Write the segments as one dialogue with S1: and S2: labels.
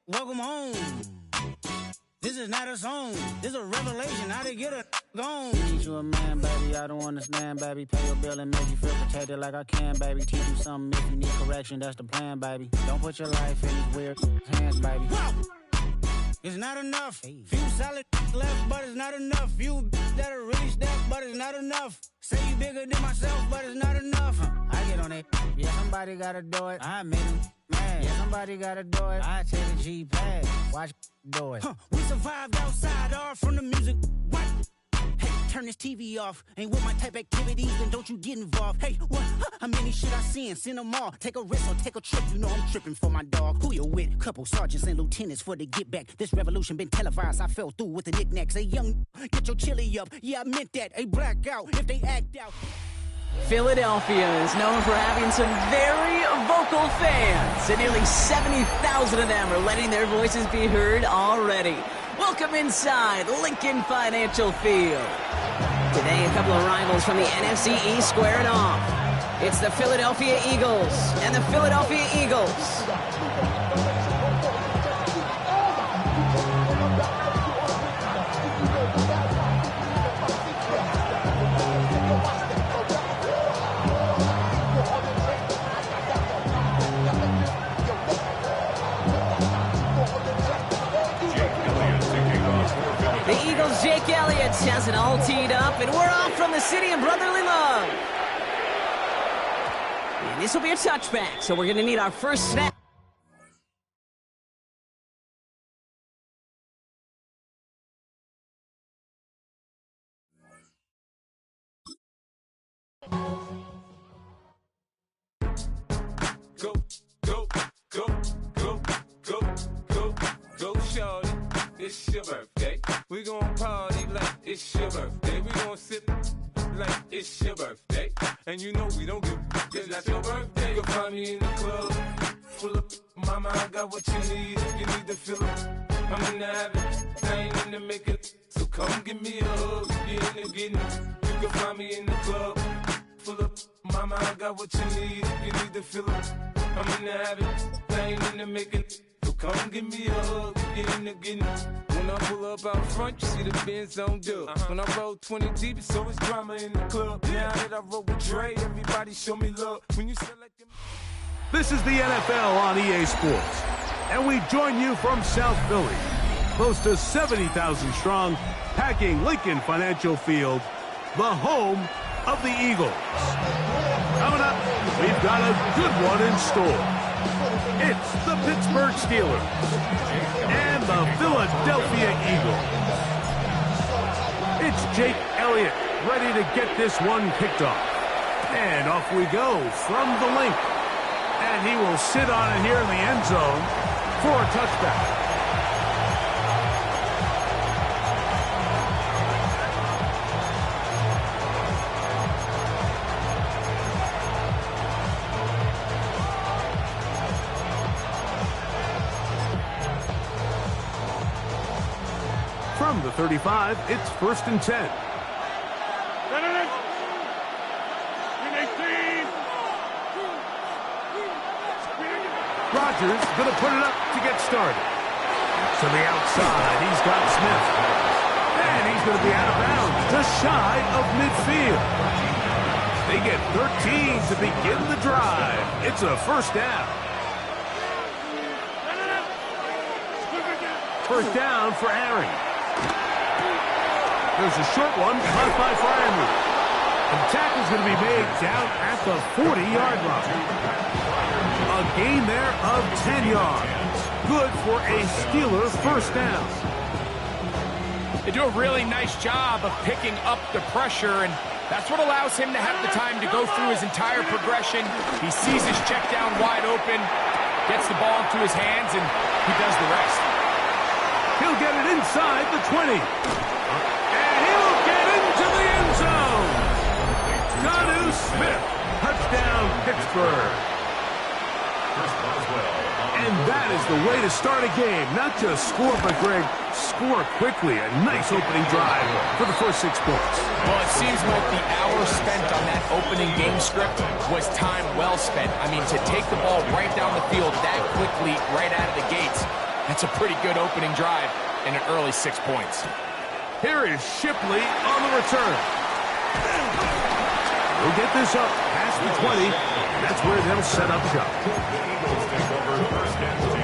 S1: welcome home. This is not a song. This is a revelation. How to get a gone. Need you a man, baby. I don't understand, baby. Pay your bill and make you feel protected like I can, baby. Teach you something if you need correction. That's the plan, baby. Don't put your life in these weird hands, baby. It's not enough. Few solid left, but it's not enough. Few that'll really step, but it's not enough. Say you bigger than myself, but it's not enough. I get on it. Yeah, somebody gotta do it. I made him mad. Yeah, somebody gotta do it. I take a G-pad. Watch do it. We survived outside, all from the music. What? Hey, turn this TV off. Ain't with my type activities, then don't you get involved. Hey, what? How many shit I seen? Send them all. Take a risk or take a trip. You know I'm tripping for my dog. Who you with? Couple sergeants and lieutenants for the get back. This revolution been televised. I fell through with the knickknacks. Hey, young, get your chili up. Yeah, I meant that. Hey, black out if they act out.
S2: Philadelphia is known for having some very vocal fans, and nearly 70,000 of them are letting their voices be heard already. Welcome inside Lincoln Financial Field. Today, a couple of rivals from the NFC East squaring off. It's the Philadelphia Eagles and the Philadelphia Eagles. The Eagles' Jake Elliott has it all teed up, and we're off from the city of brotherly love. And this will be a touchback, so we're going to need our first snap.
S3: Go, go, go, go, go, go, go, shorty. It's your birthday. We gon' party like it's your birthday. We gon' sip like it's your birthday. And you know we don't give cause that's your birthday. You'll find me in the club, full of mama, I got what you need. If you need to fill up, I'm in the habit, I ain't in the make it. So come give me a hug, if you're in the getting. You can find me in the club, full of mama, I got what you need. If you need to fill up, I'm in the habit, I ain't in the making. So come give me a hug, get in the getting. When I pull up out front, you see the Benz on dub. When I roll 20 deep, it's always drama in the club. Now that I roll with Dre, everybody show me love. When you select them.
S4: This is the NFL on EA Sports, and we join you from South Philly, close to 70,000 strong, packing Lincoln Financial Field, the home of the Eagles. Coming up, we've got a good one in store. It's the Pittsburgh Steelers and the Philadelphia Eagles. It's Jake Elliott ready to get this one kicked off. And off we go from the link. And he will sit on it here in the end zone for a touchback. From the 35, it's 1st and 10. Rodgers going to put it up to get started. To the outside, he's got Smith. And he's going to be out of bounds, just shy of midfield. They get 13 to begin the drive. It's a first down. First down for Aaron. There's a short one caught by Fryermuth. And the tackle's going to be made down at the 40-yard line. A gain there of 10 yards. Good for a Steeler first down.
S5: They do a really nice job of picking up the pressure, and that's what allows him to have the time to go through his entire progression. He sees his check down wide open, gets the ball into his hands, and he does the rest.
S4: He'll get it inside the 20. And he'll get into the end zone. Jonnu Smith. Touchdown, Pittsburgh. And that is the way to start a game. Not just score, but, Greg, score quickly. A nice opening drive for the first 6 points.
S5: Well, it seems like the hour spent on that opening game script was time well spent. I mean, to take the ball right down the field that quickly, right out of the gates, that's That's a pretty good opening drive and an early 6 points.
S4: Here is Shipley on the return. We'll get this up past the 20. And that's where they'll set up shop.
S6: The Eagles take over first and 10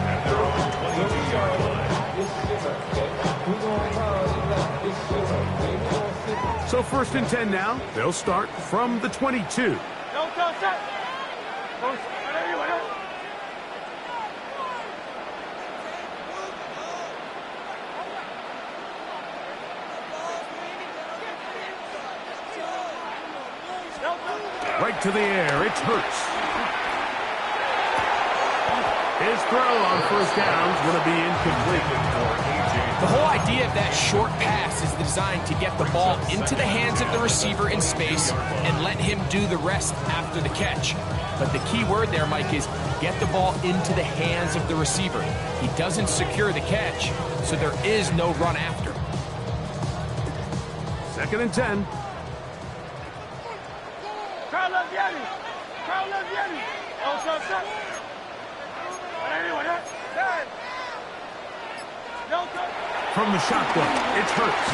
S6: at their own 22-yard line.
S4: So first and 10 now. They'll start from the 22. Right to the air, it's Hurts. His throw on first down is going to be incomplete.
S5: The whole idea of that short pass is designed to get the ball into the hands of the receiver in space and let him do the rest after the catch. But the key word there, Mike, is get the ball into the hands of the receiver. He doesn't secure the catch, so there is no run after.
S4: Second and 10. From the shotgun, it's Hurts.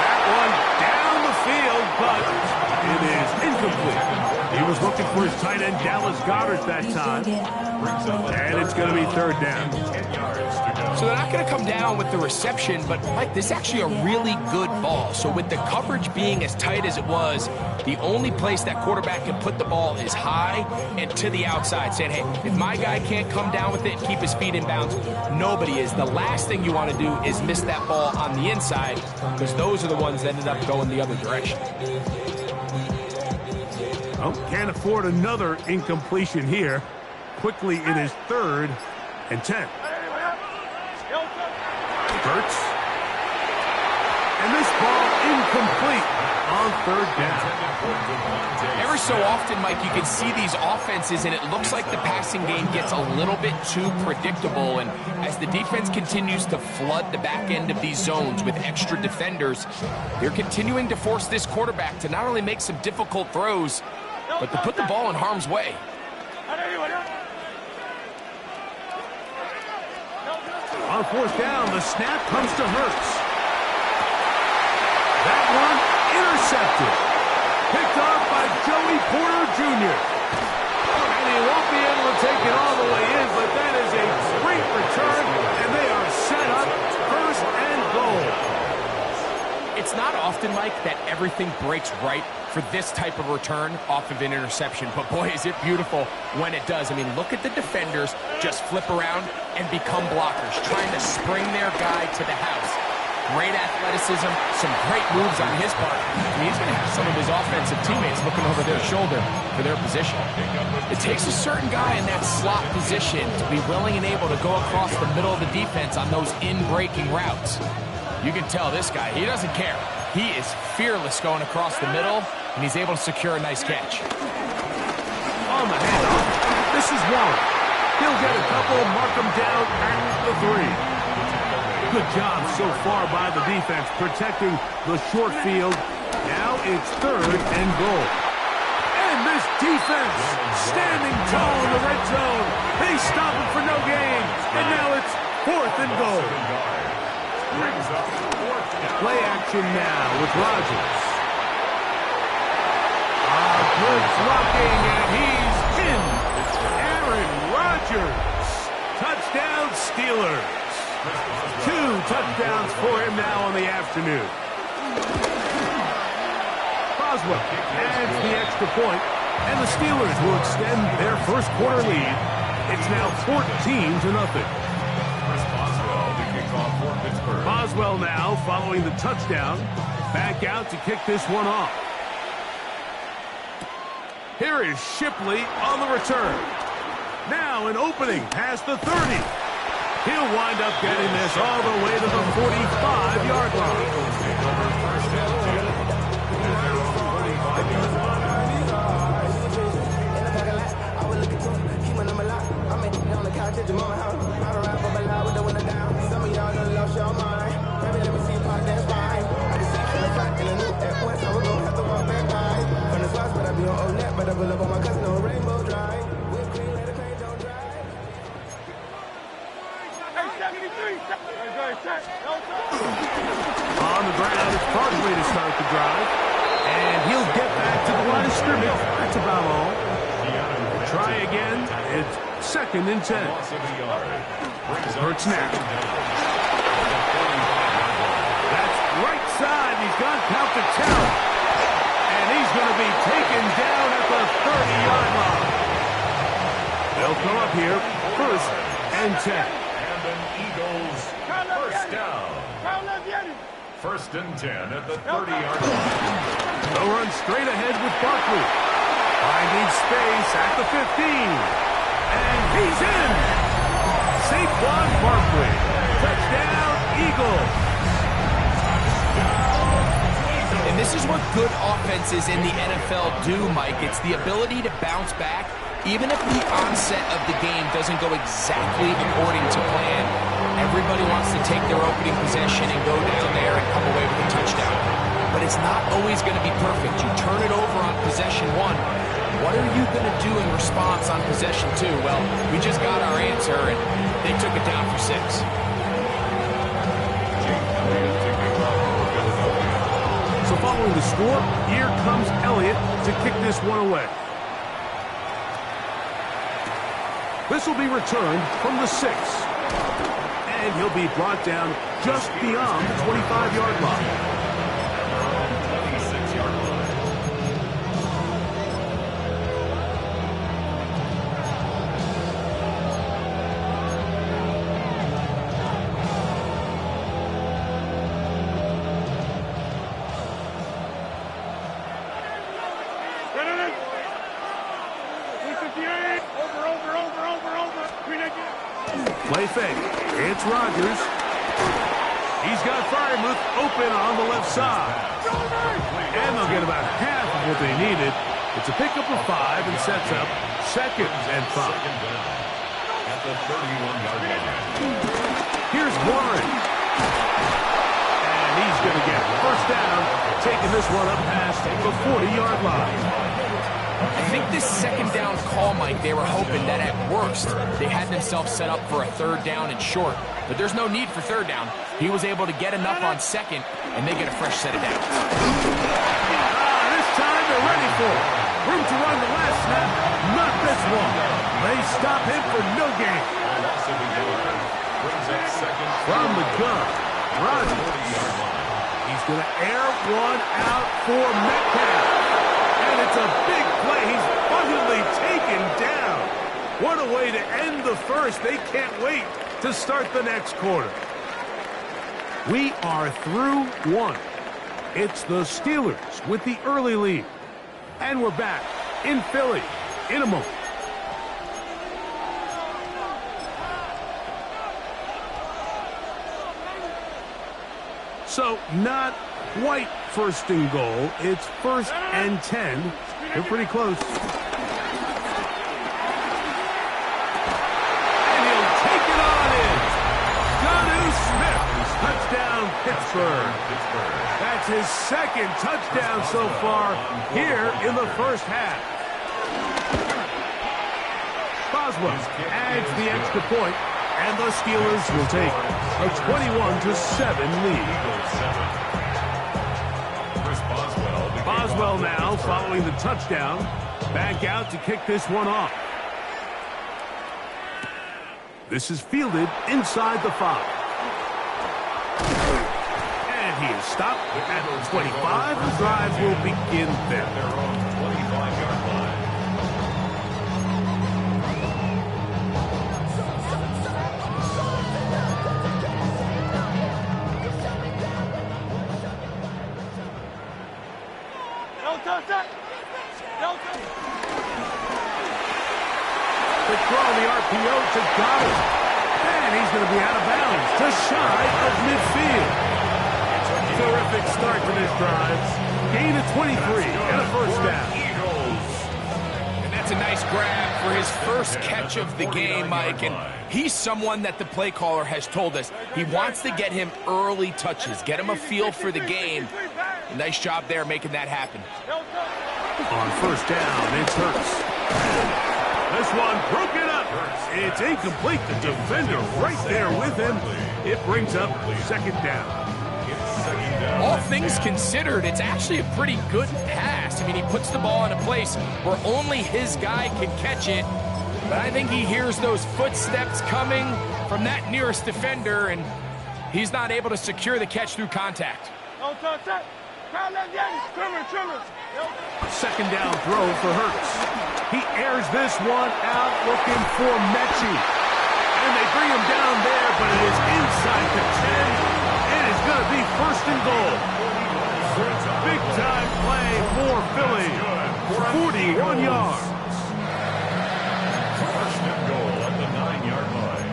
S4: That one down the field, but it is incomplete. He was looking for his tight end, Dallas Goedert, that time. And it's going to be third down.
S5: So they're not going to come down with the reception, but, Mike, this is actually a really good ball. So with the coverage being as tight as it was, the only place that quarterback can put the ball is high and to the outside, saying, hey, if my guy can't come down with it and keep his feet in bounds, nobody is. The last thing you want to do is miss that ball on the inside, because those are the ones that ended up going the other direction.
S4: Oh, can't afford another incompletion here. Quickly, it is third and 10. Hurts. And this ball incomplete on third down.
S5: Every so often, Mike, you can see these offenses, and it looks like the passing game gets a little bit too predictable. And as the defense continues to flood the back end of these zones with extra defenders, they're continuing to force this quarterback to not only make some difficult throws, but to put the ball in harm's way.
S4: On fourth down, the snap comes to Hurts. That one intercepted. Picked off by Joey Porter Jr. And he won't be able to take it all the way in, but that is a great return, and they are set up first and goal.
S5: It's not often, Mike, that everything breaks right for this type of return off of an interception. But boy, is it beautiful when it does. I mean, look at the defenders just flip around and become blockers, trying to spring their guy to the house. Great athleticism, some great moves on his part. I mean, he's going to have some of his offensive teammates looking over their shoulder for their position. It takes a certain guy in that slot position to be willing and able to go across the middle of the defense on those in-breaking routes. You can tell this guy, he doesn't care. He is fearless going across the middle, and he's able to secure a nice catch.
S4: On the handoff, this is Waller. He'll get a couple, mark him down at the 3. Good job so far by the defense protecting the short field. Now it's third and goal. And this defense standing tall in the red zone. They stop him for no gain. And now it's fourth and goal. Play action now with Rodgers. Good blocking, and he's in. Aaron Rodgers. Touchdown Steelers. 2 touchdowns for him now on the afternoon. Boswell adds the extra point, and the Steelers will extend their first quarter lead. It's now 14-0. Boswell now following the touchdown. Back out to kick this one off. Here is Shipley on the return. Now an opening past the 30. He'll wind up getting this all the way to the 45-yard line. On the ground, it's Barkley to start the drive. And he'll get back to the line of scrimmage. That's about all. Try again. It's 2nd and 10. Hurts now. That's right side. He's got count to 10. And he's going to be taken down at the 30-yard line. They'll come up here, 1st and 10.
S6: And an Eagles first down. 1st and 10 at the 30-yard line.
S4: They'll run straight ahead with Barkley. Finding space at the 15. And he's in. Saquon Barkley. Touchdown, Eagles.
S5: And this is what good offenses in the NFL do, Mike. It's the ability to bounce back, even if the onset of the game doesn't go exactly according to plan. Everybody wants to take their opening possession and go down there and come away with a touchdown. But it's not always going to be perfect. You turn it over on possession 1. What are you going to do in response on possession 2? Well, we just got our answer, and they took it down for 6.
S4: So following the score, here comes Elliott to kick this one away. This will be returned from the 6. And he'll be brought down just beyond the 25-yard line.
S6: 26-yard line.
S4: Play fake. It's Rodgers. He's got Freiermuth open on the left side. And they'll get about half of what they needed. It's a pickup of 5 and sets up 2nd and 5.
S6: At the 31-yard line.
S4: Here's Warren. And he's going to get 1st down, taking this one up past the 40-yard line.
S5: I think this 2nd down call, Mike, they were hoping that at worst they had themselves set up for a 3rd down and short. But there's no need for 3rd down. He was able to get enough on 2nd, and they get a fresh set of downs.
S4: This time they're ready for it. Room to run the last snap. Not this one. They stop him for no gain. From the gun, Rodgers. He's going to air one out for Metcalf. And it's a big play. He's finally taken down. What a way to end the first. They can't wait to start the next quarter. We are through 1. It's the Steelers with the early lead. And we're back in Philly in a moment. So not quite 1st and goal. It's 1st and 10. They're pretty close. And he'll take it on in. Jonnu Smith. Touchdown, Pittsburgh. That's his 2nd touchdown so far here in the 1st half. Boswell adds the extra point, and the Steelers will take a 21-7 lead. Boswell now following the touchdown. Back out to kick this one off. This is fielded inside the 5. And he is stopped at the 25. The drive will begin there.
S6: Their own 25-yard line.
S4: The throw on the RPO to Goddard. And he's going to be out of bounds, just shy of midfield. Terrific start to this drive. Gain of 23 and a 1st down.
S5: And that's a nice grab for his 1st catch of the game, Mike. And he's someone that the play caller has told us he wants to get him early touches, get him a feel for the game. Nice job there making that happen.
S4: On 1st down, it's Hurts. This one broken up. It's incomplete. The defender right there with him. It brings up second down.
S5: All things considered, it's actually a pretty good pass. I mean, he puts the ball in a place where only his guy can catch it. But I think he hears those footsteps coming from that nearest defender, and he's not able to secure the catch through contact.
S4: Second down throw for Hurts. He airs this one out looking for Mechie. And they bring him down there, but it is inside the 10. It is going to be first and goal. Big time play for Philly. 41 yards.
S6: First and goal at the 9-yard line.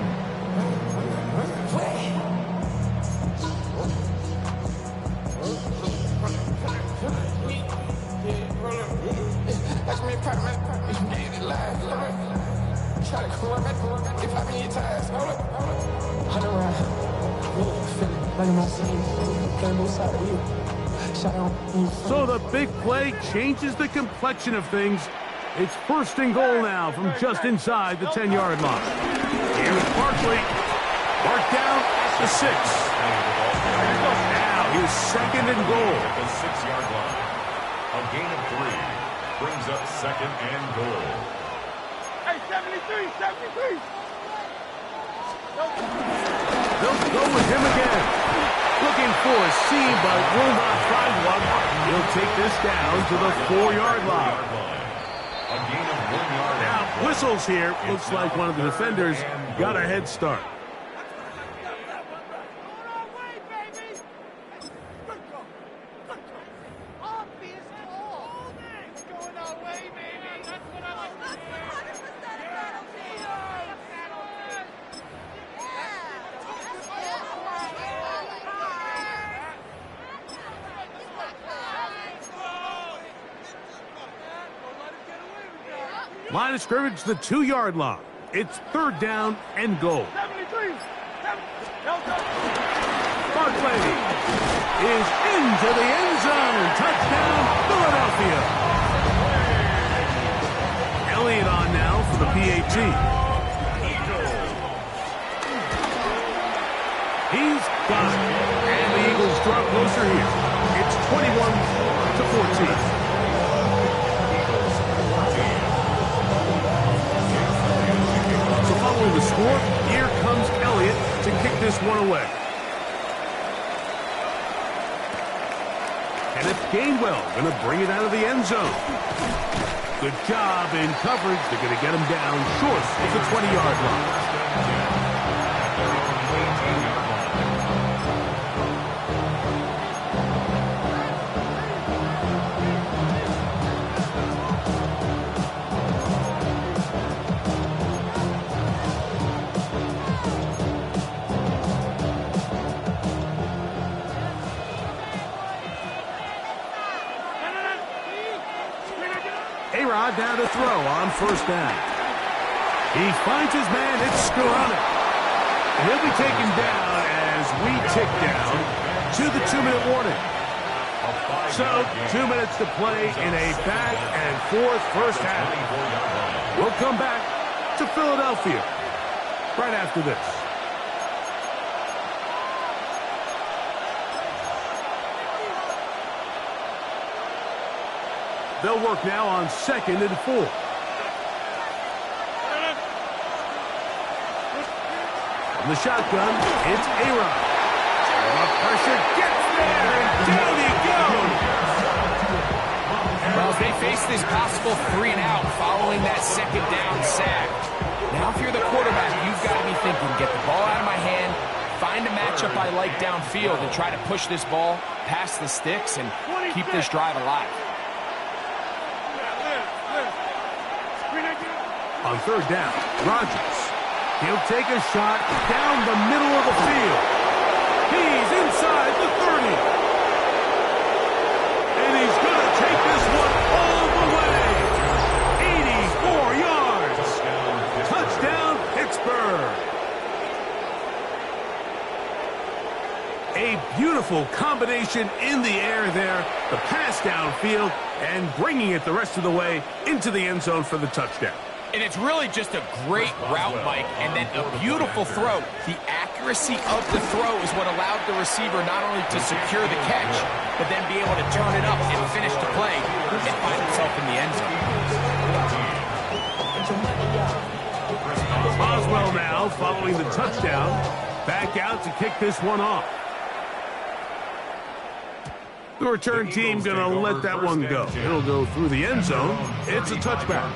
S4: So the big play changes the complexion of things. It's first and goal now from just inside the 10-yard line. Here's Barkley. Marked down at the 6. Now he's second and goal.
S6: At the 6-yard line. A gain of 3 brings up second and goal.
S7: Hey, 73.
S4: They'll go with him again. Looking for a seam, but will not find one. He'll take this down to the 4-yard line.
S6: A gain of 1 yard.
S4: Now, whistles here. Looks like one of the defenders got a head start. Line of scrimmage, the 2-yard line. It's third down and goal.
S7: 73.
S4: Barkley is into the end zone. Touchdown, Philadelphia. Elliott on now for the PAT. He's got it. And the Eagles draw closer here. It's 21-14. Following the score, here comes Elliott to kick this one away. And it's Gainwell going to bring it out of the end zone. Good job in coverage. They're going to get him down short of the 20-yard line. A-Rod down to throw on first down. He finds his man. It's Skoranek. He'll be taken down as we tick down to the 2-minute warning. So, 2 minutes to play in a back-and-forth first half. We'll come back to Philadelphia right after this. They'll work now on 2nd and 4. From the shotgun, it's A-Rod. The pressure gets there, and down he goes.
S5: Well, they face this possible 3-and-out following that second down sack. Now, if you're the quarterback, you've got to be thinking, get the ball out of my hand, find a matchup I like downfield, and try to push this ball past the sticks and keep this drive alive.
S4: On third down, Rodgers. He'll take a shot down the middle of the field. He's inside the 30. And he's going to take this one all the way. 84 yards. Touchdown, Pittsburgh. A beautiful combination in the air there. The pass downfield and bringing it the rest of the way into the end zone for the touchdown.
S5: And it's really just a great route, Mike, and then a beautiful throw. The accuracy of the throw is what allowed the receiver not only to secure the catch, but then be able to turn it up and finish the play and find himself in the end zone.
S4: Boswell now, following the touchdown, back out to kick this one off. The return team going to let that one go. It'll go through the end zone. It's a touchback.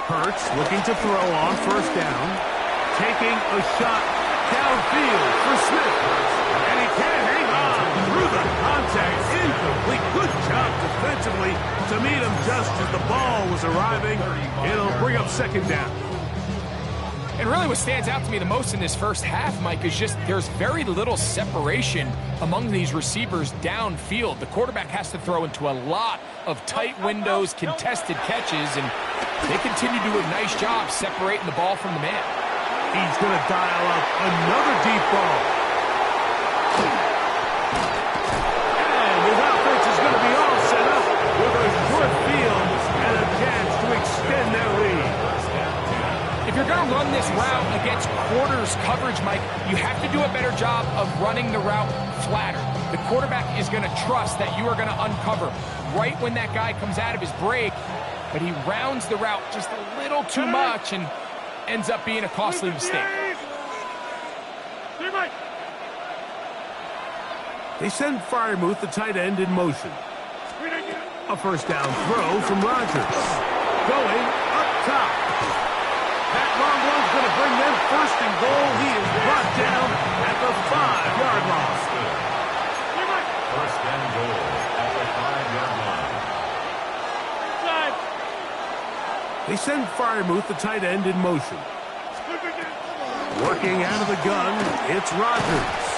S4: Hurts looking to throw on first down. Taking a shot downfield for Smith. And he can't hang on through the contact. Incomplete. Good job defensively to meet him just as the ball was arriving. It'll bring up second down.
S5: And really what stands out to me the most in this first half, Mike, is just there's very little separation among these receivers downfield. The quarterback has to throw into a lot of tight windows, contested catches, and they continue to do a nice job separating the ball from the man.
S4: He's going to dial up another deep ball. And his offense is going to be all set up with a good field and a chance to extend their lead.
S5: If you're going to run this route against quarters coverage, Mike, you have to do a better job of running the route flatter. The quarterback is going to trust that you are going to uncover right when that guy comes out of his break, but he rounds the route just a little too much and ends up being a costly mistake.
S4: They send Freiermuth, the tight end, in motion. A first down throw from Rodgers. Going up top. That long one's going to bring them first and goal. He is brought down at the 5-yard line.
S6: First and goal at the 5-yard line.
S4: They send Freiermuth, the tight end, in motion. Working out of the gun, it's Rodgers.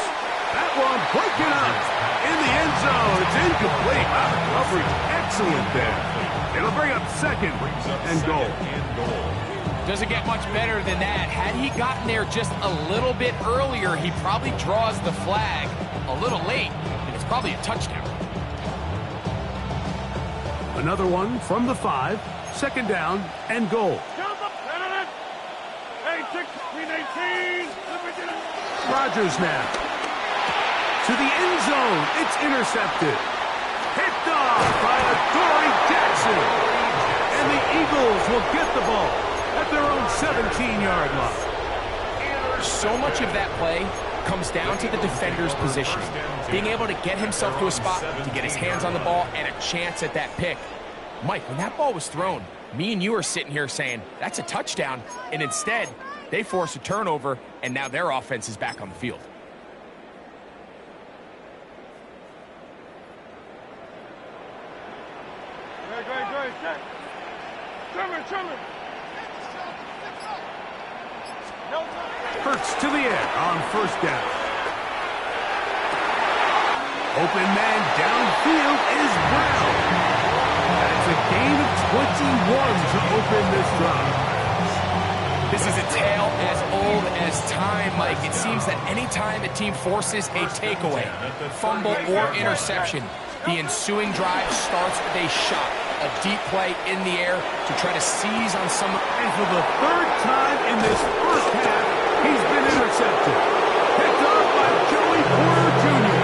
S4: That one broken up in the end zone. It's incomplete. Wow, coverage excellent there. It'll bring up second and goal.
S5: Doesn't get much better than that. Had he gotten there just a little bit earlier, he probably draws the flag a little late, and it's probably a touchdown.
S4: Another one from the 5, second down and goal. Rodgers now to the end zone. It's intercepted. Picked off by Adoree Jackson. And the Eagles will get the ball at their own 17-yard line.
S5: So much of that play comes down to the defender's position. Being able to get himself to a spot, to get his hands on the ball, and a chance at that pick. Mike, when that ball was thrown, me and you are sitting here saying, that's a touchdown. And instead, they force a turnover, and now their offense is back on the field.
S4: Hurts to the air on first down. Open man downfield is Brown. That's a gain of 21 to open this drive.
S5: This is a tale as old as time, Mike. It seems that any time a team forces a takeaway, fumble, or interception, the ensuing drive starts with a shot, a deep play in the air to try to seize on some.
S4: And for the third time in this first half, he's been intercepted. Picked off by Joey Porter Jr.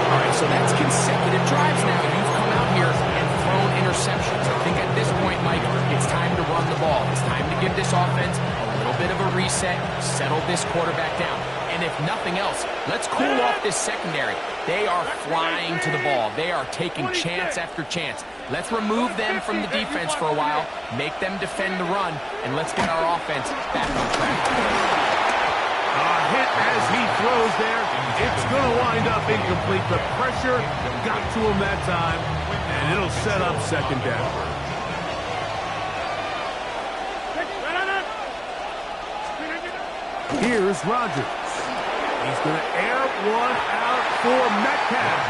S5: All right, so that's consecutive drives now. You've come out here and thrown interceptions. I think at this point, Mike, it's time to run the ball. It's time to give this offense a little bit of a reset, settle this quarterback down. And if nothing else, let's cool off this secondary. They are flying to the ball. They are taking chance after chance. Let's remove them from the defense for a while, make them defend the run, and let's get our offense back on track.
S4: A hit as he throws there. It's going to wind up incomplete. The pressure got to him that time, and it'll set up second down. Here's Rodgers. He's going to air one out for Metcalf.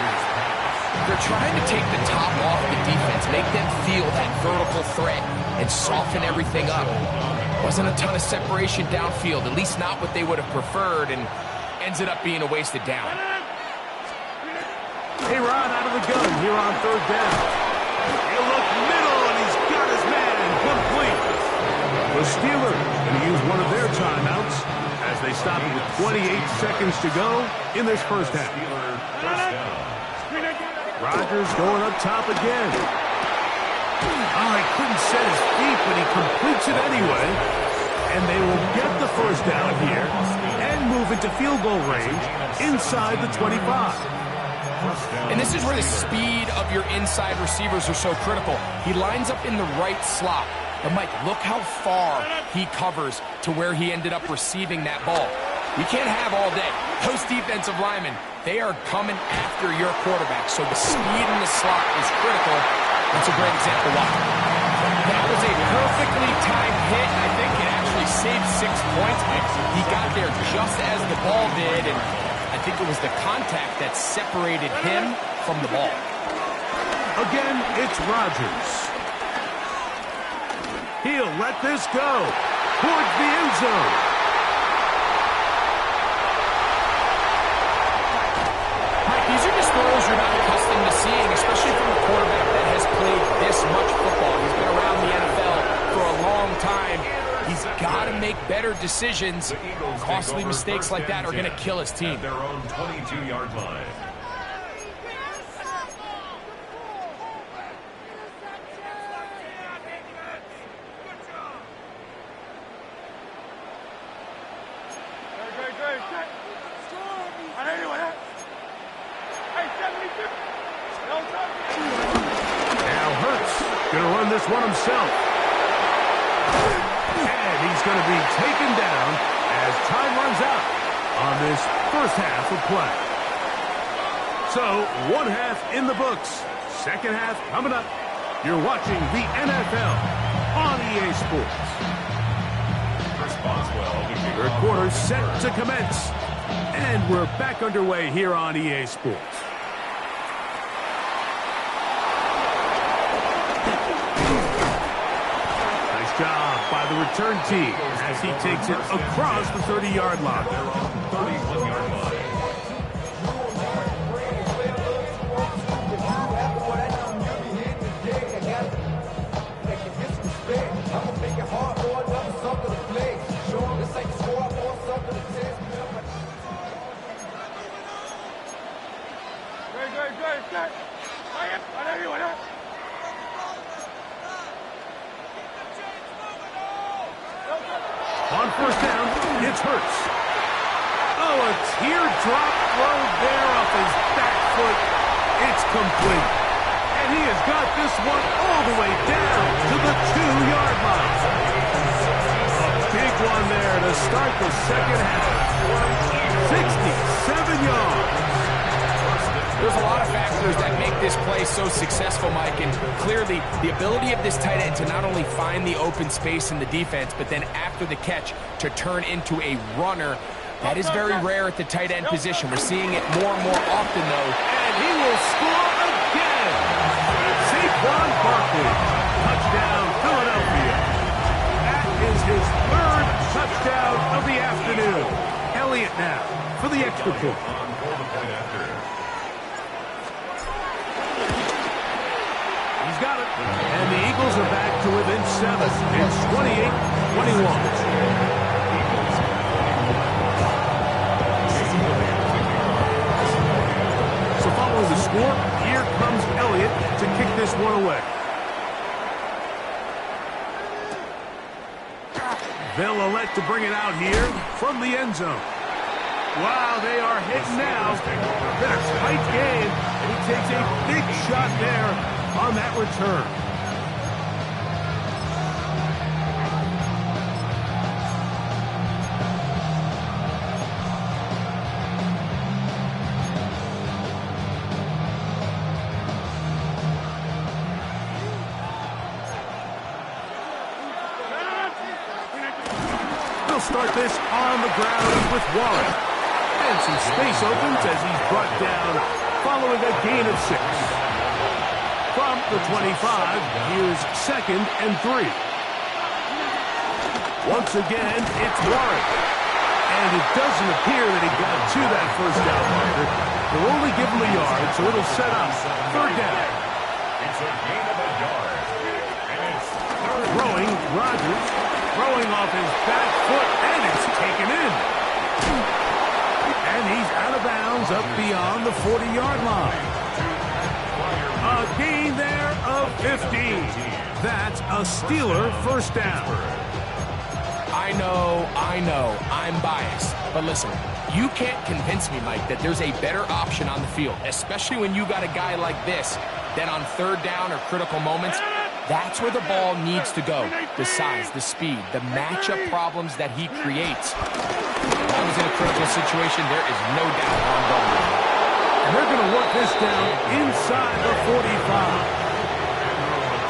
S5: They're trying to take the top off the defense, make them feel that vertical threat, and soften everything up. Wasn't a ton of separation downfield, at least not what they would have preferred, and ends it up being a wasted down.
S4: Hey, Ron, out of the gun here on third down. He'll look middle, and he's got his man complete. The Steelers going to use one of their timeouts as they stop it with 28 seconds to go in this first half. Rodgers going up top again. Oh, he couldn't set his feet, but he completes it anyway. And they will get the first down here and move into field goal range inside the 25.
S5: And this is where the speed of your inside receivers are so critical. He lines up in the right slot. But, Mike, look how far he covers to where he ended up receiving that ball. You can't have all day. Those defensive linemen, they are coming after your quarterback. So the speed in the slot is critical. That's a great example why. That was a perfectly timed hit. I think it actually saved 6 points. He got there just as the ball did, and I think it was the contact that separated him from the ball.
S4: Again, it's Rodgers. He'll let this go towards the end zone.
S5: Mike, these are just throws you're not accustomed to seeing, especially from a quarterback that has played this much football. He's been around the NFL for a long time. He's got to make better decisions. Costly mistakes like that are going to kill his team.
S6: At their own 22-yard line.
S4: Now Hurts going to run this one himself. And he's going to be taken down as time runs out on this first half of play. So, one half in the books. Second half coming up. You're watching the NFL on EA Sports. Third quarter set to commence. And we're back underway here on EA Sports. Nice job by the return team as he takes it across the 30-yard line.
S6: 31-yard line.
S4: On first down, it's Hurts. Oh, a teardrop throw there off his back foot. It's complete. And he has got this one all the way down to the 2-yard line. A big one there to start the second half. 67 yards.
S5: There's a lot of factors that make this play so successful, Mike, and clearly the ability of this tight end to not only find the open space in the defense, but then after the catch to turn into a runner. That is very rare at the tight end position. We're seeing it more and more often, though.
S4: And he will score again. Saquon Barkley. Touchdown, Philadelphia. That is his third touchdown of the afternoon. Elliott now for the extra point. He's got it. And the Eagles are back to within 7. It's 28-21. So following the score, here comes Elliott to kick this one away. They'll elect to bring it out here from the end zone. Wow, they are hitting now. Been a tight game, and he takes a big shot there on that return. They'll start this on the ground with Warren. And some space opens as he's brought down following a gain of 6. the 25. Here's 2nd and 3. Once again, it's Warren. And it doesn't appear that he got to that first down marker. They'll only give him a yard, so it'll set up 3rd down.
S6: It's a gain of a yard. And it's
S4: Throwing, Rodgers. Throwing off his back foot, and it's taken in. And he's out of bounds up beyond the 40-yard line. A gain there of 15. That's a Steeler first down.
S5: I know, I'm biased. But listen, you can't convince me, Mike, that there's a better option on the field, especially when you got a guy like this, that on 3rd down or critical moments, that's where the ball needs to go. The size, the speed, the matchup problems that he creates. If I was in a critical situation, there is no doubt on going.
S4: And they're going to work this down inside the 45.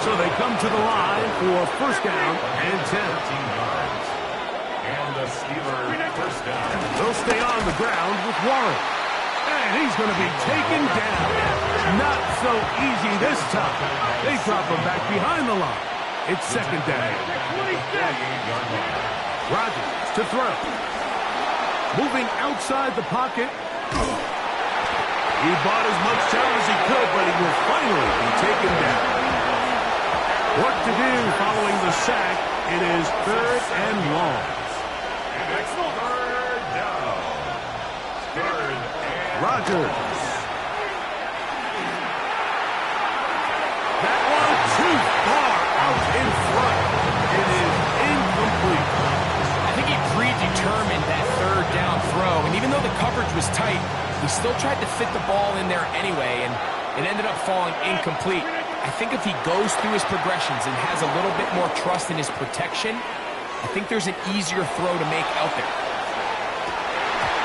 S4: So they come to the line for first down and 10.
S6: and the Steelers first down.
S4: They'll stay on the ground with Warren. And he's going to be taken down. Not so easy this time. They drop him back behind the line. It's 2nd down. Rodgers to throw. Moving outside the pocket. He bought as much time as he could, but he will finally be taken down. Work to do following the sack. It is 3rd and long.
S6: And it's 3rd down. 3rd and
S4: Rodgers. That one too far out in front. It is incomplete.
S5: I think he predetermined that 3rd down throw, and even though the coverage was tight, he still tried to fit the ball in there anyway, and it ended up falling incomplete. I think if he goes through his progressions and has a little bit more trust in his protection, I think there's an easier throw to make out there.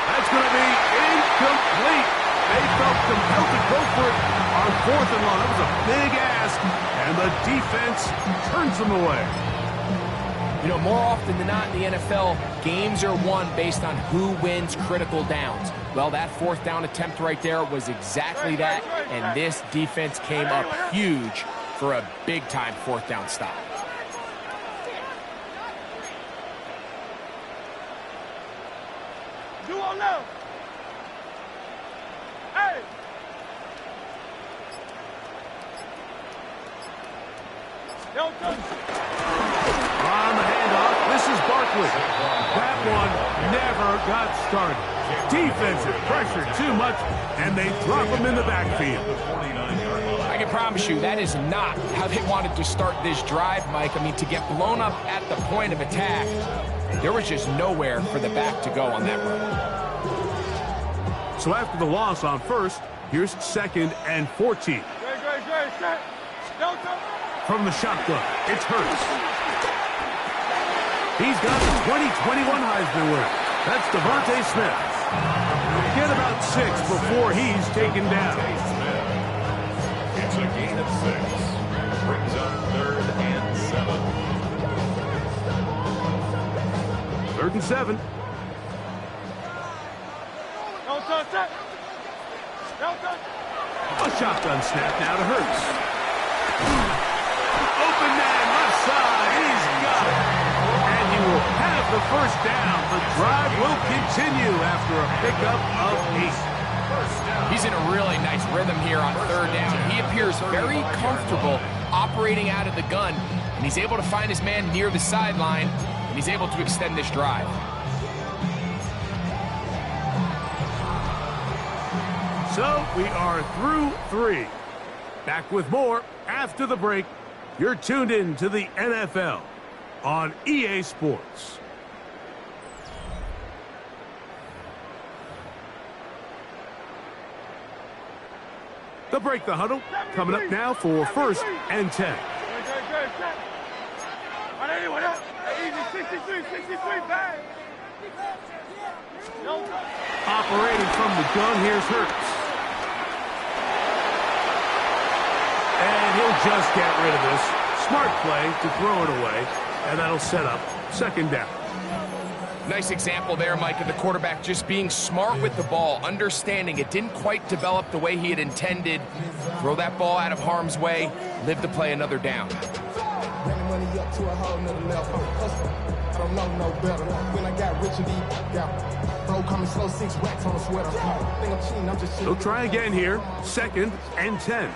S4: That's going to be incomplete. They felt compelled to go for it on 4th and long. That was a big ask, and the defense turns them away.
S5: You know, more often than not in the NFL, games are won based on who wins critical downs. Well, that 4th down attempt right there was exactly that, and this defense came up huge for a big-time 4th down stop.
S7: Do all now. Hey!
S4: On the handoff, this is Barkley. That one never got started. Defensive pressure too much, and they drop him in the backfield.
S5: I can promise you that is not how they wanted to start this drive, Mike. I mean, to get blown up at the point of attack, there was just nowhere for the back to go on that run.
S4: So after the loss on 1st, here's 2nd and 14. From the shotgun, it's Hurts. He's got the 2021 Heisman winner. That's Devontae Smith. Get about 6 before he's taken down.
S6: It's a gain of 6. Brings up 3rd and 7.
S4: 3rd and 7. A shotgun snap now to Hurts. Open man, left side. He's got it. And he will have the first down. The drive will continue after a pickup of 8.
S5: He's in a really nice rhythm here on 3rd down. He appears very comfortable operating out of the gun, and he's able to find his man near the sideline, and he's able to extend this drive.
S4: So we are through 3. Back with more after the break. You're tuned in to the NFL on EA Sports. The break, the huddle, coming up now for 1st and 10. Operating from the gun, here's Hurts. And he'll just get rid of this. Smart play to throw it away, and that'll set up 2nd down.
S5: Nice example there, Mike, of the quarterback just being smart with the ball, understanding it didn't quite develop the way he had intended. Throw that ball out of harm's way, live to play another down.
S4: They'll try again here. 2nd and 10.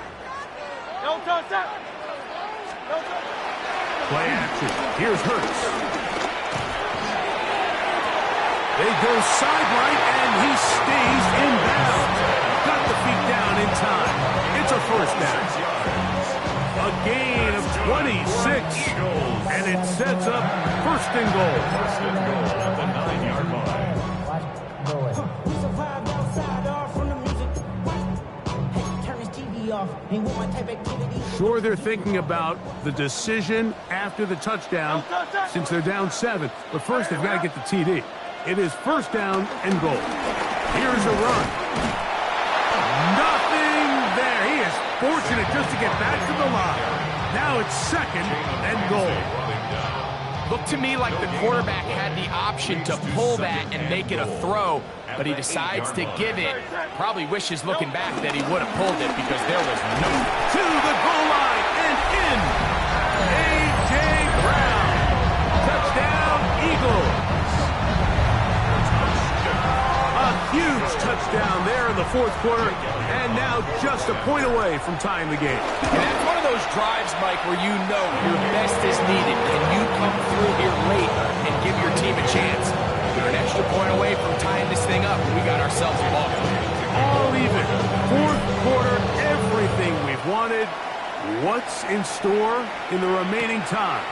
S4: Play action. Here's Hurts. They go sideline, and he stays in bounds. Got the feet down in time. It's a first down. A gain of 26, and it sets up 1st and goal.
S6: 1st and goal at the 9-yard line.
S4: Sure, they're thinking about the decision after the touchdown since they're down 7. But first, they've got to get the TD. It is 1st down and goal. Here's a run. Nothing there. He is fortunate just to get back to the line. Now it's 2nd and goal.
S5: Looked to me like the quarterback had the option to pull that and make it a throw, but he decides to give it. Probably wishes looking back that he would have pulled it because there was no...
S4: To the goal line and in. A.J. Brown. Touchdown, Eagles. A huge touchdown there in the 4th quarter, and now just a point away from tying the game.
S5: And that's one of those drives, Mike, where you know your best is needed. Can you come through here late and give your team a chance? We're an extra point away from tying this thing up. We got ourselves a ball.
S4: All even. 4th quarter, everything we've wanted. What's in store in the remaining time?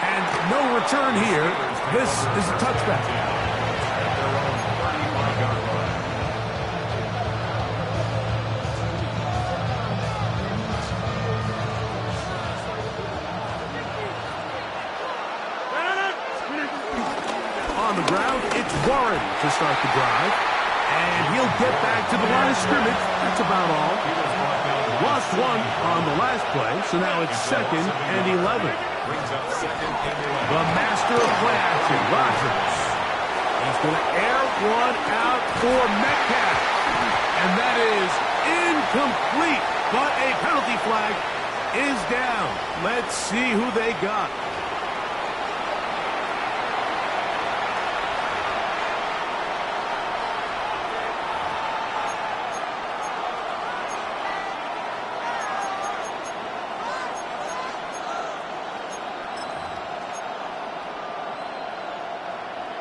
S4: And no return here. This is a touchback. On the ground, it's Warren to start the drive. And he'll get back to the line of scrimmage. That's about all. Lost 1 on the last play, so now it's 2nd and 11. The master of play action, Rodgers. He's going to air one out for Metcalf. And that is incomplete. But a penalty flag is down. Let's see who they got.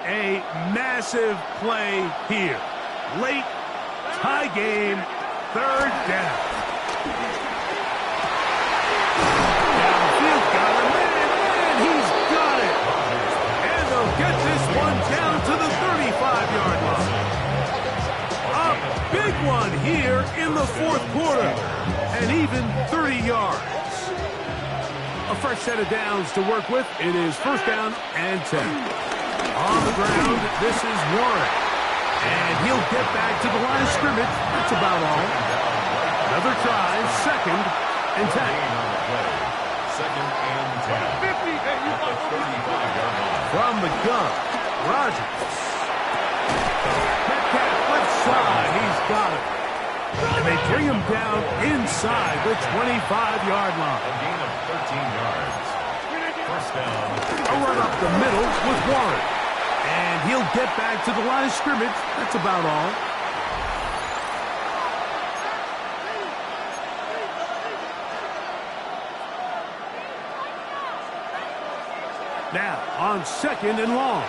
S4: A massive play here. Late, tie game, 3rd down. Downfield, got a man, and he's got it. And they'll get this one down to the 35-yard line. A big one here in the 4th quarter, and even 30 yards. A fresh set of downs to work with. It is 1st down and 10. On the ground, this is Warren. And he'll get back to the line of scrimmage. That's about all. Another try, 2nd and 10.
S6: 2nd and 10.
S4: From the gun, Rodgers. Metcalf left side, he's got it. And they bring him down inside the 25-yard line.
S6: A gain of 13 yards. 1st down.
S4: A run up the middle with Warren. And he'll get back to the line of scrimmage. That's about all. Now, on 2nd and long.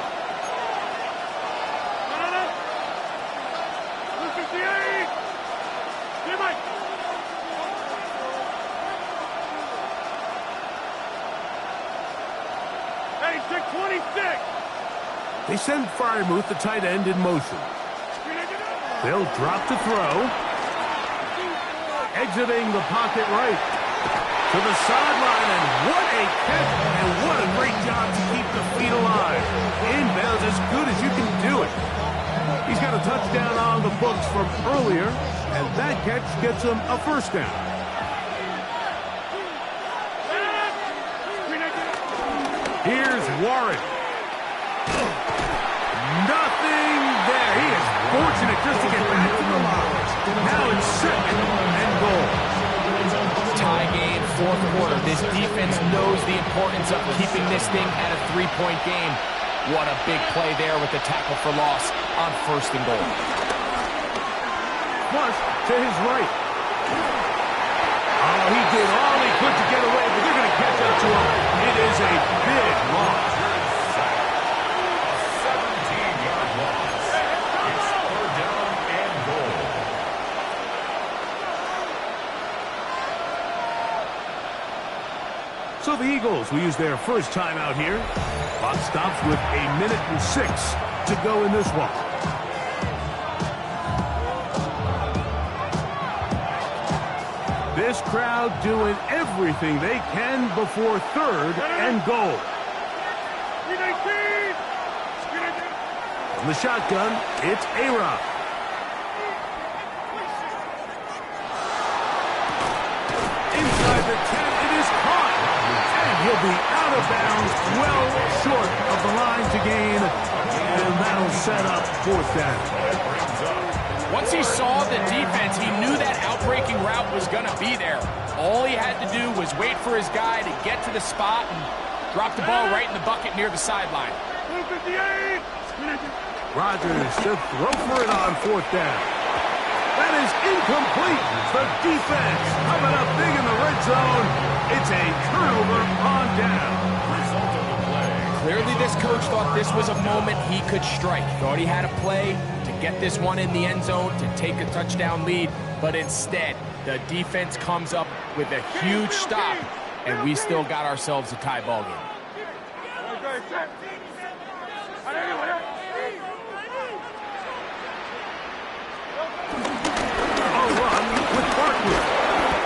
S4: They send Freiermuth, the tight end, in motion. They'll drop to throw. Exiting the pocket right. To the sideline, and what a catch, and what a great job to keep the feet alive. Inbounds as good as you can do it. He's got a touchdown on the books from earlier, and that catch gets him a 1st down. Here's Warren. Nothing there. He is fortunate just to get back to the line. Now it's second and goal.
S5: Tie game, fourth quarter. This defense knows the importance of keeping this thing at a three-point game. What a big play there with the tackle for loss on first and goal.
S4: Flush to his right. Oh, he did all he could to get away, but they're going to catch up to him. It is a big loss.
S6: 17-yard loss. It's third down and goal.
S4: So the Eagles will use their first timeout here. Clock stops with 1:06 to go in this one. This crowd doing everything they can before third and goal. From the shotgun, it's A-Rod. Inside the 10, it is caught. And he'll be out of bounds, well short of the line to gain. And that'll set up fourth down.
S5: Once he saw the defense, he knew that outbreaking route was going to be there. All he had to do was wait for his guy to get to the spot and drop the ball right in the bucket near the sideline.
S4: Rodgers to throw for it on fourth down. That is incomplete. The defense coming up big in the red zone. It's a turnover on down.
S6: Result of the play.
S5: Clearly this coach thought this was a moment he could strike. Thought he had a play to get this one in the end zone to take a touchdown lead. But instead, the defense comes up with a huge stop, and we still got ourselves a tie ball game.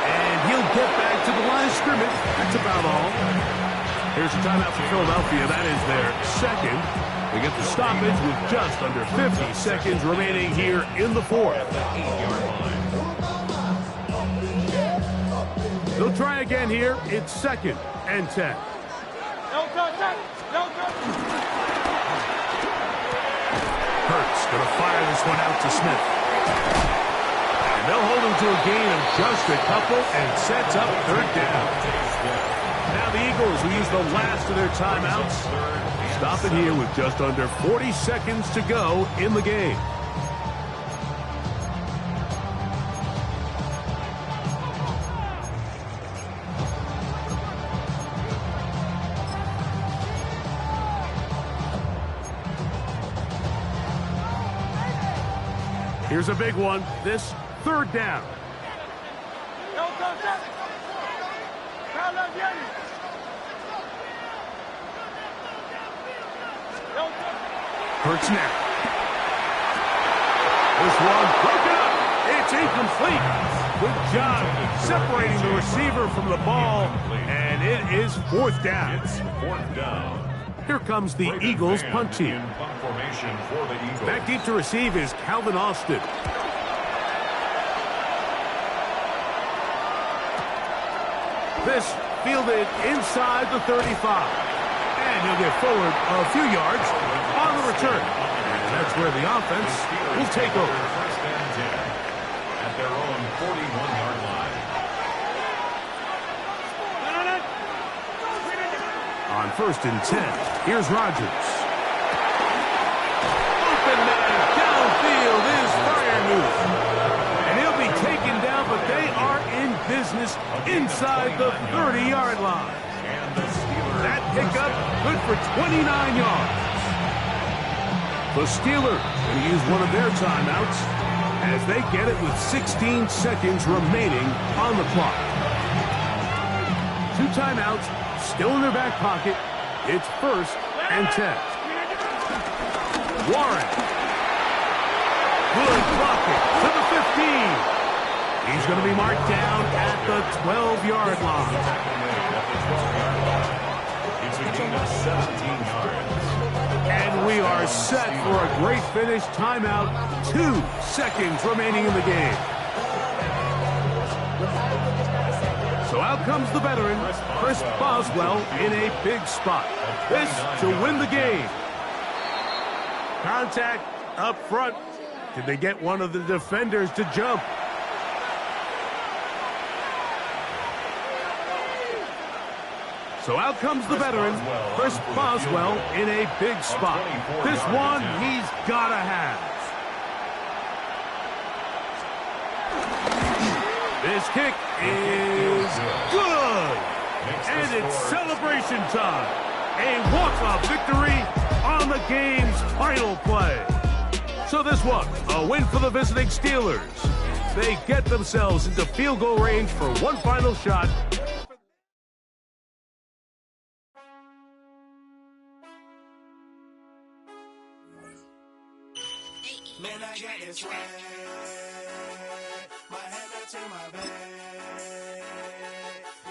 S4: And he'll get back to the line of scrimmage. That's about all. Here's a timeout for Philadelphia. That is their second. They get the stoppage with just under 50 seconds remaining here in the fourth. They'll try again here. It's second and 10. Hurts going to fire this one out to Smith. They'll hold him to a gain of just a couple and sets up third down. Now the Eagles will use the last of their timeouts. Stop it here with just under 40 seconds to go in the game. Here's a big one. This third down. Hurts now. This one broken up. It's incomplete. Good job separating the receiver from the ball, and it is fourth down.
S6: It's fourth down.
S4: Here comes the Eagles punt team.
S6: Formation for the Eagles.
S4: Back deep to receive is Calvin Austin. This fielded inside the 35. And he'll get forward a few yards on the return. And that's where the offense will take over.
S6: First and 10 at their own 41-yard line.
S4: On first and 10, here's Rodgers. Open man downfield is Freiermuth. And he'll be taken down, but they are in business inside the 30-yard line. That pickup good for 29 yards. The Steelers going to use one of their timeouts as they get it with 16 seconds remaining on the clock. 2 timeouts still in their back pocket. It's first and 10. Warren. Good blocking to the 15. He's going to be marked down at the 12-yard line.
S6: It's a gain of 17 yards.
S4: And we are set for a great finish. Timeout. 2 seconds remaining in the game. So out comes the veteran, Chris Boswell, in a big spot. This to win the game. Contact up front. Did they get one of the defenders to jump? So out comes the veteran, Chris Boswell, in a big spot. This one he's got to have. This kick is good. And it's celebration time. A walk-off victory on the game's final play. So this one, a win for the visiting Steelers. They get themselves into field goal range for one final shot.
S8: Man, I got this swag. My head matching my bag.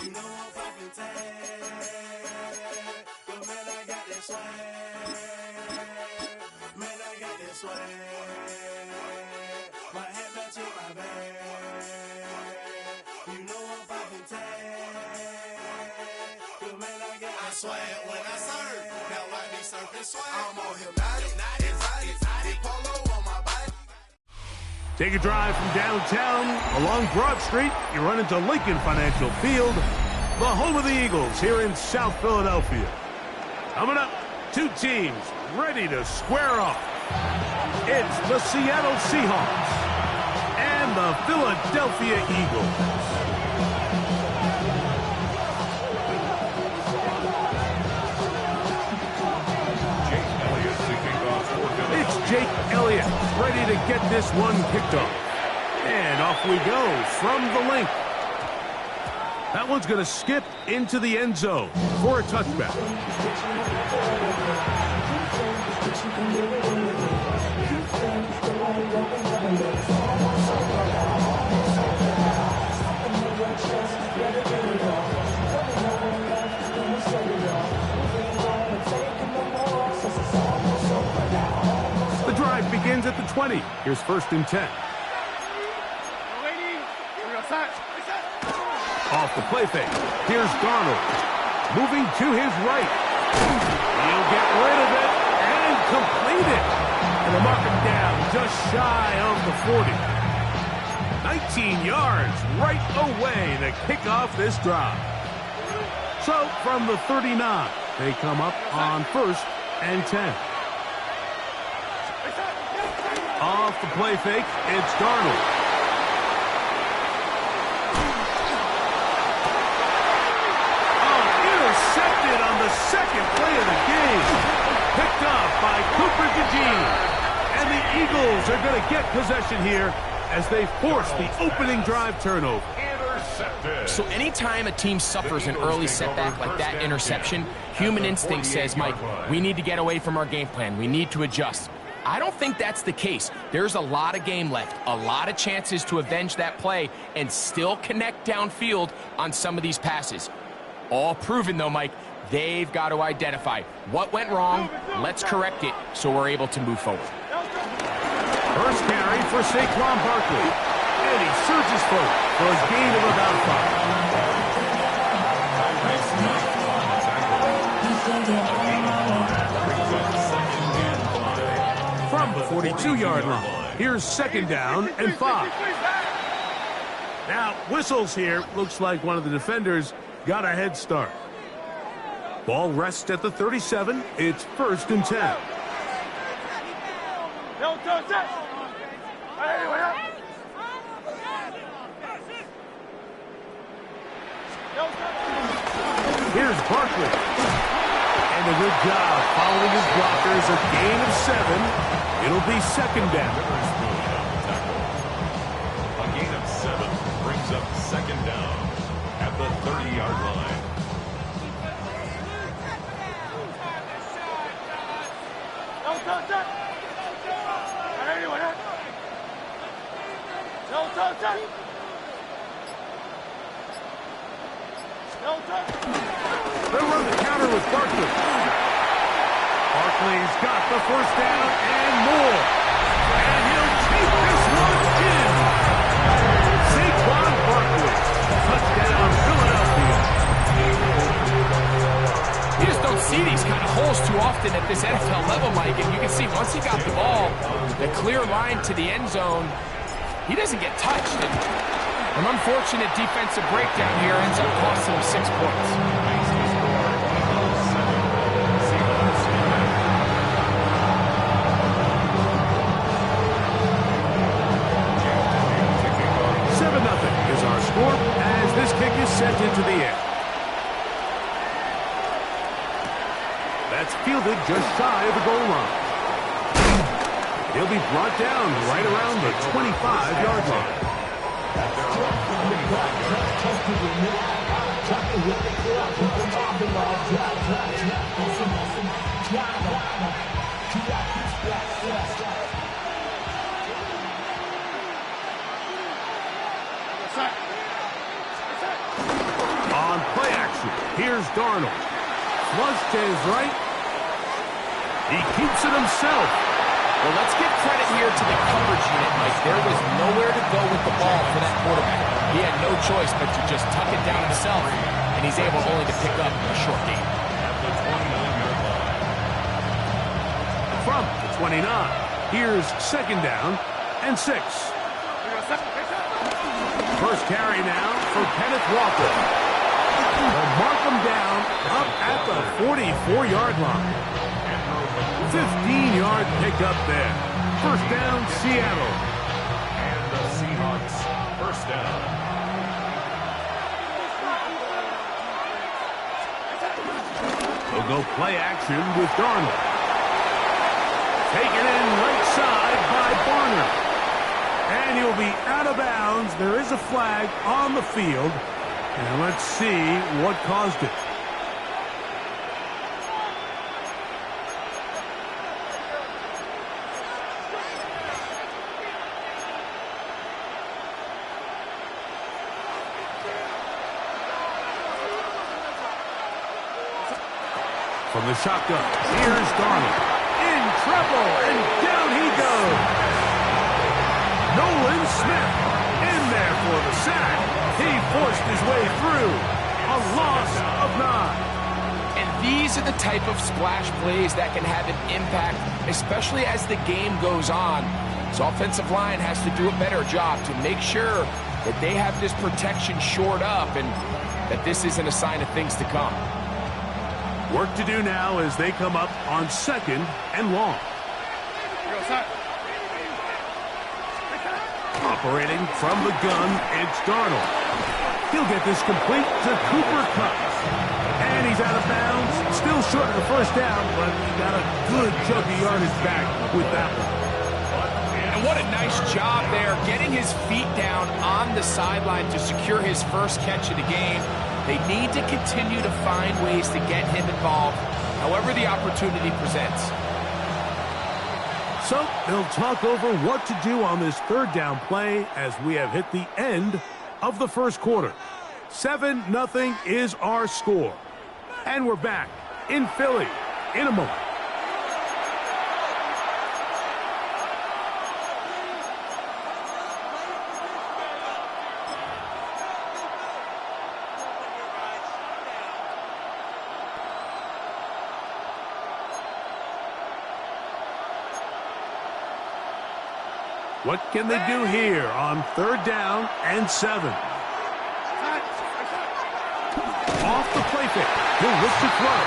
S8: You know I'm popping tag. But man, I got this swag. Man, I got this swag. My head matching my bag. You know I'm popping tag. But man, I got this swag. When I serve, now I be surfing swag. I'm on hypnotic, exotic, polo on my bike.
S4: Take a drive from downtown along Broad Street. You run into Lincoln Financial Field, the home of the Eagles here in South Philadelphia. Coming up, two teams ready to square off. It's the Seattle Seahawks and the Philadelphia Eagles. It's Jake Elliott ready to get this one kicked off. And off we go from the link. That one's going to skip into the end zone for a touchback. The drive begins at the 20. Here's 1st and 10. Off the play fake. Here's Darnold. Moving to his right. He'll get rid of it and complete it. And they'll mark him down just shy of the 40. 19 yards right away to kick off this drive. So from the 39, they come up on 1st and 10. Off the play fake, it's Darnold. Intercepted on the second play of the game. Picked up by Cooper DeJean. And the Eagles are going to get possession here as they force the opening drive turnover.
S5: So anytime a team suffers an early setback like that interception, human instinct says, Mike, we need to get away from our game plan. We need to adjust. I don't think that's the case. There's a lot of game left, a lot of chances to avenge that play and still connect downfield on some of these passes. All proven, though, Mike, they've got to identify what went wrong, let's correct it so we're able to move forward.
S4: First carry for Saquon Barkley. And he surges forward for a gain of about 5. From the 42-yard line, here's 2nd down and 5. Now, whistles here. Looks like one of the defenders got a head start. Ball rests at the 37. It's 1st and 10. Here's Barkley. And a good job following his blockers. A gain of 7. It'll be 2nd down.
S6: A gain of 7 brings up 2nd down at the 30-yard line.
S4: They'll run the counter with Barkley. Barkley's got the 1st down and more. And he'll take this one in. Saquon Barkley. Touchdown, Philadelphia.
S5: You just don't don't see these kind of holes too often at this NFL level, Mike, and you can see once he got the ball, the clear line to the end zone, he doesn't get touched. And an unfortunate defensive breakdown here ends up costing him 6 points.
S4: As this kick is sent into the air. That's fielded just shy of the goal line. He'll be brought down right around the 25-yard line. On play action, here's Darnold. Flush to his right. He keeps it himself.
S5: Well, let's give credit here to the coverage unit, Mike. There was nowhere to go with the ball for that quarterback. He had no choice but to just tuck it down himself, and he's able only to pick up a short gain.
S4: From the 29, here's 2nd down and 6. First carry now for Kenneth Walker. They'll mark him down up at the 44-yard line. 15-yard pickup there. First down, Seattle.
S6: And the Seahawks, first down.
S4: They'll go play action with Darnold. Taken in right side by Barner. And he'll be out of bounds. There is a flag on the field. And let's see what caused it. From the shotgun, here's Darnold. In trouble, and down he goes. Nolan Smith in there for the sack. He forced his way through. A loss of 9.
S5: And these are the type of splash plays that can have an impact, especially as the game goes on. So offensive line has to do a better job to make sure that they have this protection shored up and that this isn't a sign of things to come.
S4: Work to do now as they come up on 2nd and long. Operating from the gun, it's Darnold. He'll get this complete to Cooper Kupp. And he's out of bounds. Still short of the first down, but he got a good chunk of yardage back with that one.
S5: And what a nice job there, getting his feet down on the sideline to secure his first catch of the game. They need to continue to find ways to get him involved, however the opportunity presents.
S4: So they'll talk over what to do on this 3rd down play as we have hit the end of the first quarter. 7-0 is our score. And we're back in Philly in a moment. What can they do here on 3rd down and 7? Off the play fake. He'll look to throw.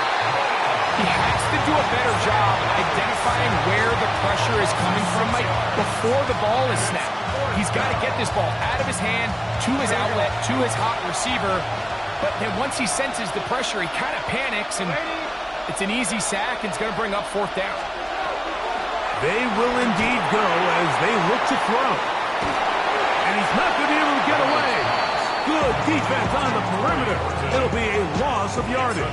S5: He has to do a better job identifying where the pressure is coming from, Mike, before the ball is snapped. He's got to get this ball out of his hand, to his outlet, to his hot receiver. But then once he senses the pressure, he kind of panics, and it's an easy sack, and it's going to bring up 4th down.
S4: They will indeed go as they look to throw. And he's not going to be able to get away. Good defense on the perimeter. It'll be a loss of yardage.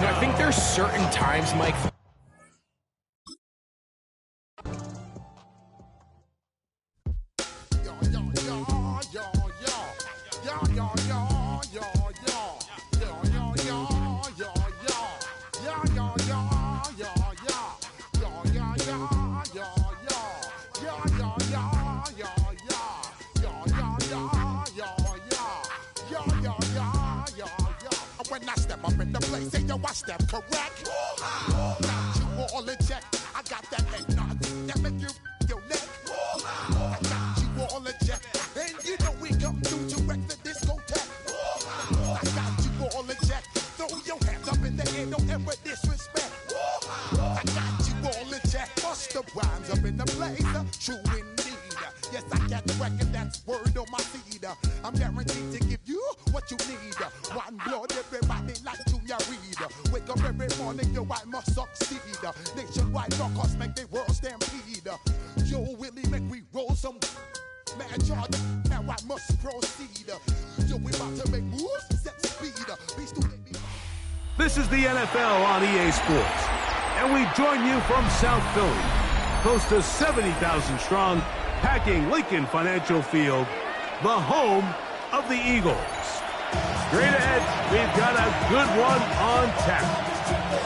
S5: Now, I think there's certain times, Mike.
S8: When I step up in the place, yo, I step correct. Got you all in check. I got that eggnog that make you your neck. I got you all in check. And you know we come through to wreck the discotheque. I got you all in check. Throw your hands up in the air, don't ever disrespect. I got you all in check. Bust the rhymes up in the blazer. True indeed. Yes, I got the record, that's word on my seed. I'm guaranteed to give you what you need. One blood, everybody like Junior Reed. Wake up every morning, yo, I must succeed. Nationwide rockers make the world stampede. Yo, Willie, make we roll some man charge. Now I must proceed. Yo, we about to make moves, set speed.
S4: This is the NFL on EA Sports, and we join you from South Philly, close to 70,000 strong, packing Lincoln Financial Field, the home of the Eagles. Straight ahead, we've got a good one on tap.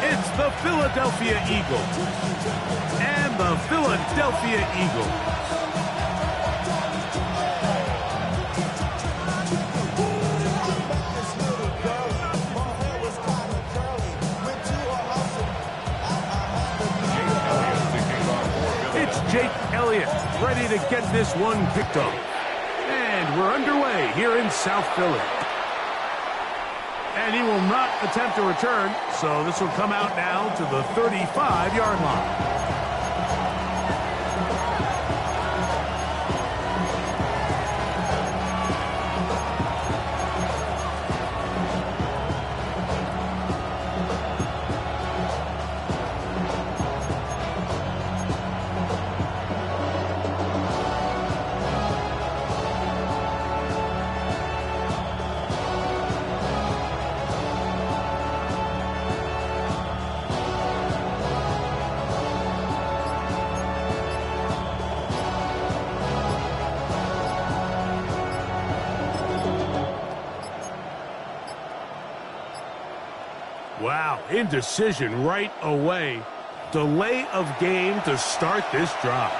S4: It's the Philadelphia Eagles and the Philadelphia Eagles. Jake Elliott ready to get this one kicked off. And we're underway here in South Philly. And he will not attempt a return, so this will come out now to the 35-yard line. Wow, indecision right away. Delay of game to start this drive.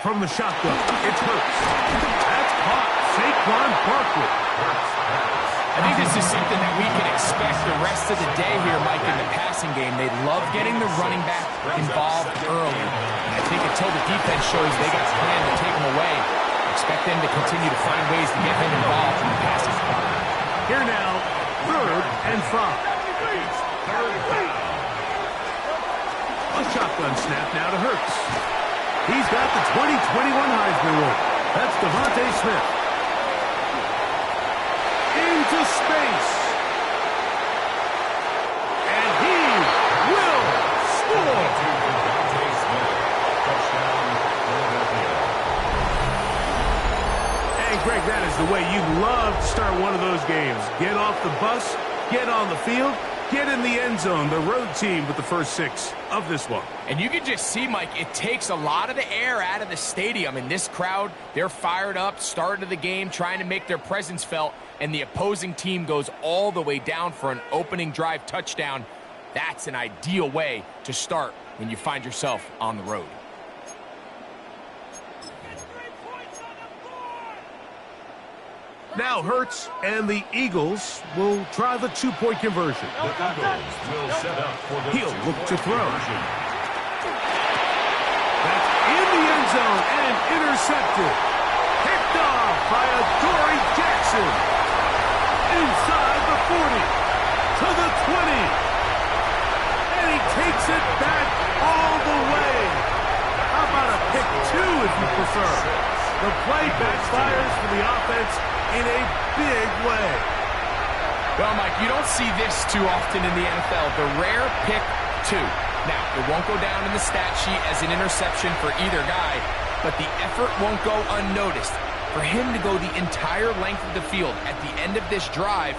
S4: From the shotgun, it's Hurts. That's caught. Saquon Barkley.
S5: I think this is something that we can expect the rest of the day here, Mike, in the passing game. They love getting the running back involved early. And I think until the defense shows they got a plan to take him away, expect them to continue to find ways to get him involved in the passing game.
S4: Here now, 3rd and 5. A shotgun snap now to Hurts. He's got the 2021 Heisman winner. That's Devontae Smith. Into space. And he will score.
S6: Devontae Smith, touchdown, Philadelphia.
S4: And Greg, that is the way you love to start one of those games. Get off the bus, get on the field, get in the end zone. The road team with the first 6 of this one.
S5: And you can just see, Mike, it takes a lot of the air out of the stadium. And this crowd, they're fired up, start of the game, trying to make their presence felt. And the opposing team goes all the way down for an opening drive touchdown. That's an ideal way to start when you find yourself on the road.
S4: Now Hurts and the Eagles will try the 2-point conversion.
S6: The Eagles will set up for the
S4: He'll look to throw.
S6: conversion.
S4: That's in the end zone and intercepted. Picked off by Adoree Jackson. Inside the 40 to the 20. And he takes it back all the way. How about a pick 2 if you prefer? The play backfires for the offense in a big way.
S5: Well, Mike, you don't see this too often in the NFL. The rare pick 2. Now, it won't go down in the stat sheet as an interception for either guy, but the effort won't go unnoticed. For him to go the entire length of the field at the end of this drive,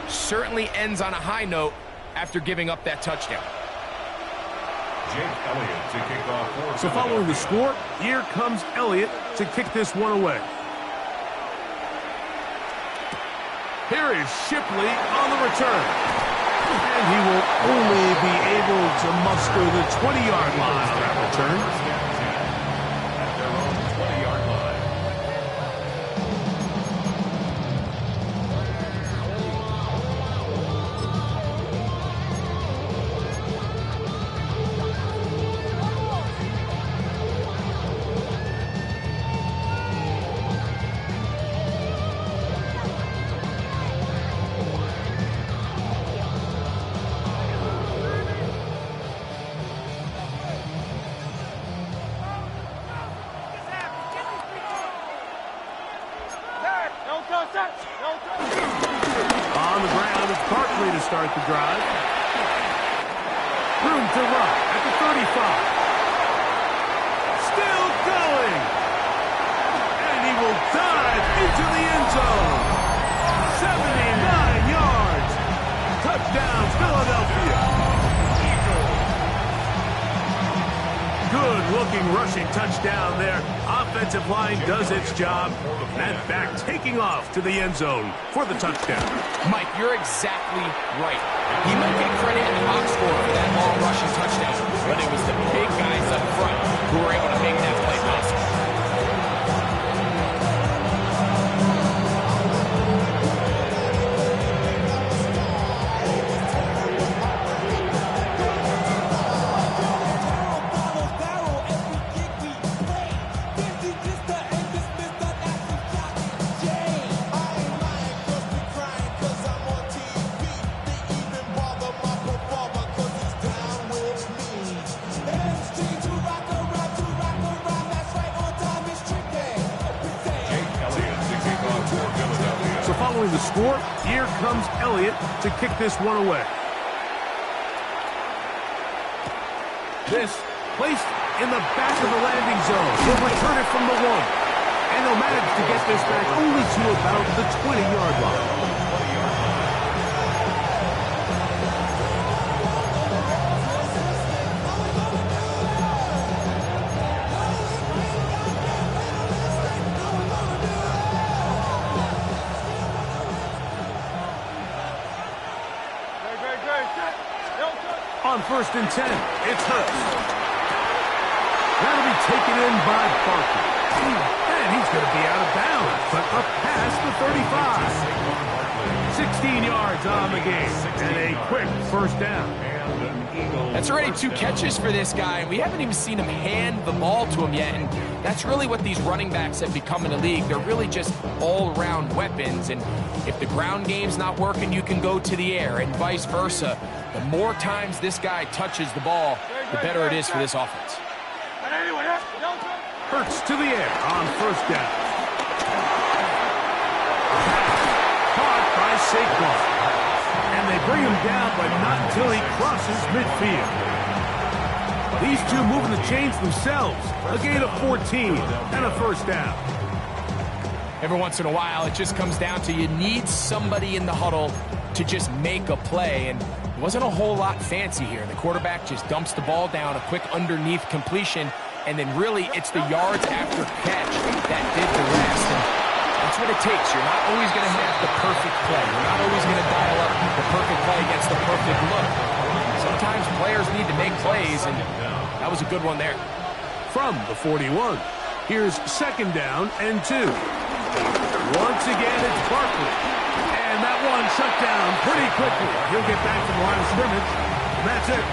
S5: certainly ends on a high note after giving up that touchdown.
S6: Jake Elliott to kick off for
S4: So following the score, here comes Elliott to kick this one away. Here is Shipley on the return. And he will only be able to muster the 20-yard line on that return.
S6: At their own 20-yard line.
S4: On the ground, it's Barkley to start the drive. Room to run at the 35. Still going. And he will dive into the end zone. 79 yards. Touchdown, Philadelphia. Good-looking rushing touchdown there. Offensive line does its job. And back taking off to the end zone for the touchdown.
S5: Mike, you're exactly right. He might get credit in the box score for that long rushing touchdown, but it was the big guys up front who were able to make that play possible.
S4: Following the score, here comes Elliott to kick this one away. This placed in the back of the landing zone. He'll return it from the 1. And he'll manage to get this back only to about the 20-yard line. On 1st and 10, it's Hurts. That'll be taken in by Barkley. And he's going to be out of bounds, but up past the 35. 16 yards on the game, and a quick first down.
S5: That's already 2 catches for this guy, and we haven't even seen him hand the ball to him yet, and that's really what these running backs have become in the league. They're really just all-around weapons, and if the ground game's not working, you can go to the air, and vice versa. The more times this guy touches the ball, the better it is for this offense.
S4: Hurts to the air on 1st down. Caught by Saquon. And they bring him down, but not until he crosses midfield. These two moving the chains themselves. A gain of 14 and a first down.
S5: Every once in a while, it just comes down to you need somebody in the huddle to just make a play, and it wasn't a whole lot fancy here. The quarterback just dumps the ball down, a quick underneath completion, and then really it's the yards after catch that did the rest. And that's what it takes. You're not always going to have the perfect play. You're not always going to dial up the perfect play against the perfect look. Sometimes players need to make plays, and that was a good one there.
S4: From the 41, here's 2nd down and 2. Once again, it's Barkley. And that one shut down pretty quickly. He'll get back to the line of scrimmage. And that's it.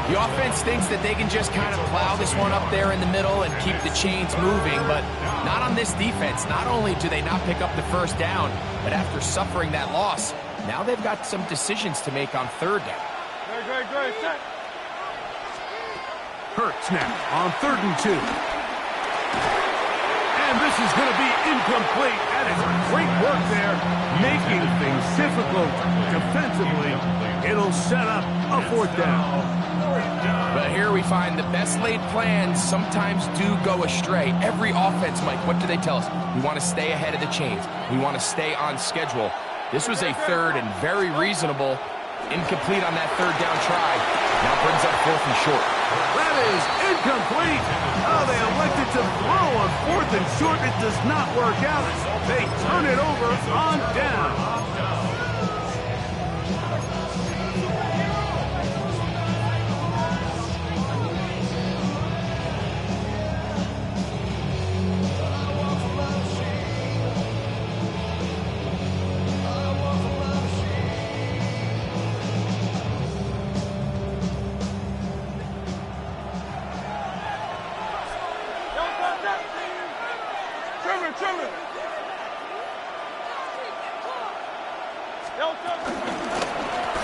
S5: The offense thinks that they can just kind of plow this one up there in the middle and keep the chains moving, but not on this defense. Not only do they not pick up the first down, but after suffering that loss, now they've got some decisions to make on 3rd down.
S7: Good.
S4: Hurts now on 3rd and 2. And this is going to be incomplete. That is great work there, making things difficult defensively. It'll set up a 4th down.
S5: But here we find the best laid plans sometimes do go astray. Every offense, Mike, what do they tell us? We want to stay ahead of the chains. We want to stay on schedule. This was a third and very reasonable. Incomplete on that third down try. Now brings up 4th and short.
S4: That is incomplete. Oh, they elected to throw on 4th and short. It does not work out. They turn it over on down.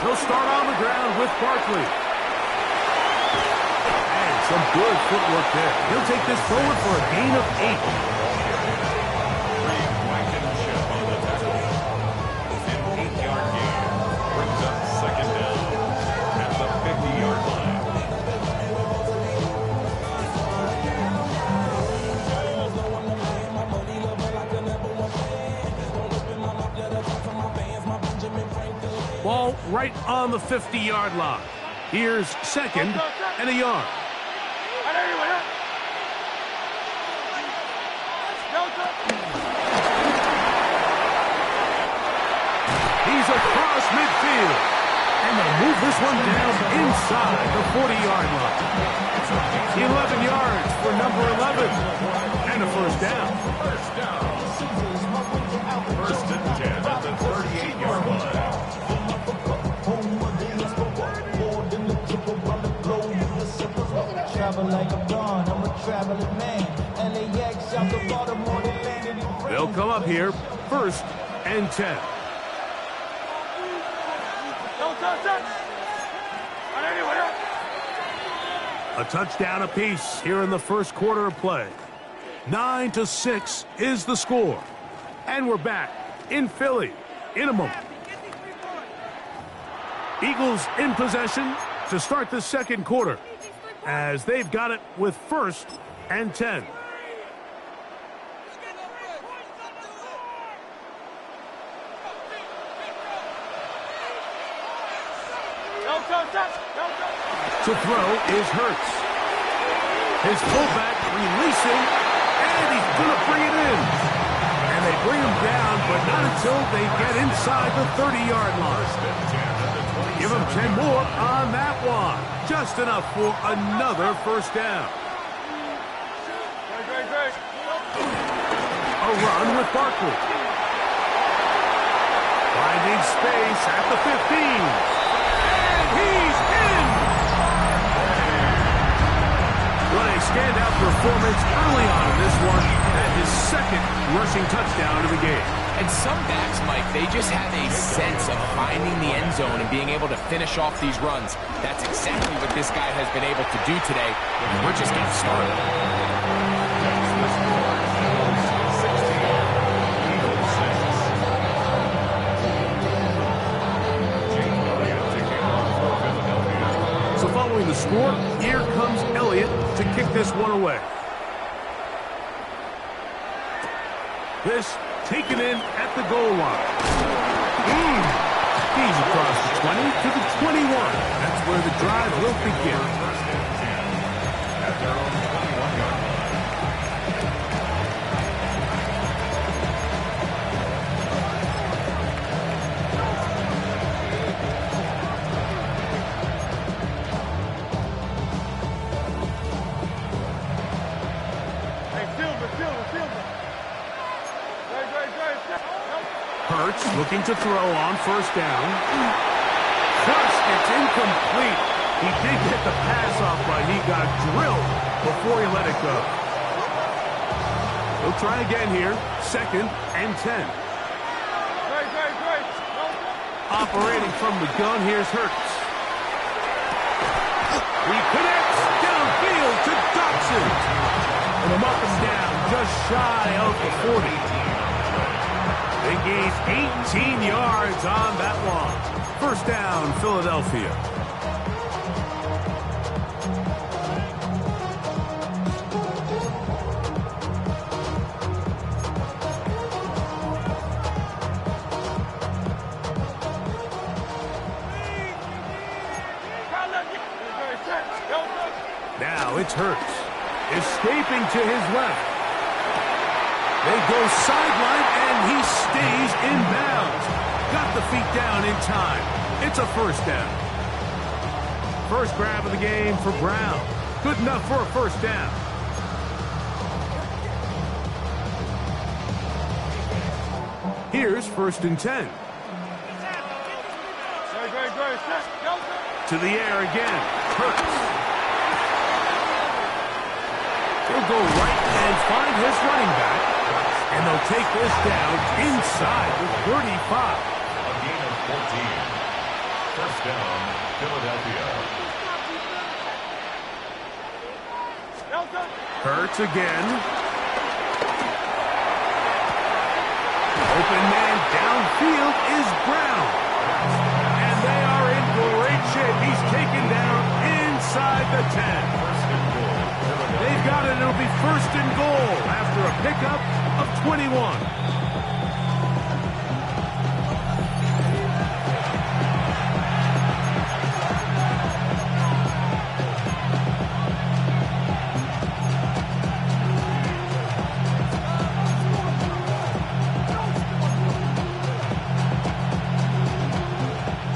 S4: He'll start on the ground with Barkley. And some good footwork there. He'll take this forward for a gain of 8.
S6: An 8-yard gain brings up 2nd down at the 50-yard line.
S4: Ball right on the 50-yard line. Here's 2nd and a yard. He's across midfield. And they'll move this one down inside the 40-yard line. 11 yards for number 11. And a 1st down.
S6: 1st and 10 at the 38-yard line.
S4: They'll come up here, 1st and 10. A touchdown apiece here in the 1st quarter of play. 9-6 is the score. And we're back in Philly in a moment. Eagles in possession to start the 2nd quarter, as they've got it with 1st and 10. To throw is Hurts. His fullback releasing, and he's going to bring it in. And they bring him down, but not until they get inside the 30-yard line. Give him 10 more on that one. Just enough for another 1st down. A run with Barkley. Finding space at the 15. And he's in! What a standout performance early on in this one, and his 2nd rushing touchdown of the game.
S5: And some backs, Mike, they just have a sense of finding the end zone and being able to finish off these runs. That's exactly what this guy has been able to do today, and we're just getting started.
S4: So following the score, here comes Elliott to kick this one away. This taken in at the goal line. He's across the 20 to the 21. That's where the drive will begin. Hurts looking to throw on 1st down. First, it's incomplete. He did get the pass off, but he got drilled before he let it go. He'll try again here. 2nd and 10. Operating from the gun, here's Hurts. He connects downfield to Dotson. And they'll mark him down just shy of the 40. They gained 18 yards on that one. 1st down, Philadelphia. Now it's Hurts. Escaping to his left. They go sideline, and he stays in bounds. Got the feet down in time. It's a first down. First grab of the game for Brown. Good enough for a first down. Here's 1st and 10. To the air again. Hurts. He'll go right and find his running back. And they'll take this down inside the 35.
S6: A gain of 14. First down, Philadelphia.
S4: Hurts again. Open man downfield is Brown. And they are in great shape. He's taken down inside the 10. They've got it. It'll be 1st and goal after a pickup of 21.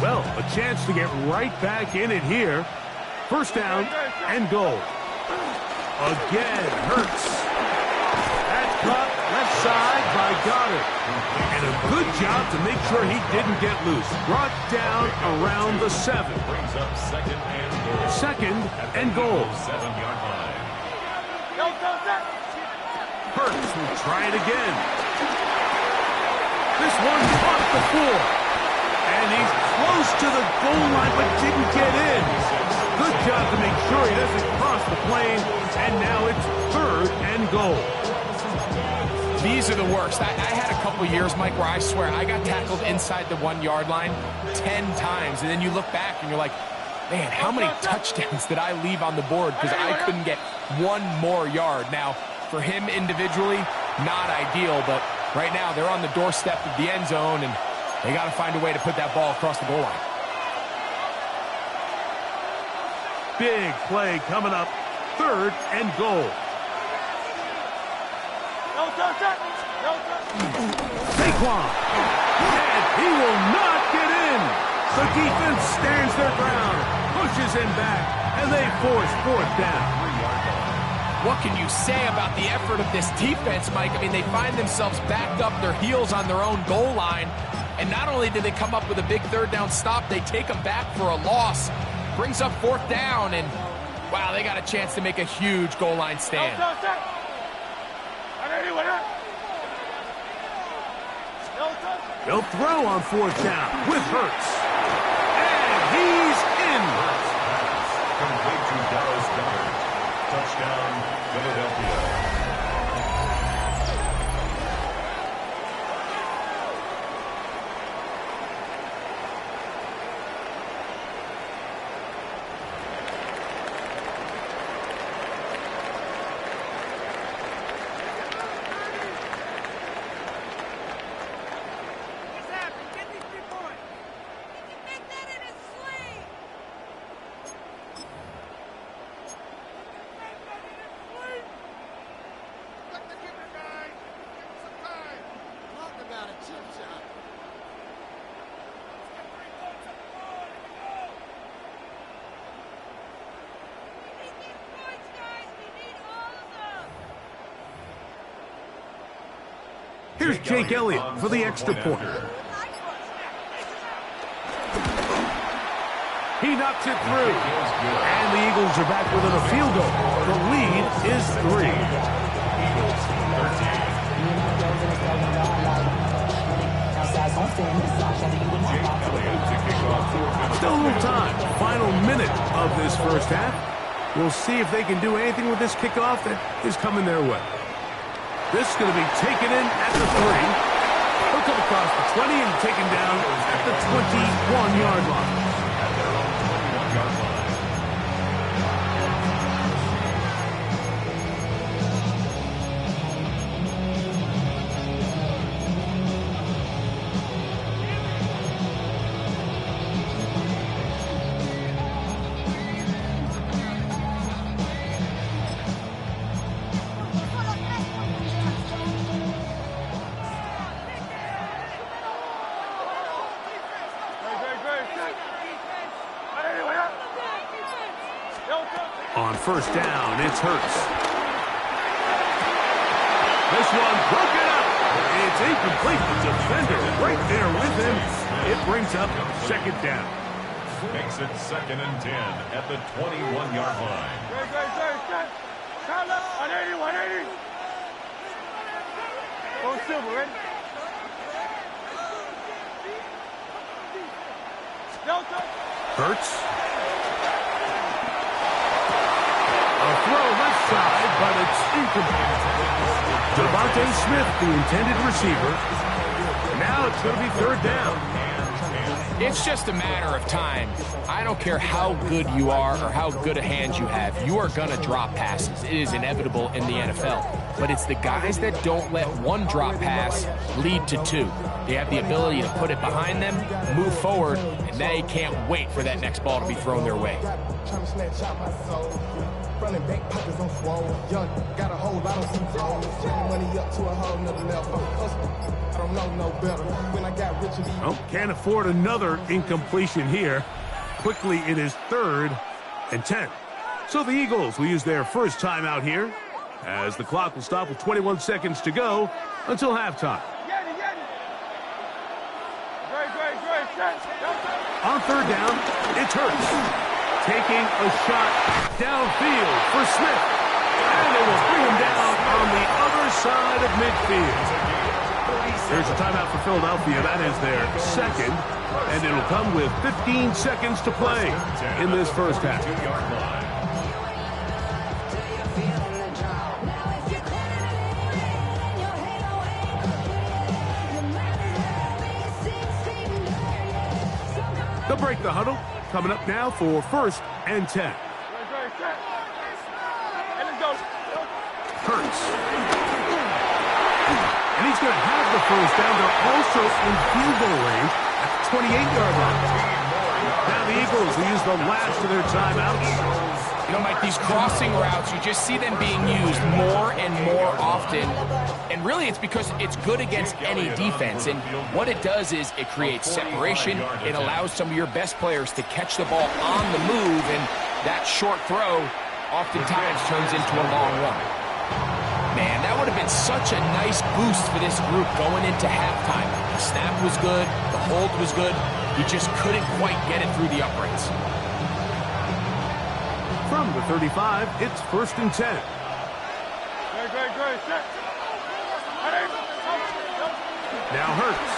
S4: Well, a chance to get right back in it here. First down and goal. Again, Hurts. That's caught left side by Goddard. And a good job to make sure he didn't get loose. Brought down around the 7.
S6: Brings up second and goal.
S4: Second and goal.
S6: 7-yard line.
S4: Hurts will try it again. This one caught the 4. And he's close to the goal line but didn't get in. Good job to make sure he doesn't cross the plane. And now it's 3rd and goal.
S5: These are the worst. I had a couple years, Mike, where I swear I got tackled inside the 1-yard line 10 times. And then you look back and you're like, man, how many touchdowns did I leave on the board because I couldn't get one more yard? Now, for him individually, not ideal. But right now, they're on the doorstep of the end zone, and they got to find a way to put that ball across the goal line.
S4: Big play coming up. 3rd and goal. Saquon. And he will not get in. The defense stands their ground, pushes him back, and they force 4th down.
S5: What can you say about the effort of this defense, Mike? I mean, they find themselves backed up their heels on their own goal line. And not only did they come up with a big 3rd down stop, they take them back for a loss. Brings up 4th down, and wow, they got a chance to make a huge goal line stand.
S4: They'll throw on 4th down with Hurts. And he's in.
S6: Complete to Dallas Goddard. Touchdown, Philadelphia.
S4: Here's Jake Elliott for the extra point. He knocks it through. And the Eagles are back within a field goal. The lead is 3.
S6: Eagles 13.
S4: Still a little time. Final minute of this first half. We'll see if they can do anything with this kickoff that is coming their way. This is going to be taken in at the 3. He'll come across the 20 and taken down at the 21-yard line.
S6: At their own 21-yard line.
S4: On first down, it's Hurts. This one broken up. It's incomplete. The defender right there with him. It brings up second down.
S6: Makes it 2nd and 10 at the 21-yard line.
S7: Great. Count up. 180, 180. Go silver, ready? Delta.
S4: Hurts. A throw left side, but it's incomplete. Devontae Smith, the intended receiver. Now it's going to be third down.
S5: It's just a matter of time. I don't care how good you are or how good a hand you have. You are going to drop passes. It is inevitable in the NFL. But it's the guys that don't let one drop pass lead to two. They have the ability to put it behind them, move forward, and they can't wait for that next ball to be thrown their way.
S9: Running back pockets on swole, young, got a whole lot of some flows. Turning money up to a whole nother level. I don't know no better. When I got rich and
S4: oh, can't afford another incompletion here. Quickly, it is 3rd and 10. So the Eagles will use their first timeout here, as the clock will stop with 21 seconds to go until halftime. On third down, it's Hurts. Taking a shot downfield for Smith. And they will bring him down on the other side of midfield. There's a timeout for Philadelphia. That is their second. And it'll come with 15 seconds to play in this first half. They'll break the huddle. Coming up now for 1st and 10. Hurts. And he's going to have the first down. They're also in field goal range at the 28-yard line. Now the Eagles will use the last of their timeouts.
S5: You know, Mike, these crossing routes, you just see them being used more and more often. And really, it's because it's good against any defense. And what it does is it creates separation. It allows some of your best players to catch the ball on the move. And that short throw oftentimes turns into a long run. Man, that would have been such a nice boost for this group going into halftime. The snap was good. The hold was good. He just couldn't quite get it through the uprights.
S4: From the 35, it's 1st and 10.
S7: Great.
S4: Now Hurts.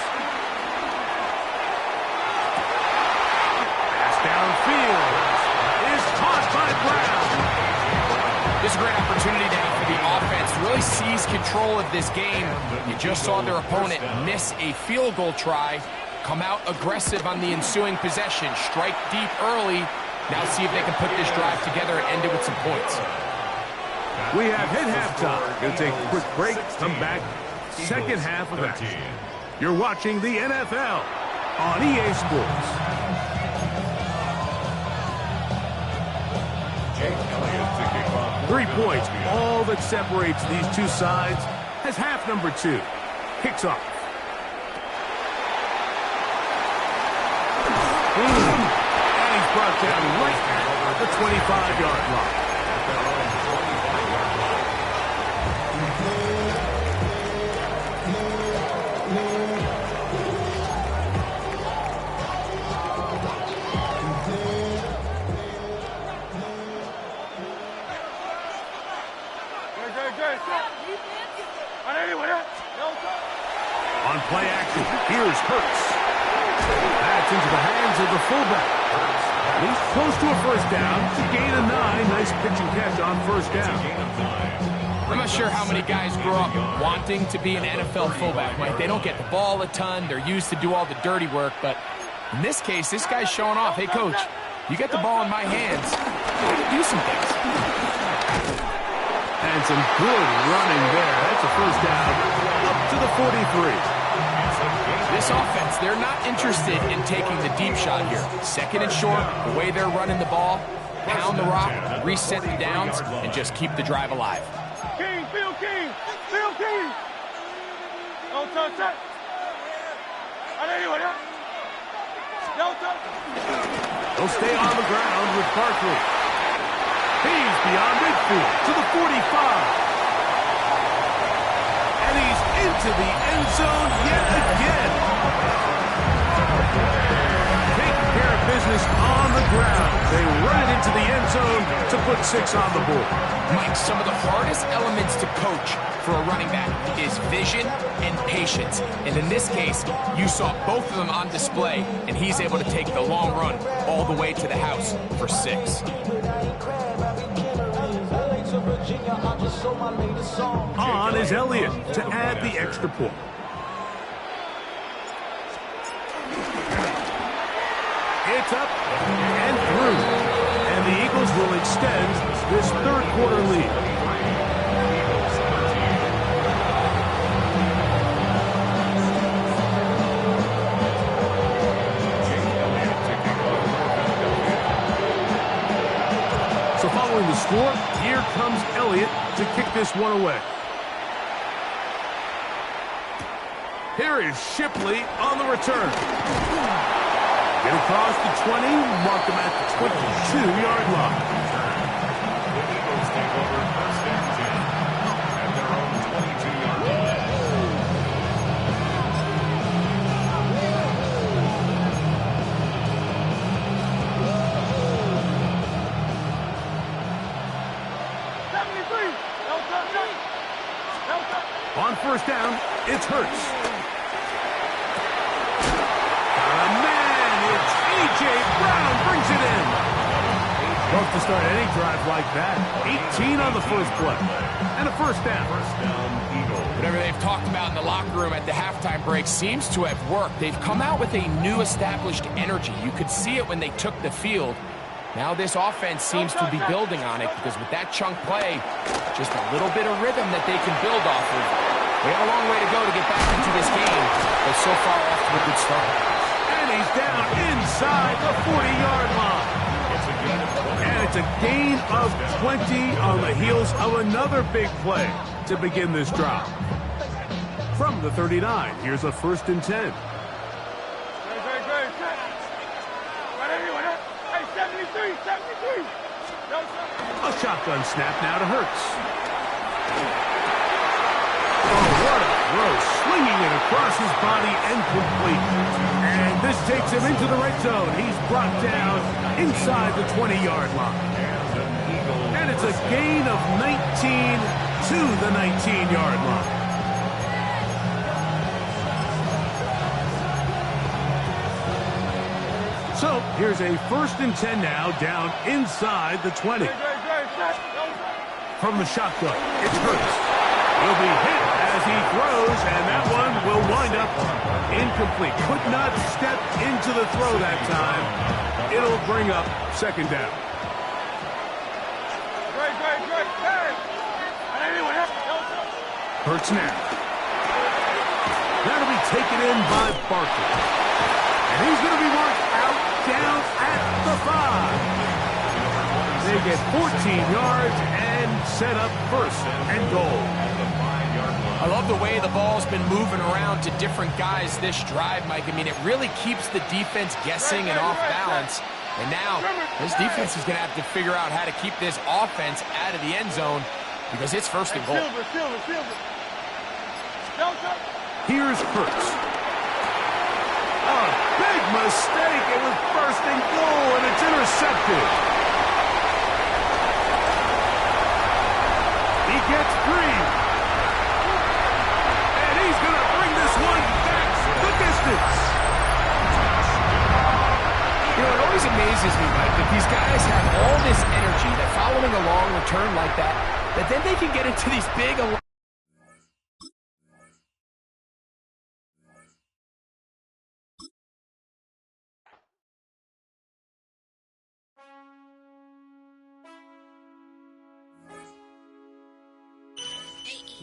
S4: Pass downfield is caught by Brown.
S5: This is a great opportunity now for the offense to really seize control of this game. You just saw their opponent miss a field goal try, come out aggressive on the ensuing possession, strike deep early. Now see if they can put this drive together and end it with some points.
S4: We have hit halftime. We'll take a quick break, come back, second half of action. You're watching the NFL on EA Sports. 3 points, all that separates these two sides, as half number 2 kicks off. And he's brought down right at the 25-yard line. On play action, here's Hurts. That's into the hands of the fullback. He's close to a first down. To gain a 9. Nice pitch and catch on first down.
S5: I'm not sure how many guys grow up wanting to be an NFL fullback. Like, they don't get the ball a ton. They're used to do all the dirty work. But in this case, this guy's showing off. Hey, coach, you get the ball in my hands. I can do some things.
S4: And some good running there. That's a first down up to the 43.
S5: This offense, they're not interested in taking the deep shot here. Second and short, the way they're running the ball, pound the rock, reset the downs, and just keep the drive alive.
S7: King, Phil King. Don't touch that.
S4: They'll stay on the ground with Barkley. He's beyond midfield to the 45. And he's into the end zone yet again. Taking care of business on the ground. They run it into the end zone to put 6 on the board.
S5: Mike, some of the hardest elements to coach for a running back is vision and patience. And in this case, you saw both of them on display, and he's able to take the long run all the way to the house for 6.
S4: On is Elliott to add the extra point. It's up and through. And the Eagles will extend this third quarter lead. So following the score, here comes Elliott to kick this one away. Here is Shipley on the return. Get across the 20, mark them at the 22-yard line.
S6: The Eagles take over first and 10 at their own 22-yard line.
S4: On first down, it's Hurts. A.J. Brown brings it in. Love to start any drive like that. 18 on the first play. And a first down.
S6: First down, Eagles.
S5: Whatever they've talked about in the locker room at the halftime break seems to have worked. They've come out with a new established energy. You could see it when they took the field. Now this offense seems to be building on it because with that chunk play, just a little bit of rhythm that they can build off of. We have a long way to go to get back into this game, but so far off to a good start.
S4: He's down inside the 40-yard line. And it's a gain of 20 on the heels of another big play to begin this drive. From the 39, here's a first and 10. A shotgun snap now to Hurts. Oh, what a throw. Slinging it across his body and complete. And this takes him into the red zone. He's brought down inside the 20-yard line. And it's a gain of 19 to the 19-yard line. So here's a first and 10 now down inside the 20. From the shotgun, it's Hurts. He'll be hit as he throws, and that one will wind up incomplete. Could not step into the throw that time. It'll bring up second down. Hurts now. That'll be taken in by Barkley. And he's going to be marked out down at the 5. They get 14 yards and set up first and goal.
S5: I love the way the ball's been moving around to different guys this drive, Mike. I mean, it really keeps the defense guessing and off balance. And now, this defense is going to have to figure out how to keep this offense out of the end zone because it's first and goal.
S4: Here's Hurts. A big mistake. It was first and goal, and it's intercepted. He gets free. And he's going to bring this one back the distance.
S5: You know, it always amazes me, Mike, that these guys have all this energy that following a long return like that then they can get into these big...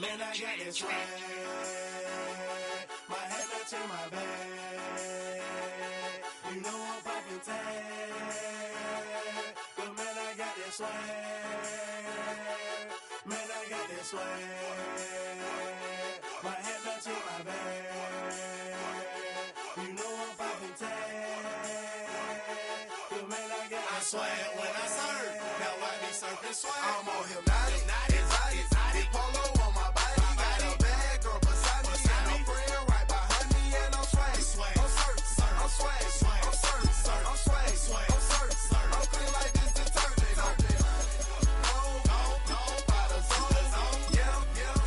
S8: Man, I got this swag. My head not in my bag. You know I'm poppin' tag. But man, I got this swag. Man, I got this swag. My head not in my bag. You know I'm poppin' tag. But man, I got this swag when I serve. Now I be surfing swag. I'm on hypnotic, exotic, big polo on my body. Got a bad girl beside me, and a friend right behind me, and I'm swag. I'm swag, I'm swag, I'm surf, I'm swag, I'm surf, I'm clean like this detergent. By the zone, yeah,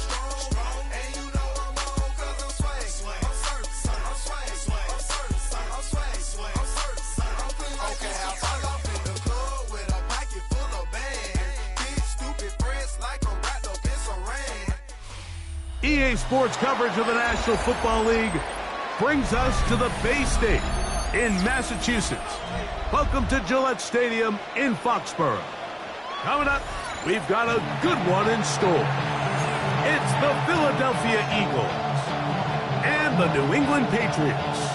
S8: strong, and you know I'm on 'cause I'm swag. I'm surf, I'm swag, I'm surf, I'm swag, I'm surf, I'm clean like this detergent.
S4: EA Sports coverage of the National Football League brings us to the Bay State in Massachusetts. Welcome to Gillette Stadium in Foxborough. Coming up, we've got a good one in store. It's the Philadelphia Eagles and the New England Patriots.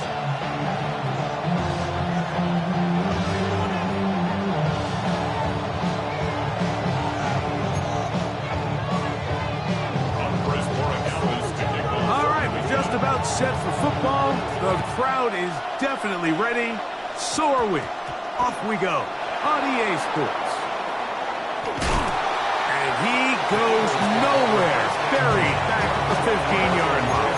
S4: About set for football. The crowd is definitely ready. So are we. Off we go on EA Sports. And he goes nowhere. Buried back at the 15-yard line.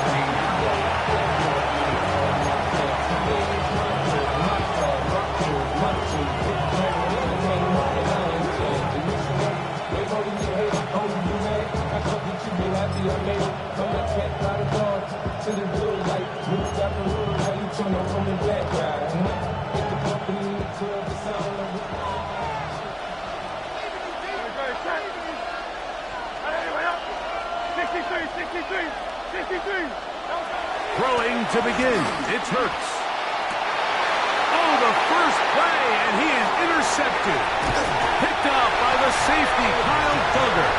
S4: Throwing to begin. It's Hurts. Oh, the first play, and he is intercepted. Picked up by the safety, Kyle Duggar.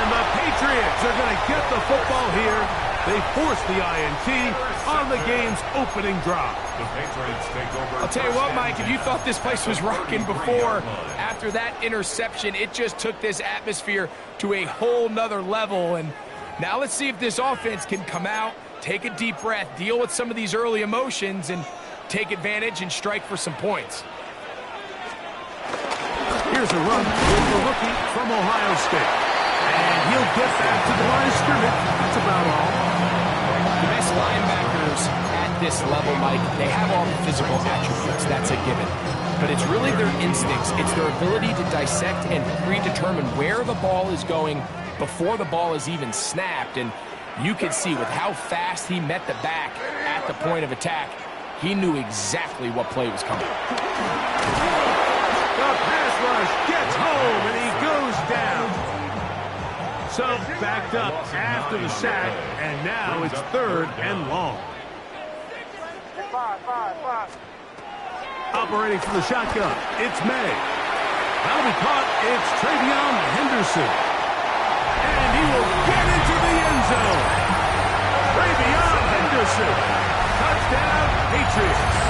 S4: And the Patriots are going to get the football here. They force the INT on the game's opening drive.
S6: The Patriots take over.
S5: I'll tell you what, Mike, if you thought this place was rocking before, after that interception, it just took this atmosphere to a whole nother level. And now let's see if this offense can come out, take a deep breath, deal with some of these early emotions, and take advantage and strike for some points.
S4: Here's a run with the rookie from Ohio State. And he'll get back to the line of scrimmage. That's about all.
S5: The best linebackers at this level, Mike, they have all the physical attributes. That's a given. But it's really their instincts. It's their ability to dissect and predetermine where the ball is going before the ball is even snapped. And you can see with how fast he met the back at the point of attack, he knew exactly what play was coming.
S4: The pass rush gets home, and he goes down. So backed up after the sack, and now it's 3rd and long. Operating from the shotgun, it's May. That'll be caught. It's Travion Henderson. And he will get into the end zone. Travion Henderson. Touchdown, Patriots.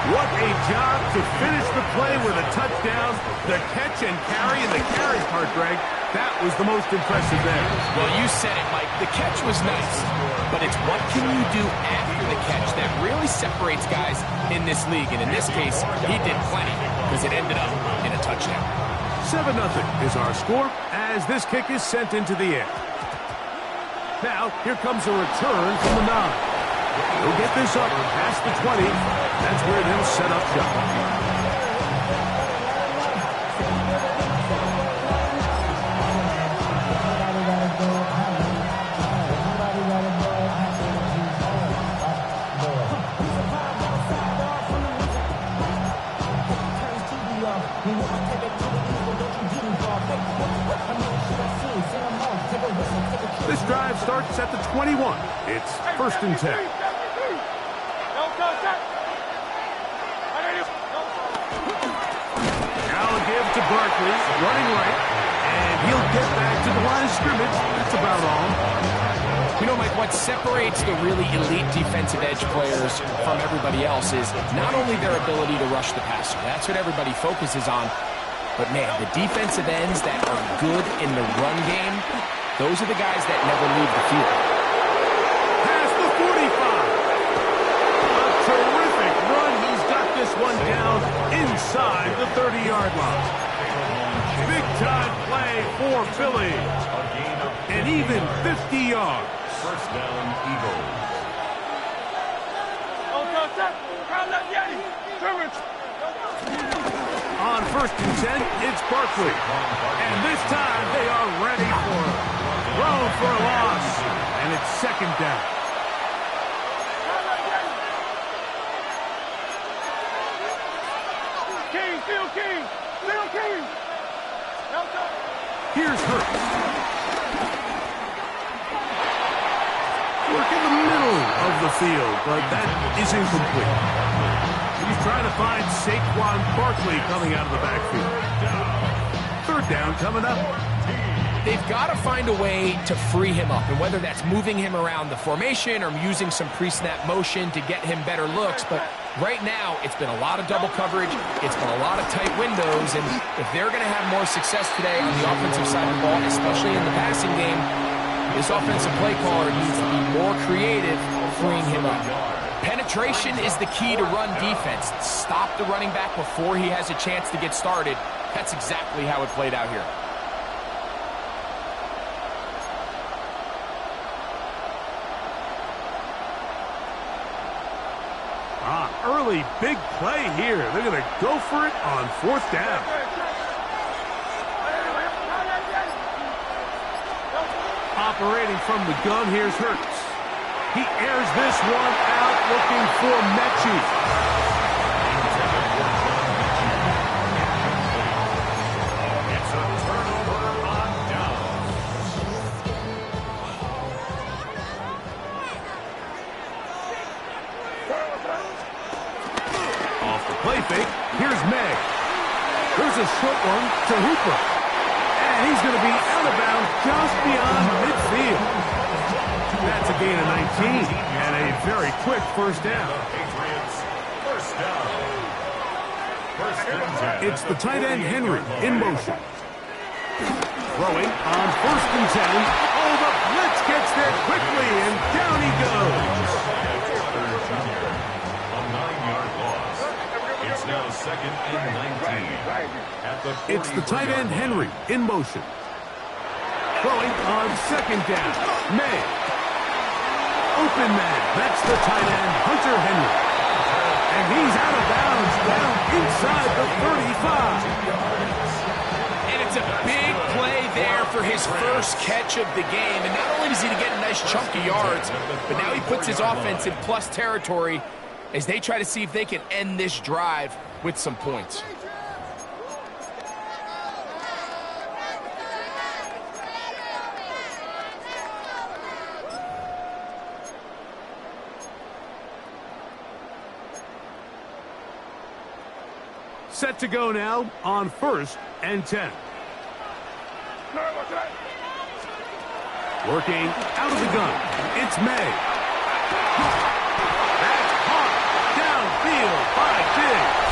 S4: What a job to finish the play with a touchdown. The catch and carry in the carry part, Greg, that was the most impressive there.
S5: Well, you said it, Mike. The catch was nice, but it's what can you do after the catch that really separates guys in this league. And in this case, he did plenty because it ended up in a touchdown.
S4: 7-0 is our score as this kick is sent into the air. Now, here comes a return from the 9. They'll get this up past the 20. That's where they'll set up shop. This drive starts at the 21. It's 1st and 10. To Barkley, running right, and he'll get back to the line of scrimmage. That's about all.
S5: You know, Mike, what separates the really elite defensive edge players from everybody else is not only their ability to rush the passer. That's what everybody focuses on. But, man, the defensive ends that are good in the run game, those are the guys that never leave the field.
S4: Past the 45. A terrific run. He's got this one down inside inside the 30-yard line. Big-time play for Philly. And even 50 yards.
S6: First down, Eagles.
S4: On 1st and 10, it's Barkley. And this time they are ready for it. Thrown for a loss. And it's 2nd down. Here's Hurts. Work in the middle of the field, but that is incomplete. He's trying to find Saquon Barkley coming out of the backfield. 3rd down coming up.
S5: They've got to find a way to free him up, and whether that's moving him around the formation or using some pre-snap motion to get him better looks. But right now, it's been a lot of double coverage. It's been a lot of tight windows, and if they're going to have more success today on the offensive side of the ball, especially in the passing game, this offensive play caller needs to be more creative, freeing him up. Penetration is the key to run defense. Stop the running back before he has a chance to get started. That's exactly how it played out here.
S4: Early big play here. They're going to go for it on 4th down. Operating from the gun, here's Hurts. He airs this one out looking for Mechie.
S6: It's a turnover on downs.
S4: Off the play fake, here's Meg. There's a short one to Hooper. And he's going to be out of bounds just beyond midfield. That's a gain of 19 and a very quick 1st down.
S6: Patriots, 1st down. 1st and 10.
S4: It's the tight end Henry in motion. Throwing on 1st and 10. Oh, the blitz gets there quickly, and down he goes.
S6: A 9-yard loss. It's now 2nd and 19. At the 40
S4: It's the tight end Henry in motion. Throwing on 2nd down. May. Open man. That's the tight end, Hunter Henry. And he's out of bounds down inside the 35.
S5: And it's a big play there for his first catch of the game. And not only does he get a nice chunk of yards, but now he puts his offense in plus territory as they try to see if they can end this drive with some points.
S4: Set to go now on 1st and 10. Working out of the gun. It's May. That's hard. Downfield by Diggs.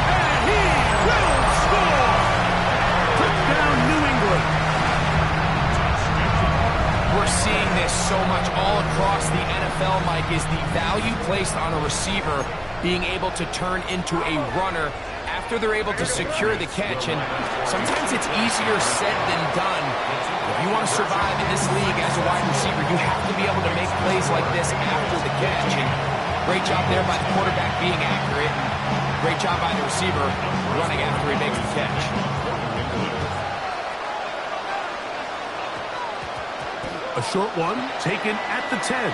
S4: And he will score. Touchdown, New England.
S5: We're seeing this so much all across the NFL, Mike, is the value placed on a receiver being able to turn into a runner after they're able to secure the catch. And sometimes it's easier said than done. If you want to survive in this league as a wide receiver, you have to be able to make plays like this after the catch. And great job there by the quarterback being accurate. And great job by the receiver running after he makes the catch.
S4: A short one taken at the 10.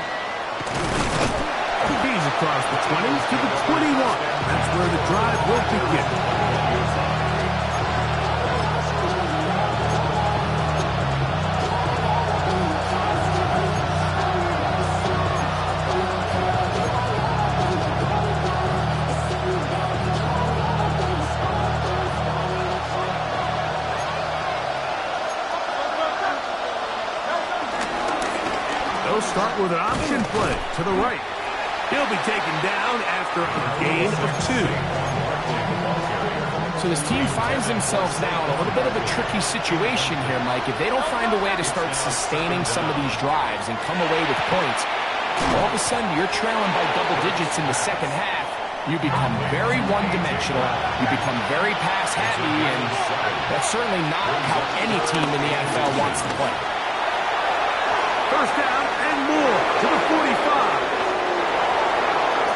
S4: He's across the 20s to the 21. That's where the drive will begin. They'll start with an option play to the right. He'll be taken down after a gain of 2.
S5: So this team finds themselves now in a little bit of a tricky situation here, Mike. If they don't find a way to start sustaining some of these drives and come away with points, all of a sudden you're trailing by double digits in the second half. you become very one-dimensional, you become very pass-happy, and that's certainly not how any team in the NFL wants to play.
S4: First down and more to the 45.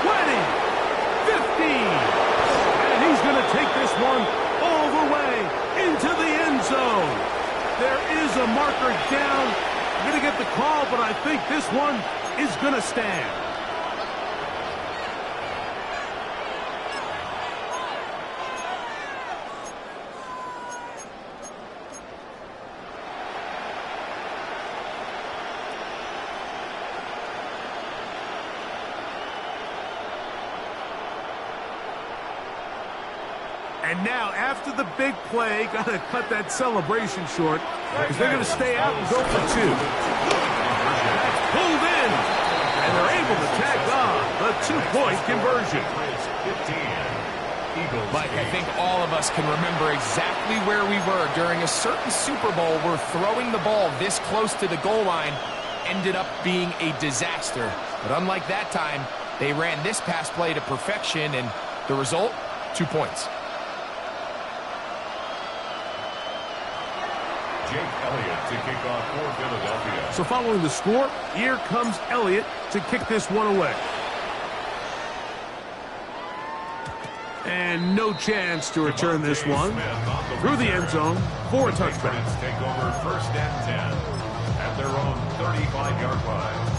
S4: 20, 15, and he's going to take this one all the way into the end zone. There is a marker down. I'm going to get the call, but I think this one is going to stand. And now, after the big play, got to cut that celebration short because they're going to stay out and go for two. That's pulled in, and they're able to tag on the two-point conversion.
S5: Mike, I think all of us can remember exactly where we were during a certain Super Bowl where throwing the ball this close to the goal line ended up being a disaster. But unlike that time, they ran this pass play to perfection, and the result, 2 points.
S6: Jake Elliott to kick off for Philadelphia.
S4: So following the score, here comes Elliott to kick this one away. And no chance to return this one through the end zone for a touchback.
S6: Take over first and 10 at their own 35-yard line.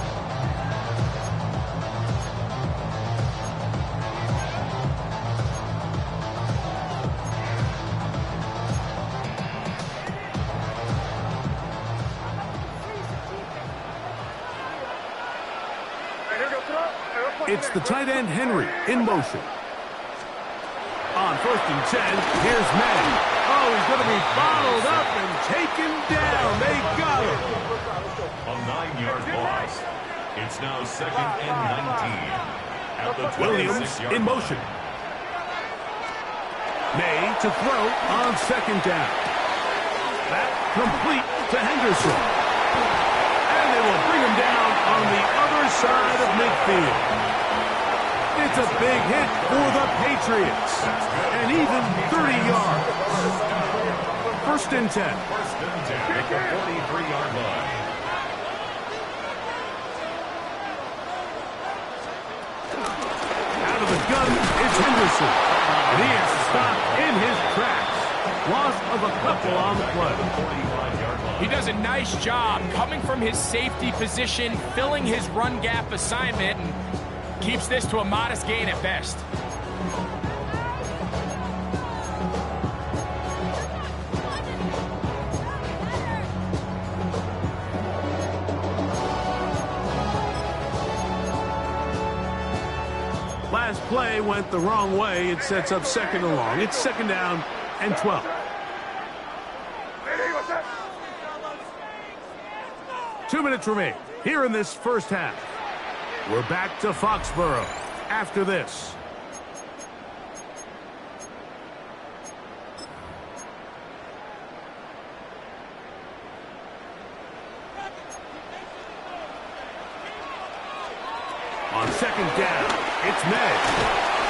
S4: It's the tight end, Henry, in motion. On first and 10, here's Madden. Oh, he's going to be bottled up and taken down. They got him.
S6: A 9-yard loss. It's now second and 19 at the 26-yard
S4: Williams in motion. May to throw on second down. That complete to Henderson. And they will bring him down on the other side of midfield. It's a big hit for the Patriots. And even 30 yards. First and 10.
S6: First and 10 at the 43-yard line.
S4: Out of the gun, it's Henderson. And he is stopped in his tracks. Loss of a couple on the play.
S5: He does a nice job coming from his safety position, filling his run gap assignment, and keeps this to a modest gain at best.
S4: Last play went the wrong way. It sets up second and long. It's second down and 12. Two minutes remain here in this first half. We're back to Foxborough after this. On second down, it's May.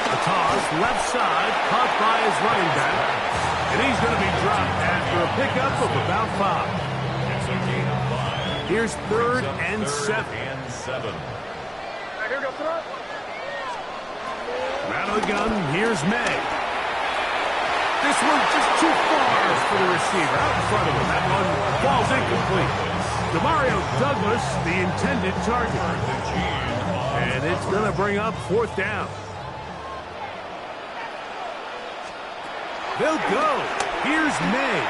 S4: A toss left side, caught by his running back. And he's going to be dropped after a pickup of about 5.
S6: It's a gain of 5.
S4: Here's third and 7. Out of the gun, here's May. This one's just too far for the receiver. Out in front of him. That one falls incomplete. Demario Douglas, the intended target. And it's going to bring up fourth down. They'll go. Here's May.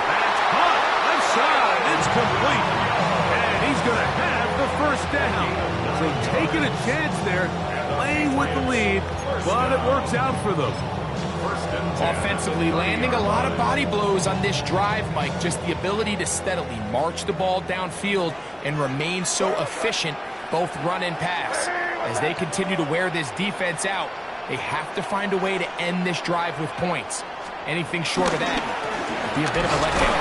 S4: That's caught. Left side. It's complete. And he's going to have the first down. So taking a chance there, playing with the lead, but it works out for them.
S5: Offensively, landing a lot of body blows on this drive, Mike. Just the ability to steadily march the ball downfield and remain so efficient, both run and pass. As they continue to wear this defense out, they have to find a way to end this drive with points. Anything short of that would be a bit of a letdown.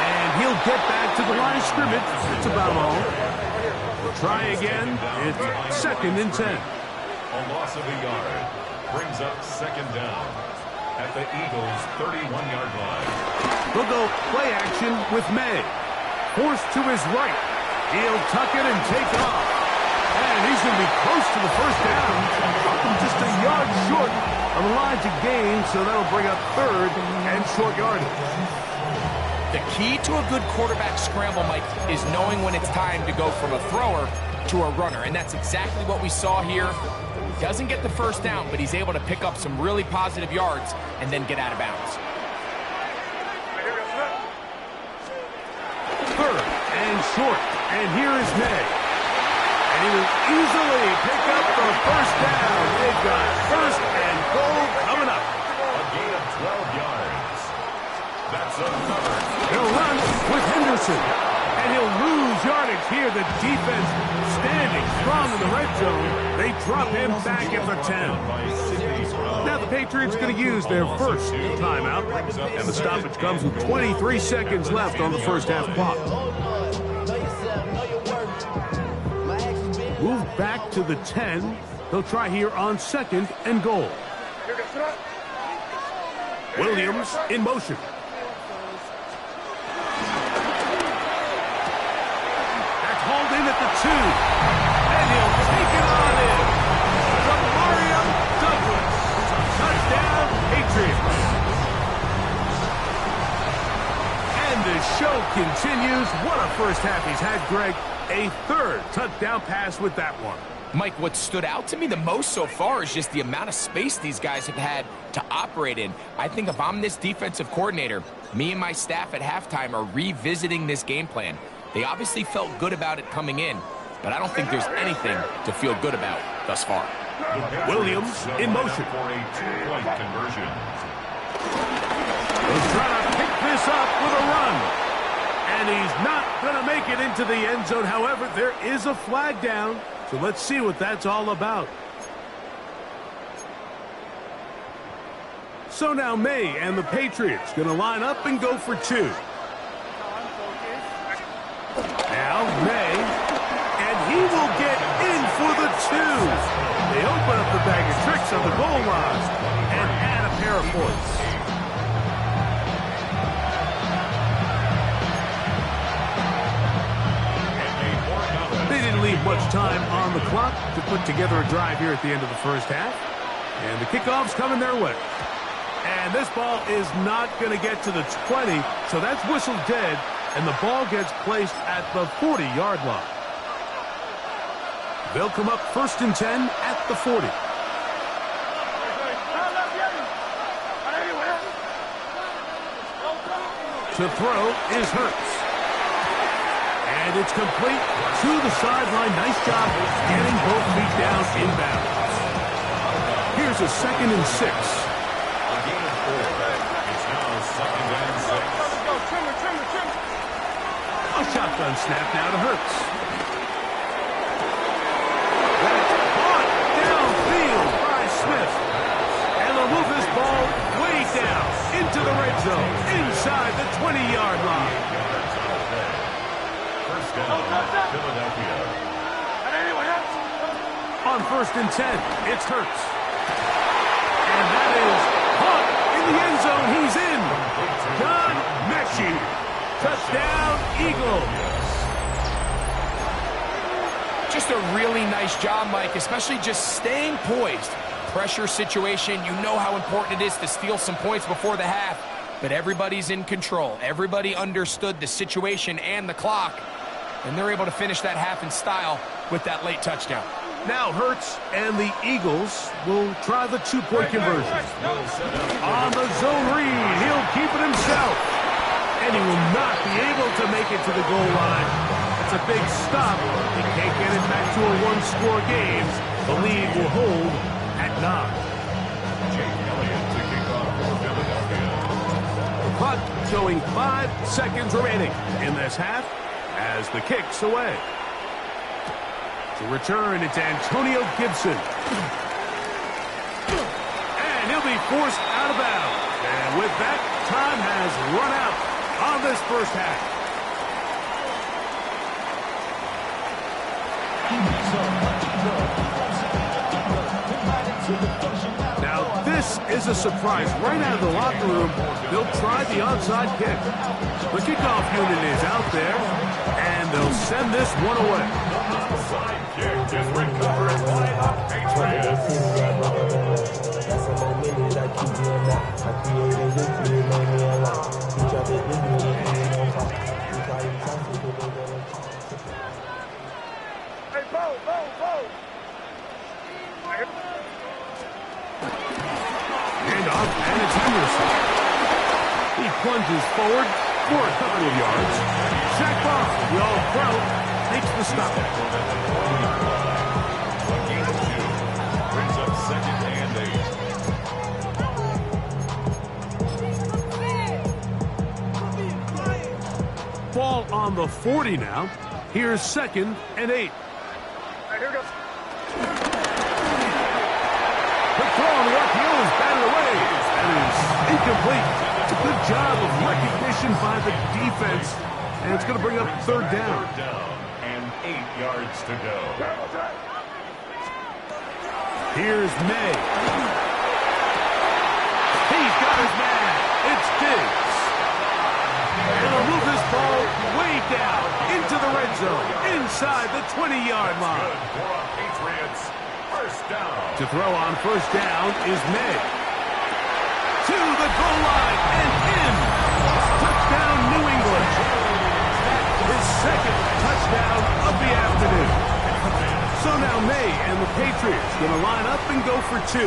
S4: And he'll get back to the line of scrimmage. That's about all. We'll try again. It's second and 10.
S6: A loss of a yard brings up second down at the Eagles' 31-yard line.
S4: They'll go play action with May. Forced to his right. He'll tuck it and take off. And he's going to be close to the first down. Just a yard short of the line to gain, so that'll bring up third and short yardage.
S5: The key to a good quarterback scramble, Mike, is knowing when it's time to go from a thrower to a runner, and that's exactly what we saw here. Doesn't get the first down, but he's able to pick up some really positive yards and then get out of bounds.
S4: Third and short, and here is May. And he will easily pick up the first down. They've got first and goal coming up.
S6: A gain of 12 yards. That's another.
S4: He'll run with Henderson. And he'll lose yardage here. The defense standing strong in the red zone. They drop him back at the 10. Now the Patriots going to use their first timeout. And the stoppage comes with 23 seconds left on the first half clock. Move back to the 10. They'll try here on second and goal. Williams in motion. That's hauled in at the 2. And he'll take it on in. From Mario Douglas. Touchdown, Patriots. And the show continues. What a first half he's had, Greg. A third touchdown pass with that one.
S5: Mike, what stood out to me the most so far is just the amount of space these guys have had to operate in. I think if I'm this defensive coordinator, me and my staff at halftime are revisiting this game plan. They obviously felt good about it coming in, but I don't think there's anything to feel good about thus far.
S4: Williams in motion.
S6: For a two-point conversion.
S4: He'll try to pick this up with a run. And he's not going to make it into the end zone. However, there is a flag down. So let's see what that's all about. So now May and the Patriots going to line up and go for 2. Now May, and he will get in for the 2. They open up the bag of tricks on the goal line and add a pair of points. Leave much time on the clock to put together a drive here at the end of the first half. And the kickoff's coming their way. And this ball is not going to get to the 20, so that's whistled dead, and the ball gets placed at the 40-yard line. They'll come up first and 10 at the 40. To throw is Hurts. And it's complete to the sideline. Nice job getting both feet down inbounds. Here's a 2nd and 6.
S6: A gain of 4. It's now 2nd and 6.
S4: A shotgun snap now to Hurts. That's caught downfield by Smith. And they'll move this ball way down into the red zone, inside the 20-yard line.
S6: Philadelphia.
S4: On first and 10, it's Hurts. And that is caught in the end zone. He's in. John Mechie. Touchdown, Eagles.
S5: Just a really nice job, Mike, especially just staying poised. Pressure situation, you know how important it is to steal some points before the half, but everybody's in control. Everybody understood the situation and the clock. And they're able to finish that half in style with that late touchdown.
S4: Now Hurts and the Eagles will try the 2-point conversion. On the zone read, he'll keep it himself. And he will not be able to make it to the goal line. It's a big stop. They can't get it back to a one-score game. The lead will hold at 9.
S6: Jake Elliott to kick off for Philadelphia.
S4: The clock showing 5 seconds remaining in this half. As the kick's away. To return, it's Antonio Gibson. And he'll be forced out of bounds. And with that, time has run out on this first half. Now, this is a surprise. Right out of the locker room, they'll try the onside kick. The kickoff unit is out there, and they'll send this one away.
S6: Onside kick is recovered by the Patriots.
S4: Handoff, and it's Henderson. He plunges forward for a couple of yards. Shaq Barr, the All-Pro, makes the stop.
S6: Gain of 2 brings up 2nd and 8.
S4: Ball on the 40 now. Here's 2nd and 8.
S7: Here goes.
S4: The throw on the RPO is batted away. That is incomplete. It's a good job of recognition by the defense. And it's going to bring up 3rd down.
S6: 3rd down and 8 yards to go.
S4: Here's May. He's got his man. It's Diggs. And he'll move this ball way down into the red zone, inside the 20-yard line.
S6: Good for a Patriots. 1st down.
S4: To throw on 1st down is May. To the goal line and in. Touchdown, New England. His 2nd touchdown of the afternoon. So now May and the Patriots going to line up and go for 2.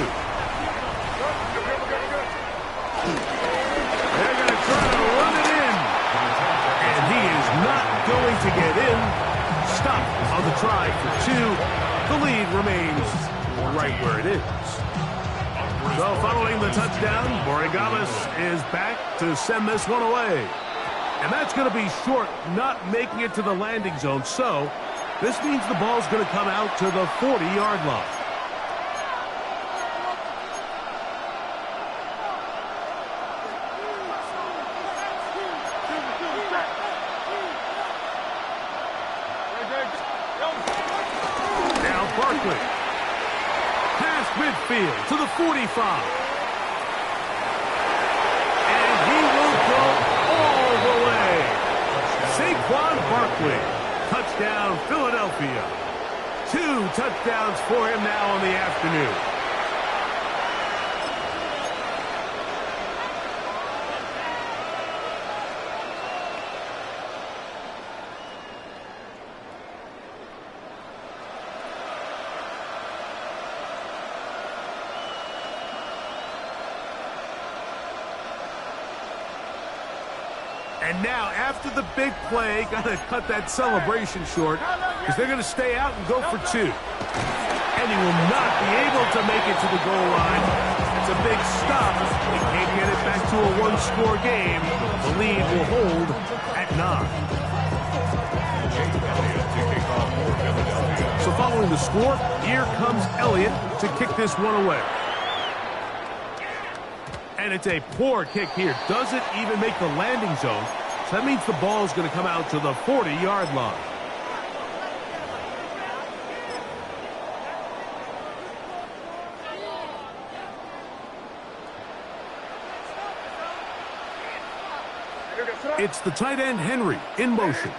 S4: They're going to try to run it in. And he is not going to get in. Stop on the try for 2. The lead remains right where it is. So following the touchdown, Borregales is back to send this one away. And that's going to be short, not making it to the landing zone. So this means the ball's going to come out to the 40-yard line. Now Barkley. Past midfield to the 45. And he will go all the way. Saquon Barkley. Touchdown, Philadelphia. 2 touchdowns for him now on the afternoon. And now, after the big play, got to cut that celebration short because they're going to stay out and go for 2. And he will not be able to make it to the goal line. It's a big stop. They can't get it back to a 1-score game. The lead will hold at 9. So following the score, here comes Elliott to kick this one away. And it's a poor kick here. Doesn't even make the landing zone. So that means the ball is going to come out to the 40-yard line. It's the tight end, Henry, in motion.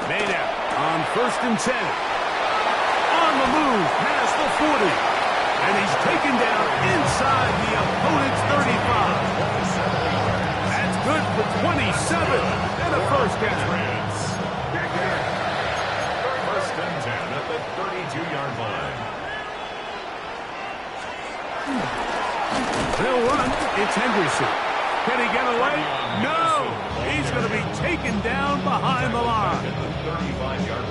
S4: Made out on 1st and 10. On the move past the 40. And he's taken down inside the opponent's 35. That's good for 27 and a 1st down.
S6: 1st and 10 at the 32-yard line.
S4: They'll run. It's Henderson. Can he get away? No! He's going to be taken down behind the line.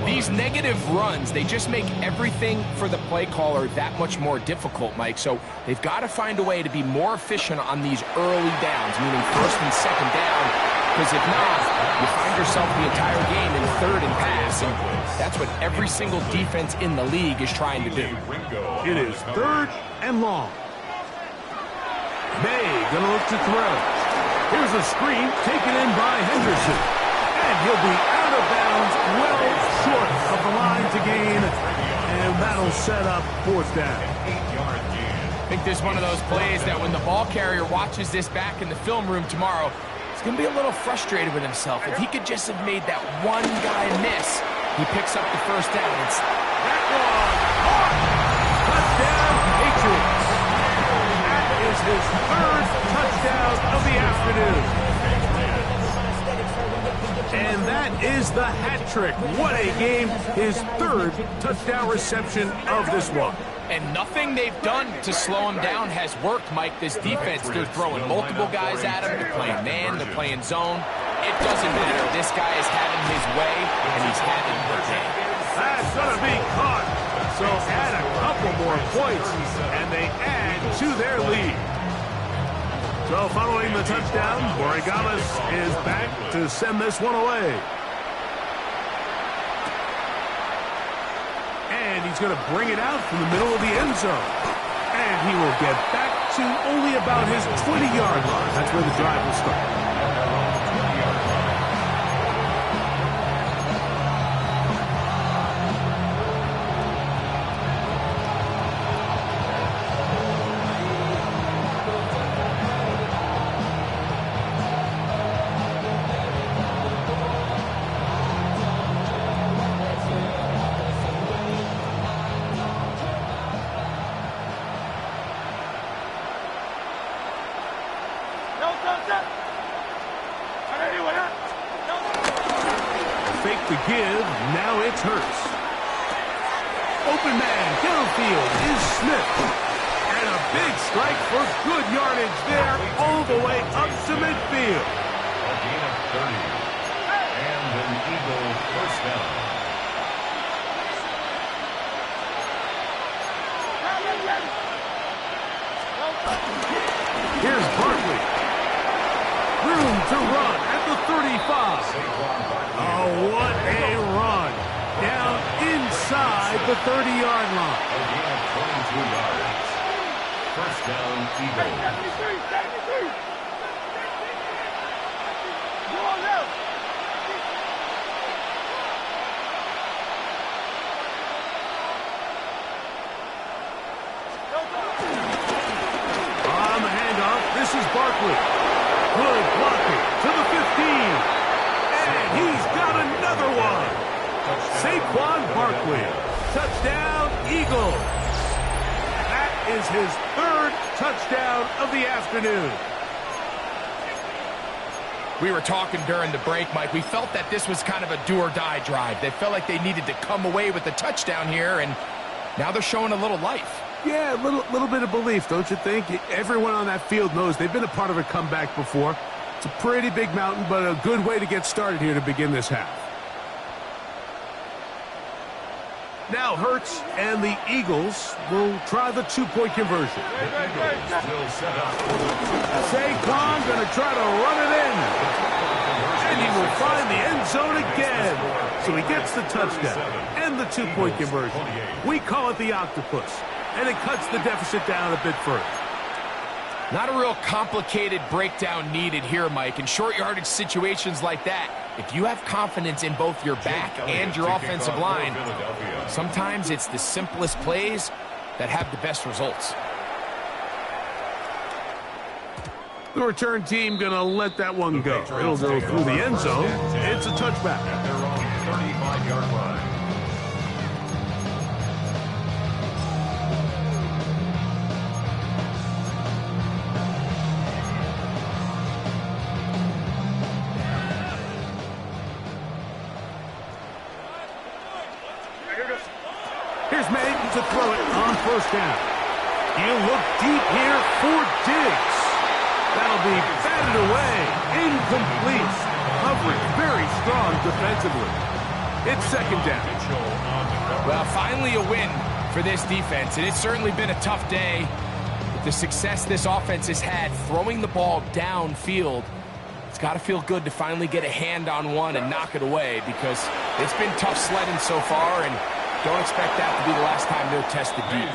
S5: These negative runs, they just make everything for the play caller that much more difficult, Mike. So they've got to find a way to be more efficient on these early downs, meaning 1st and 2nd down. Because if not, you find yourself the entire game in 3rd and pass. And that's what every single defense in the league is trying to do.
S4: It is 3rd and long. May going to look to throw. Here's a screen taken in by Henderson. And he'll be out of bounds, well short of the line to gain. And that'll set up fourth down.
S5: I think this is one of those plays that when the ball carrier watches this back in the film room tomorrow, he's going to be a little frustrated with himself. If he could just have made that one guy miss, he picks up the first down. It's
S4: that one. Touchdown, Patriots. That is his third touchdown of the afternoon. And that is the hat trick. What a game. His third touchdown reception of this one.
S5: And nothing they've done to slow him down has worked, Mike. This defense, they're throwing multiple guys at him. They're playing man, they're playing zone. It doesn't matter. This guy is having his way, and he's having the day.
S4: That's going to be caught. So add a couple more points, and they add to their lead. So following the touchdown, Borregales is back to send this one away. And he's going to bring it out from the middle of the end zone. And he will get back to only about his 20-yard line. That's where the drive will start. Fake the give, now it's Hurts. Open man, downfield is Smith. And a big strike for good yardage there, all the way up to midfield.
S6: A gain of 30. And an Eagle first down.
S4: Here's Barkley. Room to run at the 35. Oh, what a run. Down inside the 30-yard line.
S6: A gain of 22 yards. First down, Eagles.
S7: 73. Go on now.
S4: On the handoff, this is Barkley. Good blocking to the 15. And he's got another one. Saquon Barkley. Touchdown, Eagles. That is his third touchdown of the afternoon.
S5: We were talking during the break, Mike. We felt that this was kind of a do-or-die drive. They felt like they needed to come away with the touchdown here, and now they're showing a little life.
S4: Yeah, a little bit of belief, don't you think? Everyone on that field knows they've been a part of a comeback before. It's a pretty big mountain, but a good way to get started here to begin this half. Now Hurts and the Eagles will try the two-point conversion. Saquon going to try to run it in. And he will find the end zone again. So he gets the touchdown and the two-point conversion. We call it the octopus. And it cuts the deficit down a bit further.
S5: Not a real complicated breakdown needed here, Mike. In short yardage situations like that, if you have confidence in both your back and your offensive line, sometimes it's the simplest plays that have the best results.
S4: The return team going to let that one go. It'll go through the end zone. It's a touchback.
S6: At their own 35-yard line.
S4: Here's Madden to throw it on first down. He'll look deep here for Diggs. That'll be batted away. Incomplete. Coverage very strong defensively. It's second down.
S5: Well, finally a win for this defense, and it's certainly been a tough day. With the success this offense has had throwing the ball downfield, it's got to feel good to finally get a hand on one and knock it away, because it's been tough sledding so far, and Don't expect that to be the last time they're tested deep.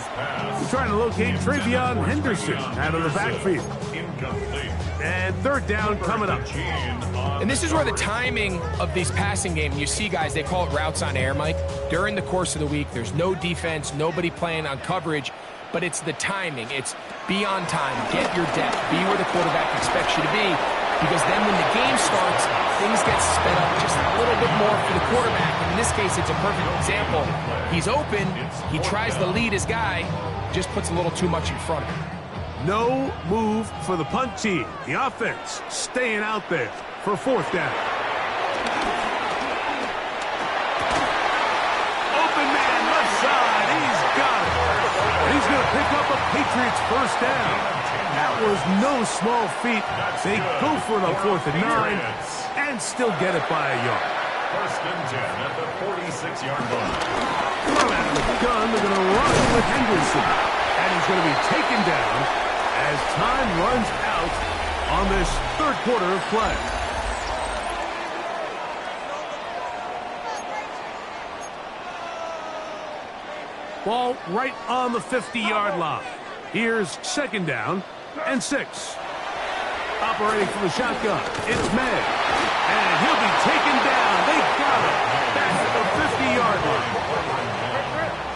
S4: We're trying to locate Travion Henderson out of the backfield. And third down coming up.
S5: And this is where the timing of these passing game, you see guys, they call it routes on air, Mike. During the course of the week, there's no defense, nobody playing on coverage, but it's the timing. It's be on time, get your depth, be where the quarterback expects you to be, because then when the game starts, things get sped up just a little bit more for the quarterback. And in this case, it's a perfect example. He's open, he tries to lead his guy, just puts a little too much in front of him.
S4: No move for the punt team. The offense staying out there for fourth down. Open man left side. He's got it. And he's going to pick up a Patriots first down. That was no small feat. They go for it on 4th and 9 and still get it by a yard.
S6: First and 10 at the 46-yard line.
S4: Throw out of the gun. They're going to run with Henderson. And he's going to be taken down as time runs out on this third quarter of play. Ball right on the 50-yard line. Here's second down and 6. Operating from the shotgun, it's May. And he'll be taken down. They got it. Back at the 50-yard line.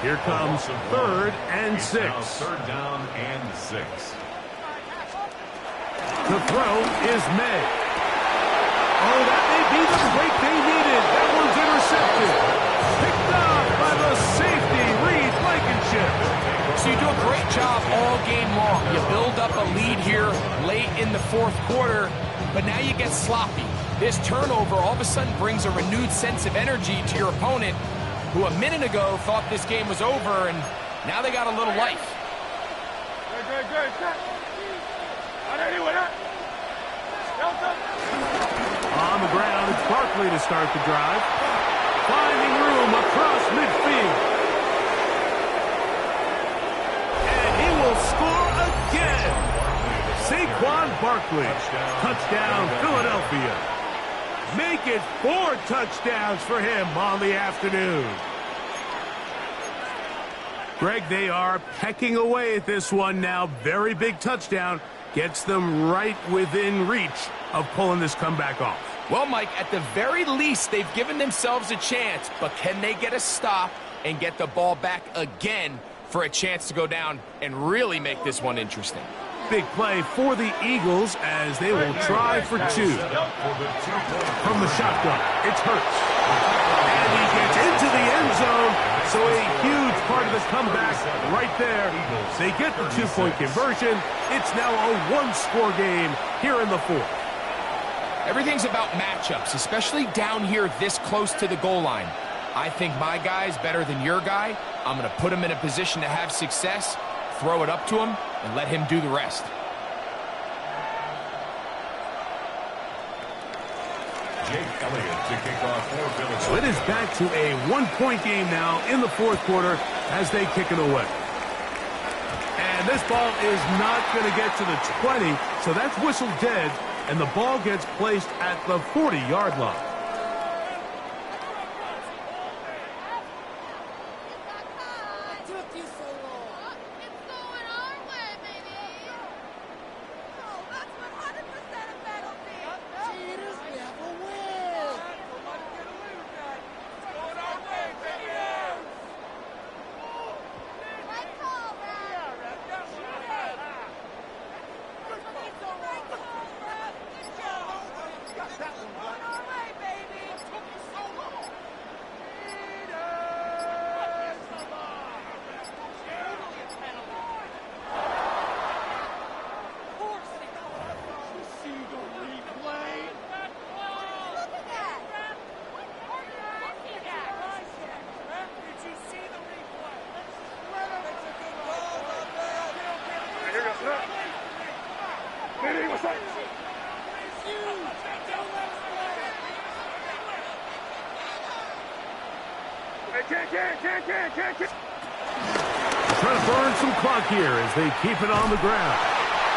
S4: Here comes third and 6.
S6: Third down and 6.
S4: The throw is May. Oh, that may be the break they needed. That one's intercepted. Picked off by the safety, Reed Blankenship.
S5: So you do a great job all game long. You build up a lead here late in the fourth quarter, but now you get sloppy. This turnover all of a sudden brings a renewed sense of energy to your opponent, who a minute ago thought this game was over, and now they got a little life.
S4: On the ground, it's Barkley to start the drive. Finding room across midfield. And he will score again. Saquon Barkley. Touchdown, Philadelphia. Make it 4 touchdowns for him on the afternoon. Greg, they are pecking away at this one now. Very big touchdown. Gets them right within reach of pulling this comeback off.
S5: Well, Mike, at the very least, they've given themselves a chance, but can they get a stop and get the ball back again for a chance to go down and really make this one interesting?
S4: Big play for the Eagles as they will try for 2. From the shotgun, it's Hurts. And he gets into the end zone, so a huge part of the comeback right there. They get the 2-point conversion. It's now a 1-score game here in the fourth.
S5: Everything's about matchups, especially down here this close to the goal line. I think my guy's better than your guy. I'm going to put him in a position to have success, throw it up to him, and let him do the rest.
S6: Jake Elliott to kick off for Philadelphia.
S4: So it is back to a 1-point game now in the fourth quarter as they kick it away. And this ball is not going to get to the 20, so that's whistled dead, and the ball gets placed at the 40-yard line. Trying to burn some clock here as they keep it on the ground.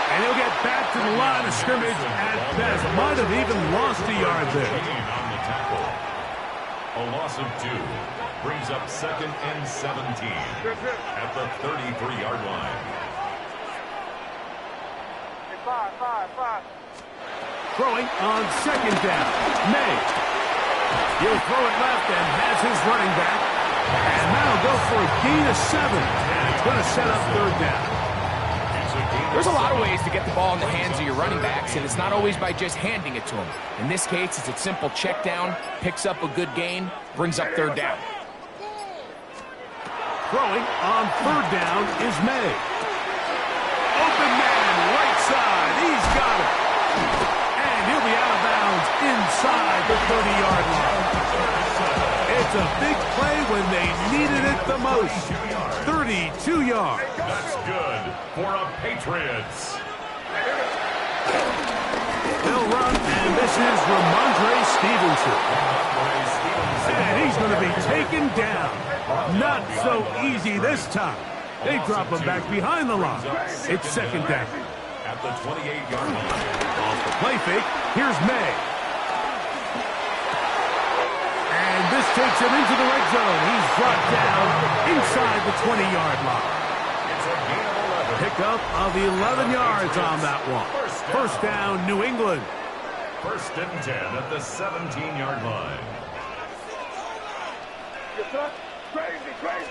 S4: And he'll get back to the line of scrimmage at best. Might have even lost a yard there.
S6: On the tackle. A loss of 2. brings up 2nd and 17 at the 33-yard line.
S7: Five.
S4: Throwing on 2nd down. May. He'll throw it left and has his running back. And that'll go for a gain of 7. And it's going to set up 3rd down.
S5: There's a lot of ways to get the ball in the hands of your running backs, and it's not always by just handing it to them. In this case, it's a simple check down, picks up a good gain, brings up 3rd down.
S4: Throwing on 3rd down is May. Open man, right side. He's got it. And he'll be out of bounds inside the 30-yard line. It's a big play when they needed it the most. 32 yards.
S6: That's good for a Patriots.
S4: They'll run, and this is Ramondre Stevenson. And he's going to be taken down. Not so easy this time. They drop him back behind the line. It's 2nd down.
S6: At the 28-yard line.
S4: Off the play fake, here's May. And this takes him into the red zone. He's brought down inside the 20-yard line.
S6: It's a gain of 11.
S4: Pickup of 11 yards on that one. First down, New England.
S6: 1st and 10 at the 17-yard line.
S7: Crazy.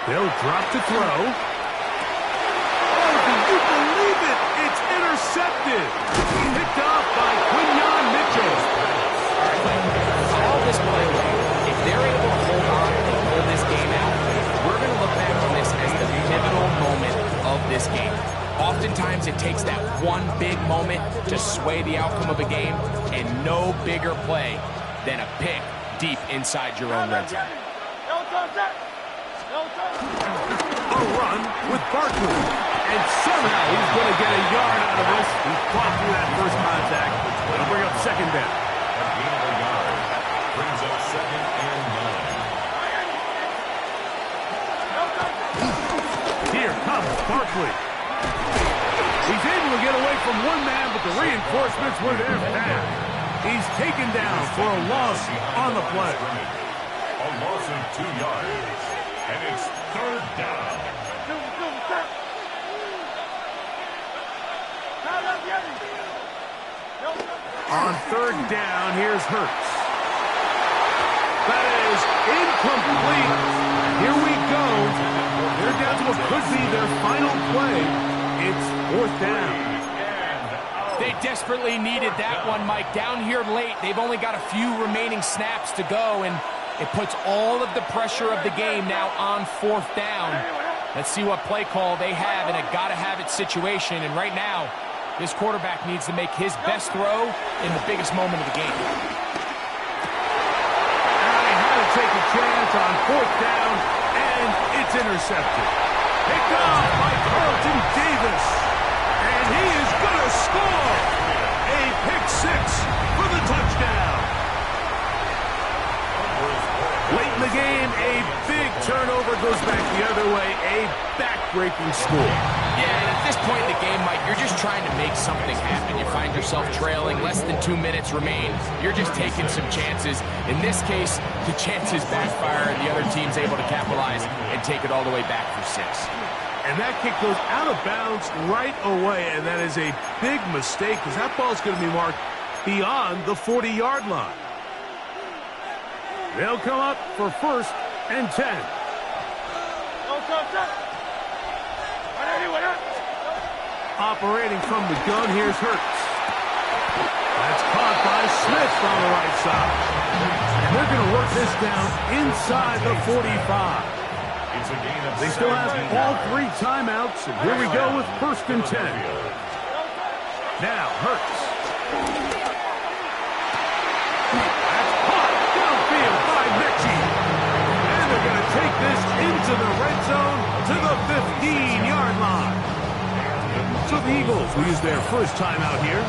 S4: They'll drop to throw. Oh, do you believe it? It's intercepted. Picked off by Quinyon Mitchell.
S5: All this play away, if they're able to hold on and pull this game out, we're going to look back on this as the pivotal moment of this game. Oftentimes, it takes that one big moment to sway the outcome of a game, and no bigger play than a pick deep inside your own red zone.
S4: A run with Barkley. And somehow he's going to get a yard out of this. He fought through that first contact. It'll bring up 2nd down.
S6: A gain of a yard. Brings up 2nd and 9.
S4: Here comes Barkley. He's able to get away from one man, but the reinforcements were there fast. He's taken down for a loss on the play.
S6: A loss of 2 yards. And it's 3rd down.
S4: On 3rd down, here's Hurts. That is incomplete. Here we go. They're down to what could be their final play. It's 4th down.
S5: They desperately needed that one, Mike. Down here late, they've only got a few remaining snaps to go, and it puts all of the pressure of the game now on 4th down. Let's see what play call they have in a gotta-have-it situation, and right now, this quarterback needs to make his best throw in the biggest moment of the game.
S4: And they had to take a chance on 4th down, and it's intercepted. Picked off by Carlton Davis. And he is going to score. A pick 6 for the touchdown. Late in the game, a big turnover goes back the other way. A back-breaking score.
S5: Yeah, and at this point in the game, Mike, you're just trying to make something happen. You find yourself trailing, less than 2 minutes remain. You're just taking some chances. In this case, the chances backfire, and the other team's able to capitalize and take it all the way back for 6.
S4: And that kick goes out of bounds right away, and that is a big mistake because that ball's going to be marked beyond the 40-yard line. They'll come up for 1st and 10. Operating from the gun, here's Hurts. That's caught by Smith on the right side. And they're going to work this down inside the 45. They still have all 3 timeouts, and here we go with 1st and 10. Now, Hurts. That's caught downfield by Mechie. And they're going to take this into the red zone to the 15-yard line. So the Eagles will use their first timeout here.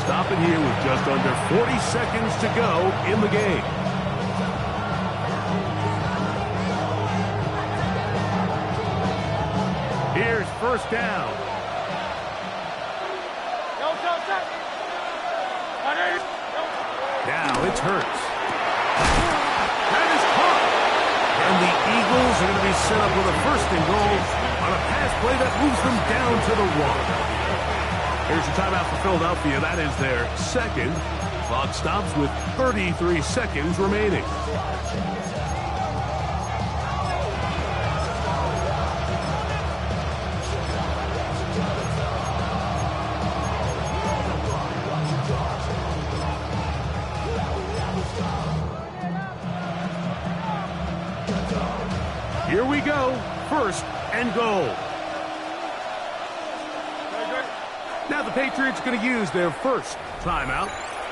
S4: Stopping here with just under 40 seconds to go in the game. Here's 1st down. Now it's Hurts. That is caught. Eagles are going to be set up with a first and goal on a pass play that moves them down to the 1. Here's your timeout for Philadelphia. That is their second. Clock stops with 33 seconds remaining. Here we go. First and goal. Now the Patriots are going to use their first timeout.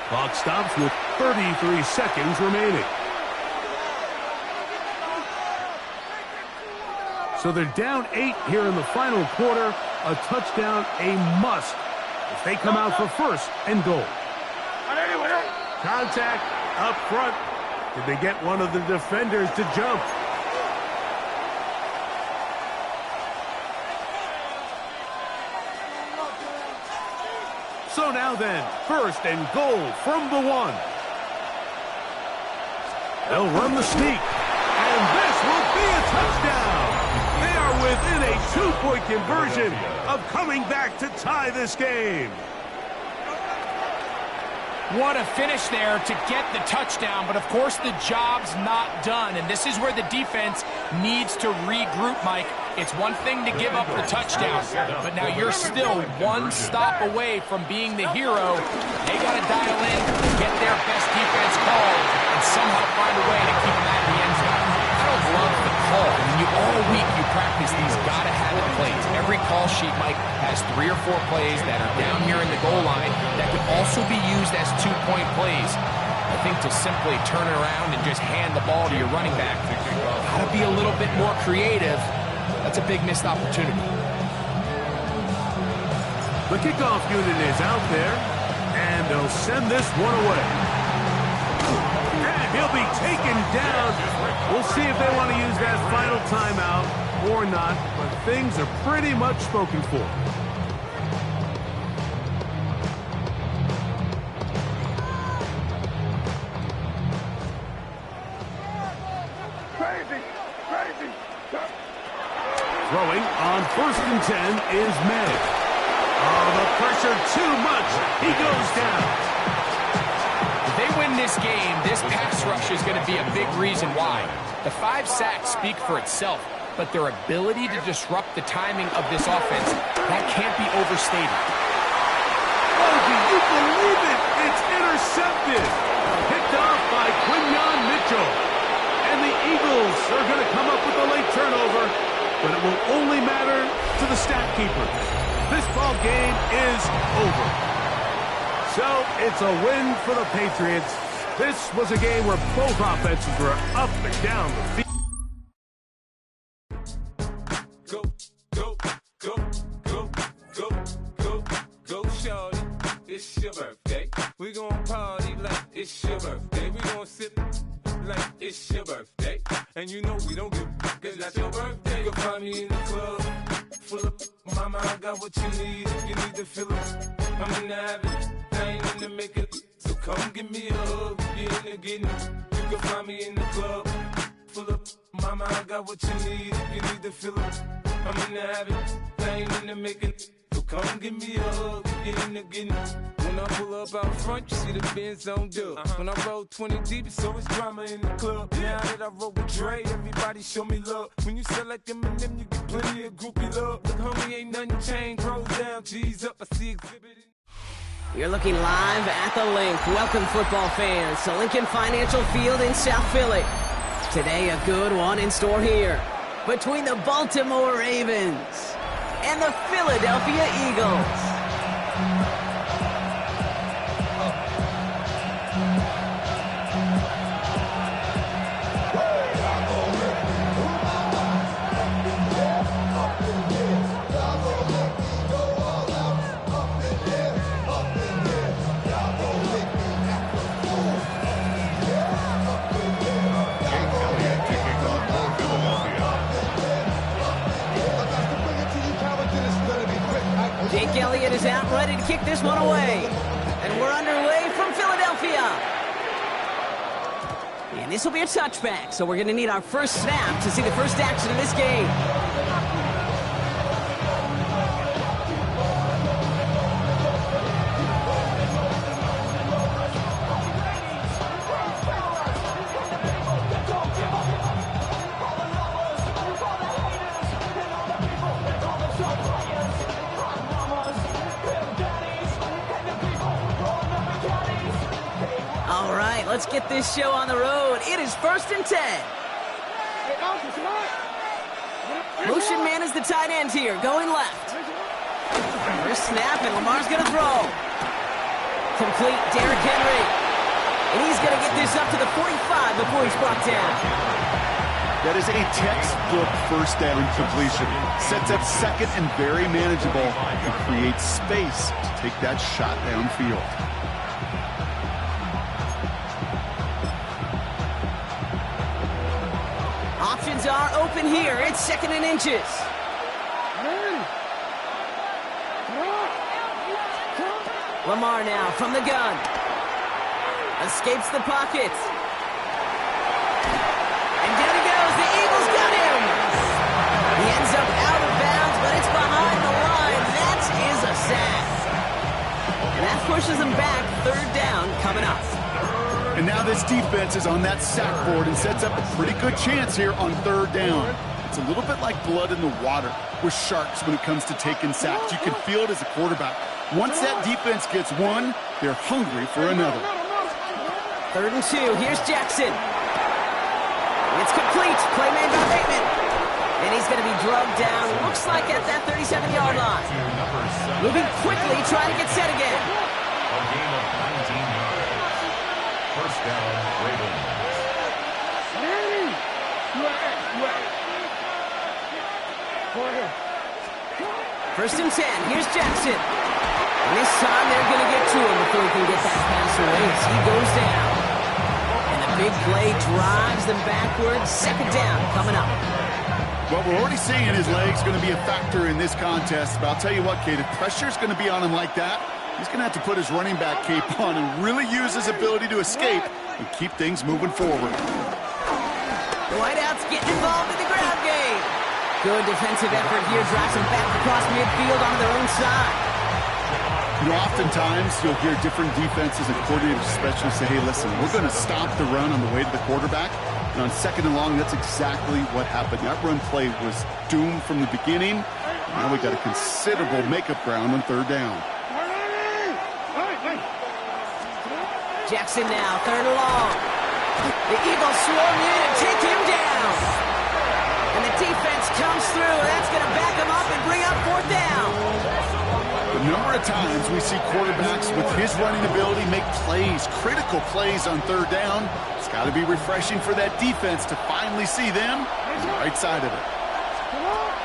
S4: Clock stops with 33 seconds remaining. So they're down 8 here in the final quarter. A touchdown, a must, if they come out for first and goal. Contact up front. Did they get one of the defenders to jump? So now then, first and goal from the 1. They'll run the sneak, and this will be a touchdown. They are within a 2-point conversion of coming back to tie this game.
S5: What a finish there to get the touchdown, but of course the job's not done, and this is where the defense needs to regroup, Mike. It's one thing to give up the touchdown, but now you're still one stop away from being the hero. They got to dial in, get their best defense call, and somehow find a way to keep them out of the end zone. I don't love the call. I mean, all week you practice these gotta-have-it plays. Every call sheet, Mike, has 3 or 4 plays that are down here in the goal line that could also be used as 2-point plays. I think to simply turn it around and just hand the ball to your running back, gotta be a little bit more creative. That's a big missed opportunity.
S4: The kickoff unit is out there, and they'll send this one away. And he'll be taken down. We'll see if they want to use that final timeout or not, but things are pretty much spoken for. Throwing on first and 10 is May. Oh, the pressure too much. He goes down.
S5: If they win this game, this pass rush is going to be a big reason why. The 5 sacks speak for itself, but their ability to disrupt the timing of this offense, that can't be overstated.
S4: Oh, do you believe it? It's intercepted. Picked off by Quinyon Mitchell. And the Eagles are going to come up with a late turnover, but it will only matter to the stat keeper. This ball game is over. So it's a win for the Patriots. This was a game where both offenses were up and down the field.
S3: Go, go, go, go, go, go, go, shorty. It's your birthday. We gon' party like it's your birthday. We gon' sip like it's your birthday. And you know we don't give a cause that's your birthday. You'll find me in the club, full of mama, I got what you need. If you need to fill it, I'm in the habit, I ain't in the making. So come give me a hug, if you're in the getting. You can find me in the club, full of mama, I got what you need. If you need to fill it, I'm in the habit, I ain't in the making. So come give me a hug, if you're in the getting. When I pull up out front, you see the Benz on dub. When I roll 20 deep, so it's drama in the club. Now that I roll with Dre, everybody show me love. When you sell like Eminem, you get plenty of groupie love. Look, homie, ain't nothing changed. Roll down, G's up, I see exhibit.
S2: You're looking live at the Link. Welcome, football fans, to Lincoln Financial Field in South Philly. Today, a good one in store here between the Baltimore Ravens and the Philadelphia Eagles. Jake Elliott is out, ready to kick this one away. And we're underway from Philadelphia. And this will be a touchback, so we're going to need our first snap to see the first action of this game. All right, let's get this show on the road. It is 1st and 10. Motion man is the tight end here, going left. First snap, and Lamar's going to throw. Complete, Derrick Henry. And he's going to get this up to the 45 before he's brought down.
S10: That is a textbook first down completion. Sets up second and very manageable and creates space to take that shot downfield.
S2: Options are open here. It's 2nd and inches. Lamar now from the gun. Escapes the pocket. And down he goes. The Eagles got him. He ends up out of bounds, but it's behind the line. That is a sack. And that pushes him back. 3rd down coming up.
S10: And now this defense is on that sack board and sets up a pretty good chance here on 3rd down. It's a little bit like blood in the water with sharks when it comes to taking sacks. You can feel it as a quarterback. Once that defense gets one, they're hungry for another.
S2: 3rd and 2. Here's Jackson. It's complete. Play made by Bateman. And he's going to be drugged down, looks like at that 37-yard line. Moving quickly, trying to get set again.
S6: A game of 19 yards. First down, Ravens.
S2: 1st and 10. Here's Jackson. And this time they're going to get to him before he can get that pass away as he goes down. And the big play drives them backwards. 2nd down coming up.
S10: Well, we're already seeing his leg's going to be a factor in this contest. But I'll tell you what, Kate, if pressure's going to be on him like that, he's going to have to put his running back cape on and really use his ability to escape and keep things moving forward.
S2: The Whiteouts getting involved in the ground game. Good defensive effort here, drives them back across midfield on their own side.
S10: You know, oftentimes you'll hear different defenses and coordinators especially say, hey, listen, we're going to stop the run on the way to the quarterback. And on 2nd and long, that's exactly what happened. That run play was doomed from the beginning. Now we got a considerable makeup ground on 3rd down.
S2: Jackson now, 3rd and long. The Eagles swarm in and take him down. And the defense comes through, and that's going to back him up and bring up 4th down.
S10: The number of times we see quarterbacks with his running ability make plays, critical plays on 3rd down. It's got to be refreshing for that defense to finally see them on the right side of it.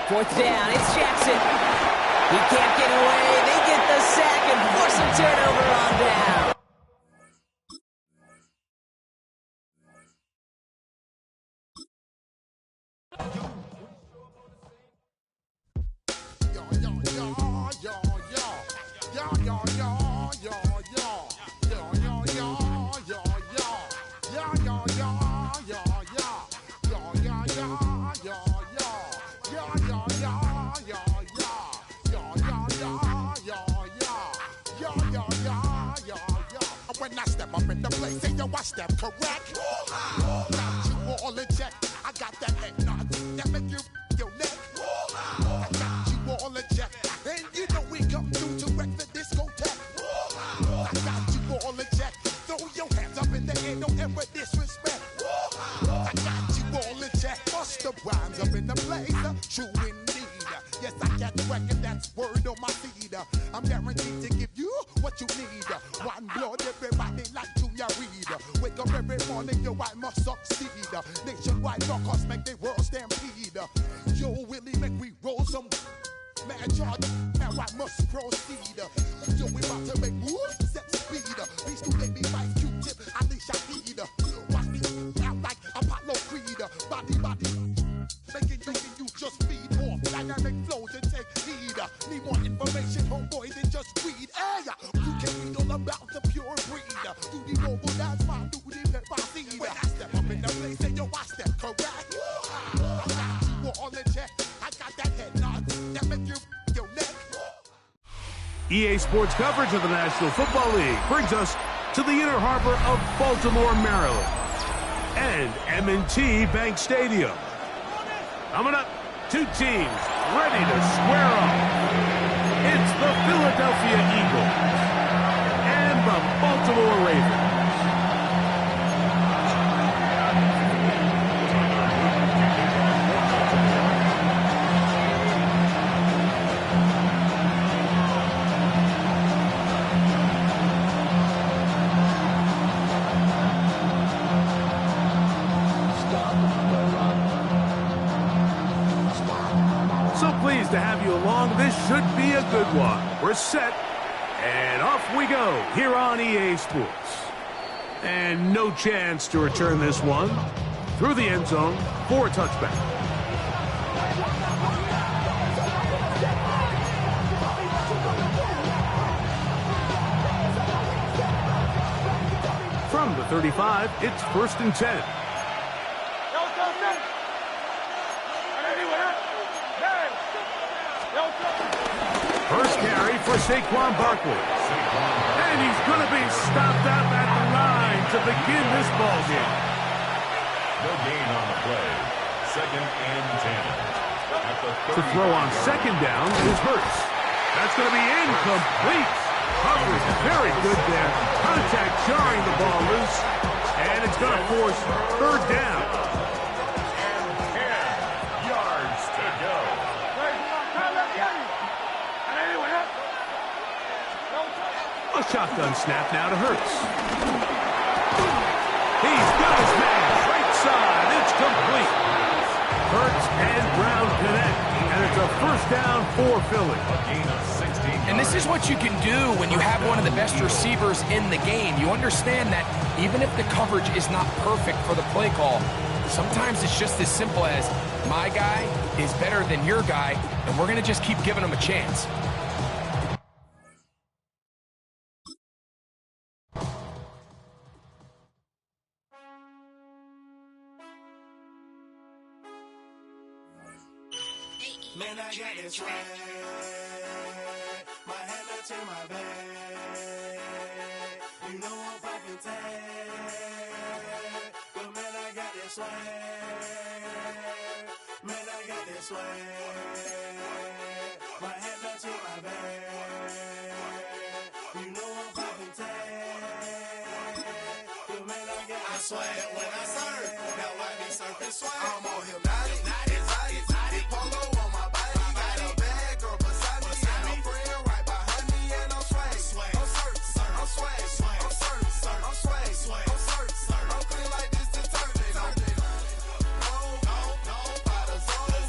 S2: 4th down, it's Jackson. He can't get away. They get the sack and force a turnover on down.
S11: When I step up in the place, say yo, I step correct. Got you all in check. I got that head nod that make you your neck. I got you all in check, and you know we come through to wreck the discotheque. I got you all in check. Throw your hands up in the air, don't ever disrespect. I got you all in check. Bust the rhymes up in the place, true indeed. Yes, I got record, that's word on my seed. I'm guaranteed to give you what you need. One blood, everybody like Junior Reed. Wake up every morning, yo, I must succeed. Nationwide rockers make the world stampede. Yo, Willie, make we roll some man charge. Now I must proceed. Yo, we about to make moves, set speed. These two baby fight Q-tip, Alicia Heed. Watch me out like Apollo Creed. Body, making you just feed more dynamic flows and take heed. Need more information, homeboy, than just weed. Hey, you can read all about the pure breed. Do the noble dance, my duty, let my seed. When I step up
S4: EA Sports coverage of the National Football League brings us to the inner harbor of Baltimore, Maryland, and M&T Bank Stadium. Coming up, two teams ready to square off. It's the Philadelphia Eagles and the Baltimore Ravens. Pleased to have you along. This should be a good one. We're set, and off we go here on EA Sports. And no chance to return this one through the end zone for a touchback. From the 35, it's 1st and 10. First carry for Saquon Barkley. And he's going to be stopped out at the line to begin this ball game.
S6: No gain on the play. 2nd and 10.
S4: To throw on 2nd down is Hurts. That's going to be incomplete. Coverage very good there. Contact jarring the ball loose. And it's going to force 3rd down.
S6: And 10 yards to go.
S4: A shotgun snap now to Hurts. He's got his man right side. It's complete. Hurts and Brown connect, and it's a 1st down for Philly.
S6: A gain of 16 yards.
S5: And this is what you can do when you have one of the best receivers in the game. You understand that even if the coverage is not perfect for the play call, sometimes it's just as simple as my guy is better than your guy, and we're going to just keep giving him a chance.
S8: Man, I got this swag. My hand up to my bag. You know I'm poppin' tag. But man, I got this swag. Man, I got this swag. My hand up to my bag. You know I'm poppin' tag. But man, I swag when I surf. Now I be surfing swag. I'm on hypnotic. Exotic polo on my body. Got a bag girl beside me. And a friend right behind me. And I'm swag. I'm surf. I'm swag. I'm surf. I'm swag. I'm surf. I'm clean like this detergent. No, by the zone.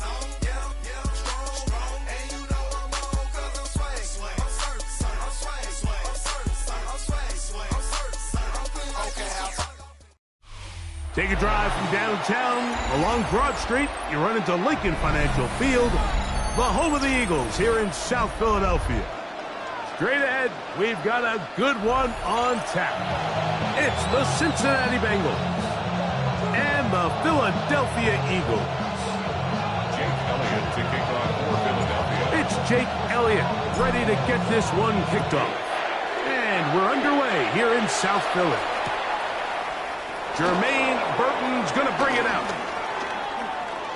S8: Yeah, strong. And you know I'm on 'cause I'm swag. I'm surf. I'm swag. I'm surf. I'm swag. I'm surf. I'm clean like this.
S4: Take a drive from downtown along Broad Street. You run into Lincoln Financial Field, the home of the Eagles here in South Philadelphia. Straight ahead, we've got a good one on tap. It's the Cincinnati Bengals and the Philadelphia Eagles.
S6: Jake Elliott to kick off for Philadelphia.
S4: It's Jake Elliott ready to get this one kicked off. And we're underway here in South Philly. Jermaine Burton's going to bring it out.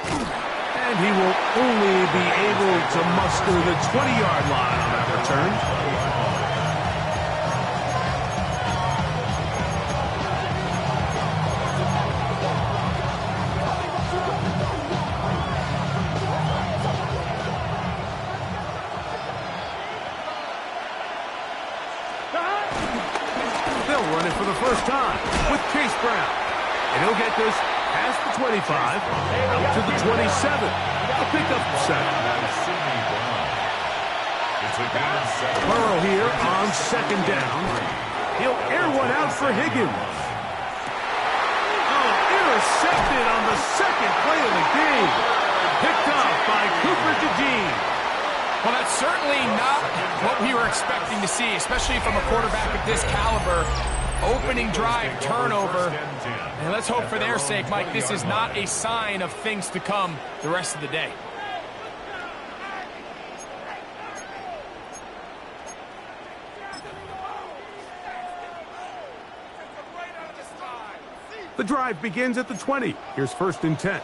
S4: And he will only be able to muster the 20-yard line on that return. They'll run it for the first time with Chase Brown. And he'll get this past the 25, out to the 27. A pickup set. Burrow here on 2nd down. He'll air one out for Higgins. Oh, intercepted on the 2nd play of the game. Picked up by Cooper DeJean.
S5: Well, that's certainly not what we were expecting to see, especially from a quarterback of this caliber. Opening drive turnover. And let's hope for their sake, Mike, this is not a sign of things to come the rest of the day.
S4: The drive begins at the 20. Here's 1st and 10.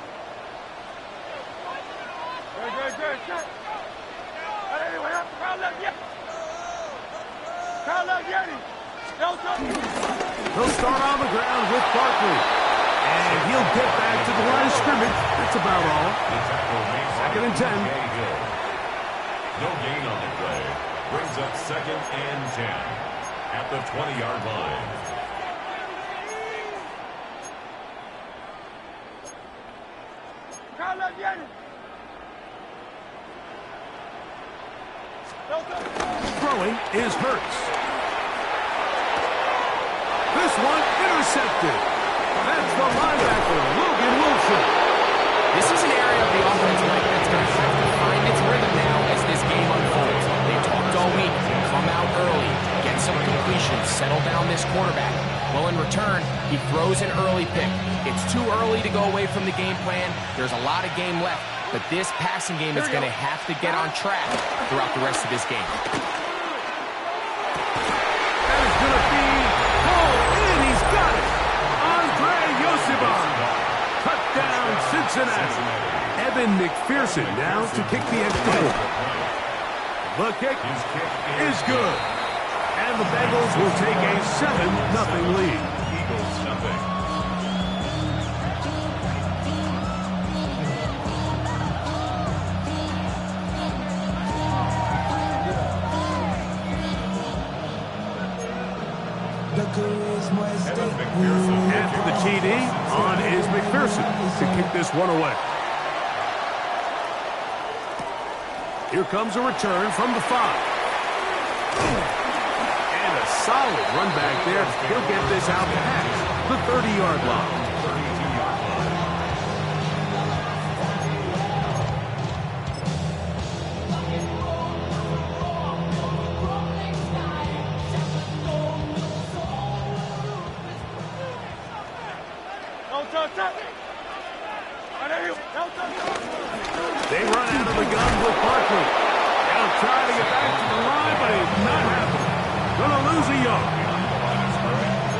S4: He'll start on the ground with Barkley. And he'll get back to the line of scrimmage. That's about all. 2nd and 10.
S6: No gain on the play. Brings up 2nd and 10 at the 20-yard line.
S4: Throwing is Hurts. This one intercepted. That's the linebacker, Logan Wilson.
S5: This is an area of the offense that's going to have to find its rhythm now as this game unfolds. They talked all week, come out early, get some completions, settle down this quarterback. Well, in return, he throws an early pick. It's too early to go away from the game plan. There's a lot of game left, but this passing game is going to have to get on track throughout the rest of this game.
S4: That is going to be pulled in. He's got it. Andre Yosibon. Touchdown, Cincinnati. Evan McPherson now to kick the extra point. The kick is good. And the Bengals will take a 7-0 lead.
S6: Eagles nothing.
S4: After the TD, on is McPherson to kick this one away. Here comes a return from the 5. And a solid run back there. He'll get this out past the 30-yard line. They run out of the gun with Barkley. They'll try to get back to the line, but it's not happening. Gonna lose a yard.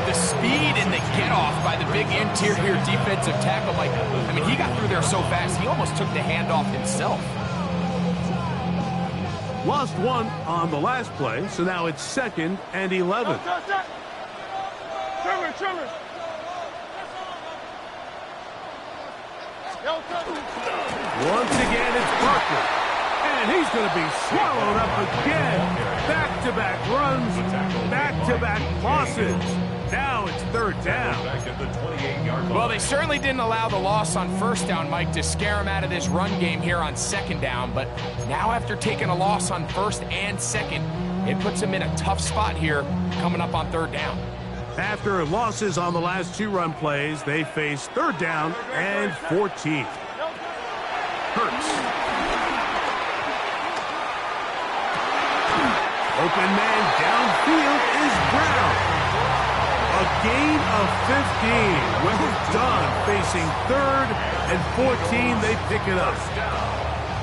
S5: The speed and the get-off by the big interior defensive tackle, Mike. I mean, he got through there so fast, he almost took the handoff himself.
S4: Lost one on the last play, so now it's 2nd and 11.
S7: Trimmer.
S4: Once again, it's Barkley. And he's going to be swallowed up again. Back-to-back runs, back-to-back losses. Now it's 3rd down.
S5: Well, they certainly didn't allow the loss on 1st down, Mike, to scare him out of this run game here on 2nd down. But now after taking a loss on 1st and 2nd, it puts him in a tough spot here coming up on 3rd down.
S4: After losses on the last 2 run plays, they face 3rd down and 14. Hurts. Open man downfield is Brown. A gain of 15. Well done. Facing 3rd and 14, they pick it up.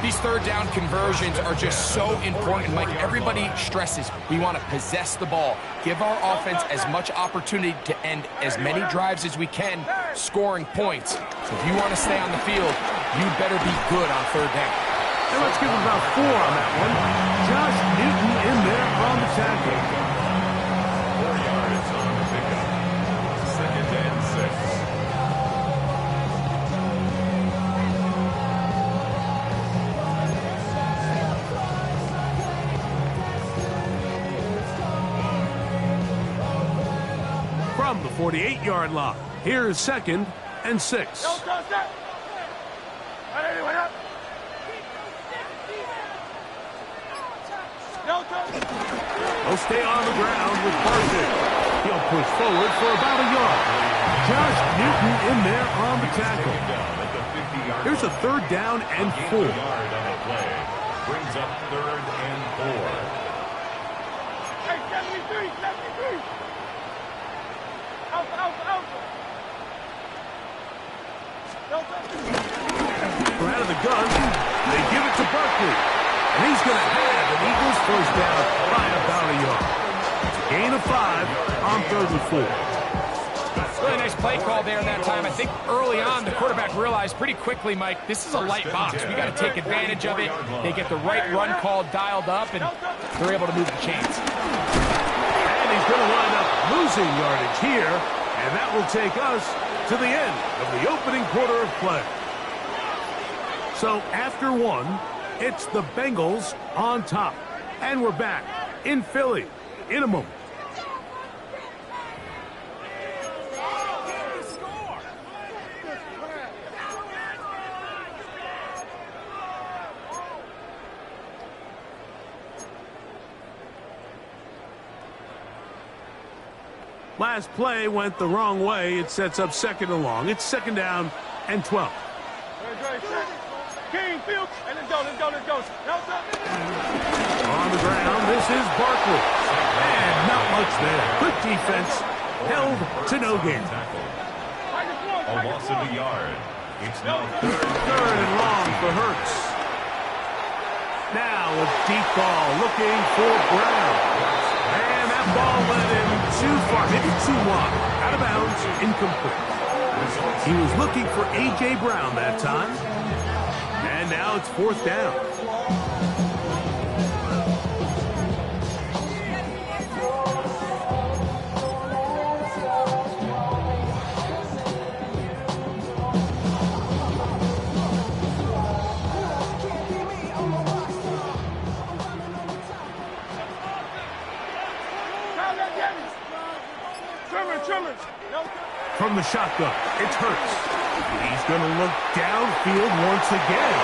S5: These 3rd down conversions are just so important, Mike. Everybody stresses we want to possess the ball, give our offense as much opportunity to end as many drives as we can, scoring points. So if you want to stay on the field, you better be good on 3rd down.
S4: And let's give him about 4 on that one. Josh Newton in there on the tackle.
S6: 4 yards on the pickup. 2nd and 6.
S4: From the 48-yard line, here's 2nd and 6. He'll stay on the ground with Barkley. He'll push forward for about a yard. Josh Newton in there on the tackle. Here's a 3rd down and 4.
S6: Yard on the play. Brings up 3rd and 4.
S7: Hey, 73. Out.
S4: From out of the gun, they give it to Barkley. And he's going to have an Eagles 1st down by about a yard. Gain of 5 on 3rd and 4.
S5: Really nice play call there that time. I think early on the quarterback realized pretty quickly, Mike, this is a light box. We got to take advantage of it. They get the right run call dialed up, and they're able to move the chains.
S4: And he's going to wind up losing yardage here, and that will take us to the end of the opening quarter of play. So after 1, it's the Bengals on top. And we're back in Philly in a moment. Last play went the wrong way. It sets up 2nd and long. It's 2nd down and 12.
S7: King, Fields, and let's go.
S4: On the ground, this is Barkley. And not much there. Good defense. Held to no gain.
S6: A loss of a yard. It's now
S4: 3rd and long for Hurts. Now a deep ball looking for Brown. And that ball led him too far, maybe too wide. Out of bounds, incomplete. He was looking for A.J. Brown that time. And now it's 4th down. From the shotgun, it's Hurts. He's going to look downfield once again.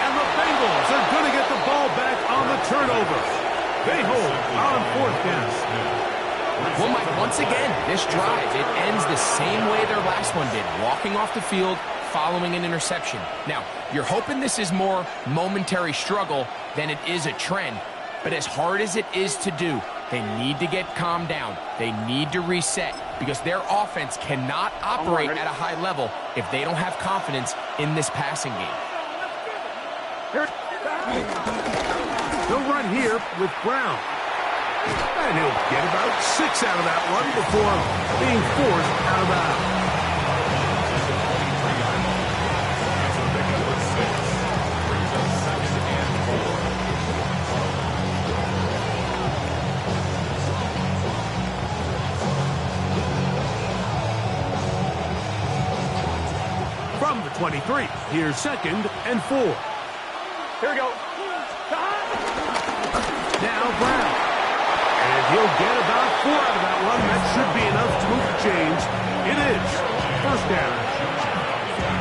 S4: And the Bengals are going to get the ball back on the turnover. They hold on 4th down.
S5: Well, Mike, once again, this drive, it ends the same way their last one did, walking off the field, following an interception. Now, you're hoping this is more momentary struggle than it is a trend, but as hard as it is to do, they need to get calmed down. They need to reset because their offense cannot operate at a high level if they don't have confidence in this passing game.
S4: They'll run here with Brown. And he'll get about 6 out of that one before being forced out of bounds. From the 23, here's 2nd and 4.
S7: Here we go.
S4: Now Brown. And he'll get about 4 out of that one. That should be enough to move the chains. It is 1st down.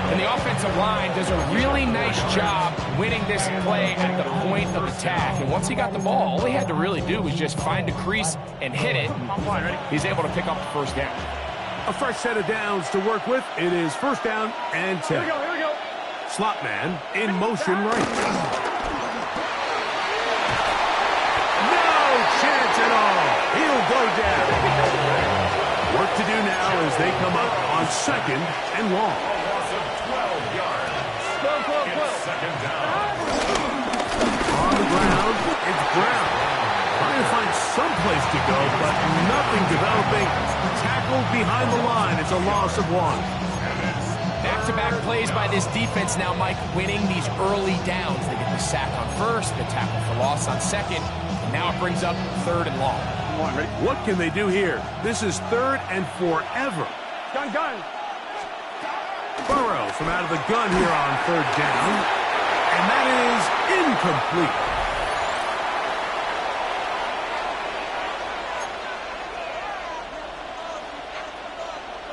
S5: And the offensive line does a really nice job winning this play at the point of attack. And once he got the ball, all he had to really do was just find a crease and hit it. He's able to pick up the 1st down.
S4: A fresh set of downs to work with. It is 1st down and 10.
S7: Here we go.
S4: Slot man in motion right. No chance at all. He'll go down. Work to do now as they come up on 2nd and long.
S6: a loss of 12 yards. It's 2nd down.
S4: On the ground, it's Brown. Trying to find some place to go, but nothing developing. Tackled behind the line. It's a loss of 1.
S5: Back-to-back plays by this defense now, Mike, winning these early downs. They get the sack on 1st, the tackle for loss on 2nd, and now it brings up 3rd and long.
S4: What can they do here? This is 3rd and forever.
S7: Gun.
S4: Burrow from out of the gun here on 3rd down, and that is incomplete.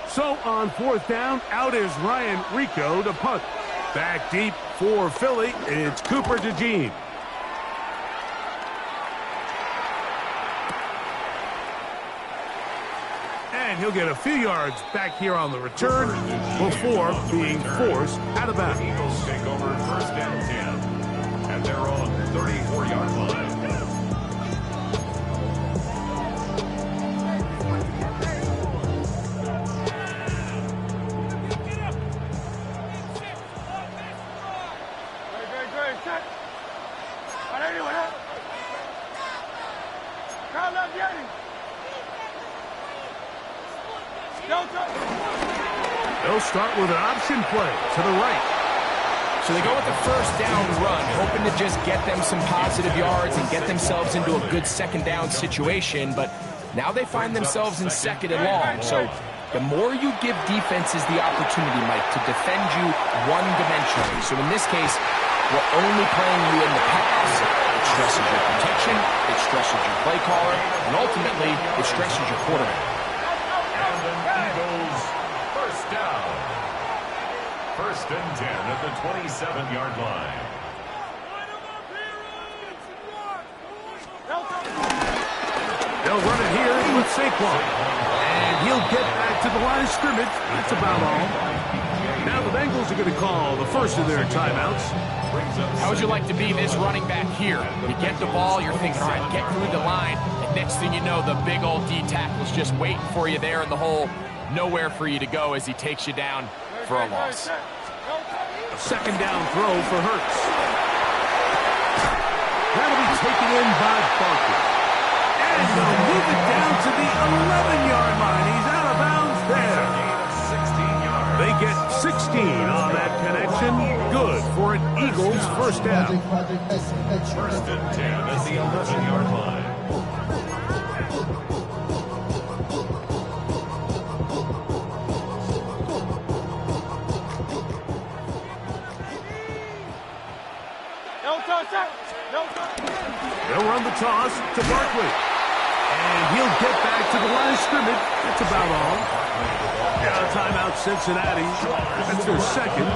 S4: So on 4th down, out is Ryan Rico to punt. Back deep for Philly, it's Cooper DeJean. And he'll get a few yards back here on the return before being forced out of bounds.
S6: Eagles take over 1st and 10 at their own 34-yard line.
S4: They'll start with an option play to the right.
S5: So they go with the first down run, hoping to just get them some positive yards and get themselves into a good second down situation, but now they find themselves in second and long. So the more you give defenses the opportunity, Mike, to defend you one-dimensionally. So in this case, we're only playing you in the pass. It stresses your protection, it stresses your play caller, and ultimately, it stresses your quarterback.
S6: And an Eagles first down. First and 10 at the 27-yard line.
S4: They'll run it here with Saquon. And he'll get back to the line of scrimmage. That's about all. Now the Bengals are going to call the first of their timeouts.
S5: How would you like to be this running back here? You get the ball, you're thinking, all right, get through the line, and next thing you know, the big old D tackle's just waiting for you there in the hole. Nowhere for you to go as he takes you down for a loss.
S4: A second down throw for Hurts. That'll be taken in by Barkley. And they'll move it down to the 11-yard line. He's out of bounds there. They get 16 on that connection. Good for an Eagles first down.
S6: First and 10 at the 11-yard line.
S4: They'll run the toss to Barkley. And he'll get back to the line of scrimmage. That's about all. Timeout Cincinnati. That's their second.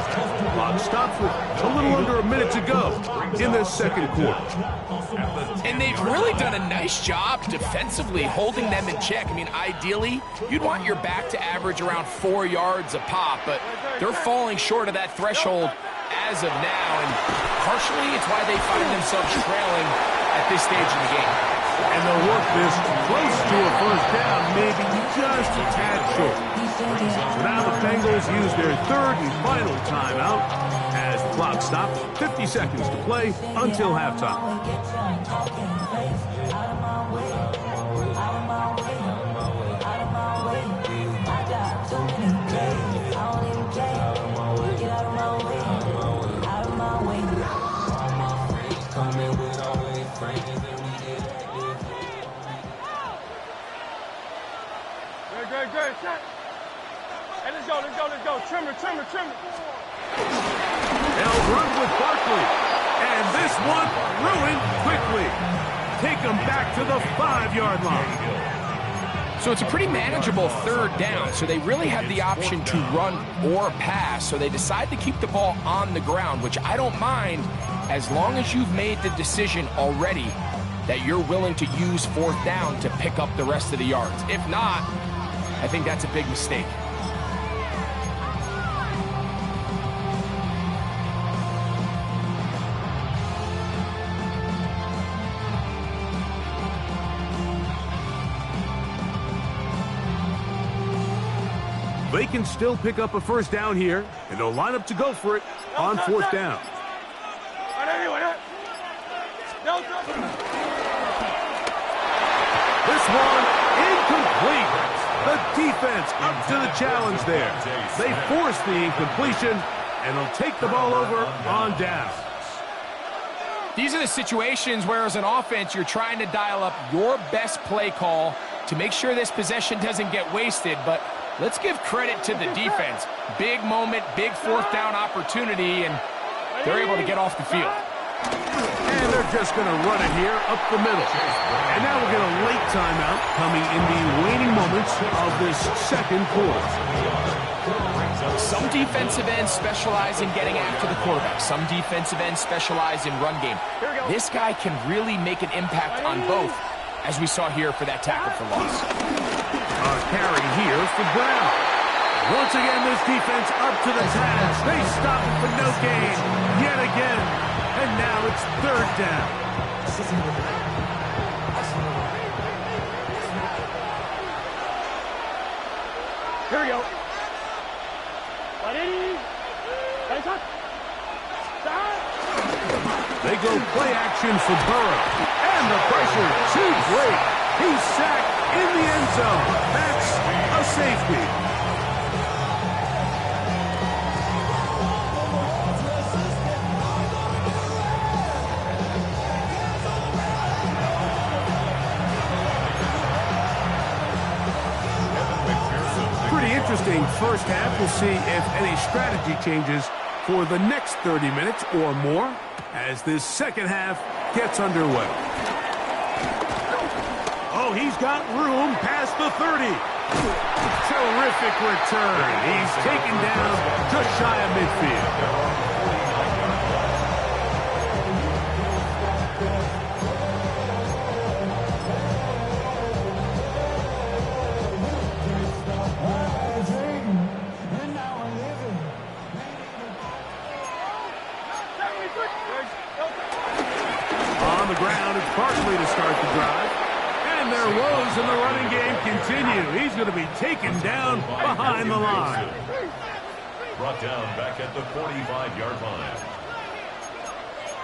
S4: Clock stopped with a little under a minute to go in this second quarter.
S5: And they've really done a nice job defensively holding them in check. I mean, ideally, you'd want your back to average around 4 yards a pop, but they're falling short of that threshold as of now, and partially it's why they find themselves trailing at this stage of the game.
S4: And they'll work this close to a first down, maybe just a tad short. So now the Bengals use their third and final timeout as the clock stops. 50 seconds to play until halftime.
S7: Good. Hey, let's go. Trimmer.
S4: They'll run with Barkley. And this one ruined quickly. Take them back to the 5-yard line.
S5: So it's a pretty manageable third down, so they really have the option to run or pass, so they decide to keep the ball on the ground, which I don't mind as long as you've made the decision already that you're willing to use fourth down to pick up the rest of the yards. If not, I think that's a big mistake.
S4: They can still pick up a first down here, and they'll line up to go for it on fourth down. This one incomplete. The defense up to the challenge there. They force the incompletion, and they'll take the ball over on down.
S5: These are the situations where as an offense you're trying to dial up your best play call to make sure this possession doesn't get wasted, but let's give credit to the defense. Big moment, big fourth down opportunity, and they're able to get off the field.
S4: And they're just going to run it here up the middle. And now we'll get a late timeout coming in the waning moments of this second quarter.
S5: Some defensive ends specialize in getting after the quarterback. Some defensive ends specialize in run game. This guy can really make an impact on both, as we saw here for that tackle for loss.
S4: A carry here for Brown. Once again, this defense up to the task. They stop it for no gain yet again. And now it's third down.
S7: Here we go.
S4: They go play action for Burrow. And the pressure too great. He's sacked in the end zone. That's a safety. Pretty interesting first half. We'll see if any strategy changes for the next 30 minutes or more as this second half gets underway. Oh, he's got room past the 30. Terrific return. He's taken down just shy of midfield. On the ground, it's Barkley to start the drive. And their woes in the running game continue. He's going to be taken down behind the line.
S6: Brought down back at the 45-yard line.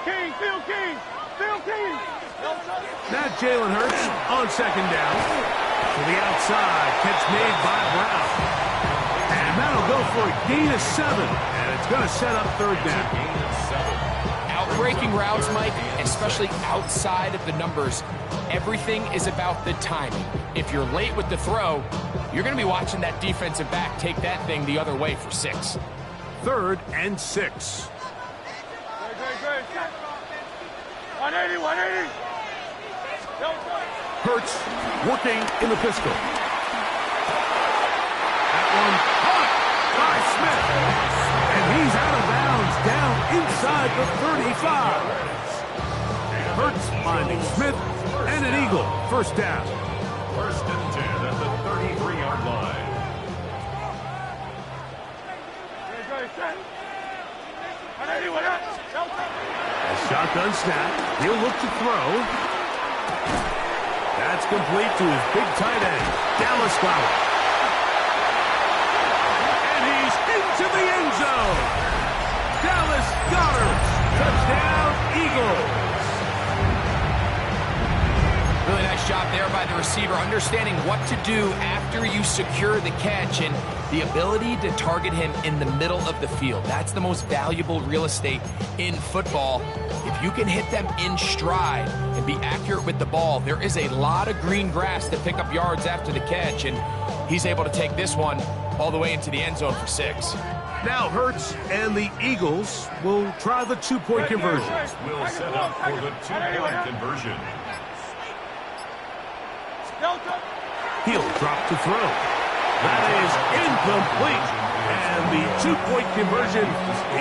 S7: King, Phil King, Phil King.
S4: Now Jalen Hurts on second down. To the outside, catch made by Brown. And that'll go for a gain of 7. And it's going to set up third down.
S6: Gain of 7.
S5: Breaking routes, Mike, especially outside of the numbers, everything is about the timing. If you're late with the throw, you're going to be watching that defensive back take that thing the other way for 6.
S4: 3rd and 6.
S7: Great. 180, 180.
S4: Hurts working in the pistol. That one caught by Smith. And he's out of bounds down inside the 35. Hurts finding Smith and an Eagle. First down.
S6: 1st and 10 at the 33-yard line.
S4: A shotgun snap. He'll look to throw. That's complete to his big tight end, Dallas Goedert. And he's into the end zone. Dallas Goedert. Touchdown, Eagles.
S5: Really nice job there by the receiver, understanding what to do after you secure the catch and the ability to target him in the middle of the field. That's the most valuable real estate in football. If you can hit them in stride and be accurate with the ball, there is a lot of green grass to pick up yards after the catch, and he's able to take this one all the way into the end zone for 6.
S4: Now Hurts and the Eagles will try the two-point conversion.
S6: Will set up for the two-point conversion.
S4: He'll drop to throw. That is incomplete. And the two-point conversion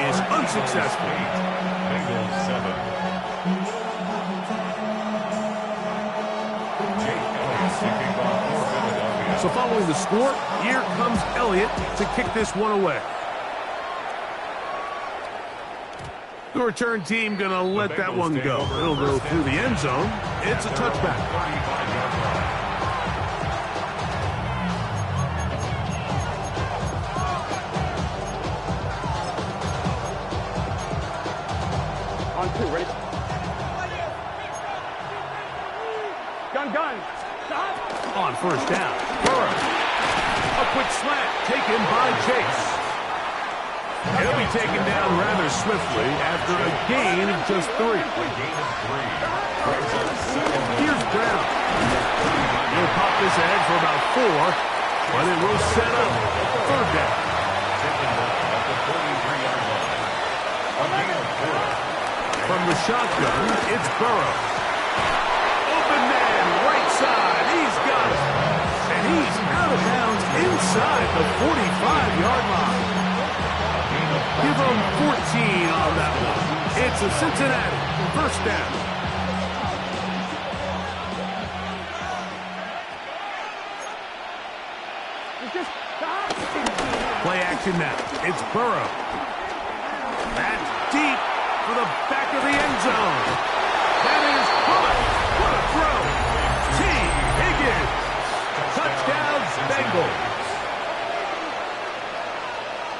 S4: is unsuccessful.
S6: Bengals 7. Jake Elliott to kick off for Philadelphia.
S4: So following the score, here comes Elliott to kick this one away. The return team going to let that one go. It'll go through the end zone. It's a touchback.
S6: 35-yard line.
S7: On 2, ready? Gun. Stop.
S4: On first down, Burrow. A quick slant taken by Chase. He'll be taken down rather swiftly after a gain of just 3.
S6: A gain of 3.
S4: Here's Brown. He'll pop this ahead for about 4, but it will set up third down.
S6: Taken down at the 43-yard line. A gain of 4.
S4: From the shotgun, it's Burrow. Open man, right side. He's got it. And he's out of bounds inside the 45-yard line. Give him 14 on that one. It's a Cincinnati first down. Play action now. It's Burrow. That's deep for the back of the end zone. That is caught. What a throw. T. Higgins. Touchdown, Bengals.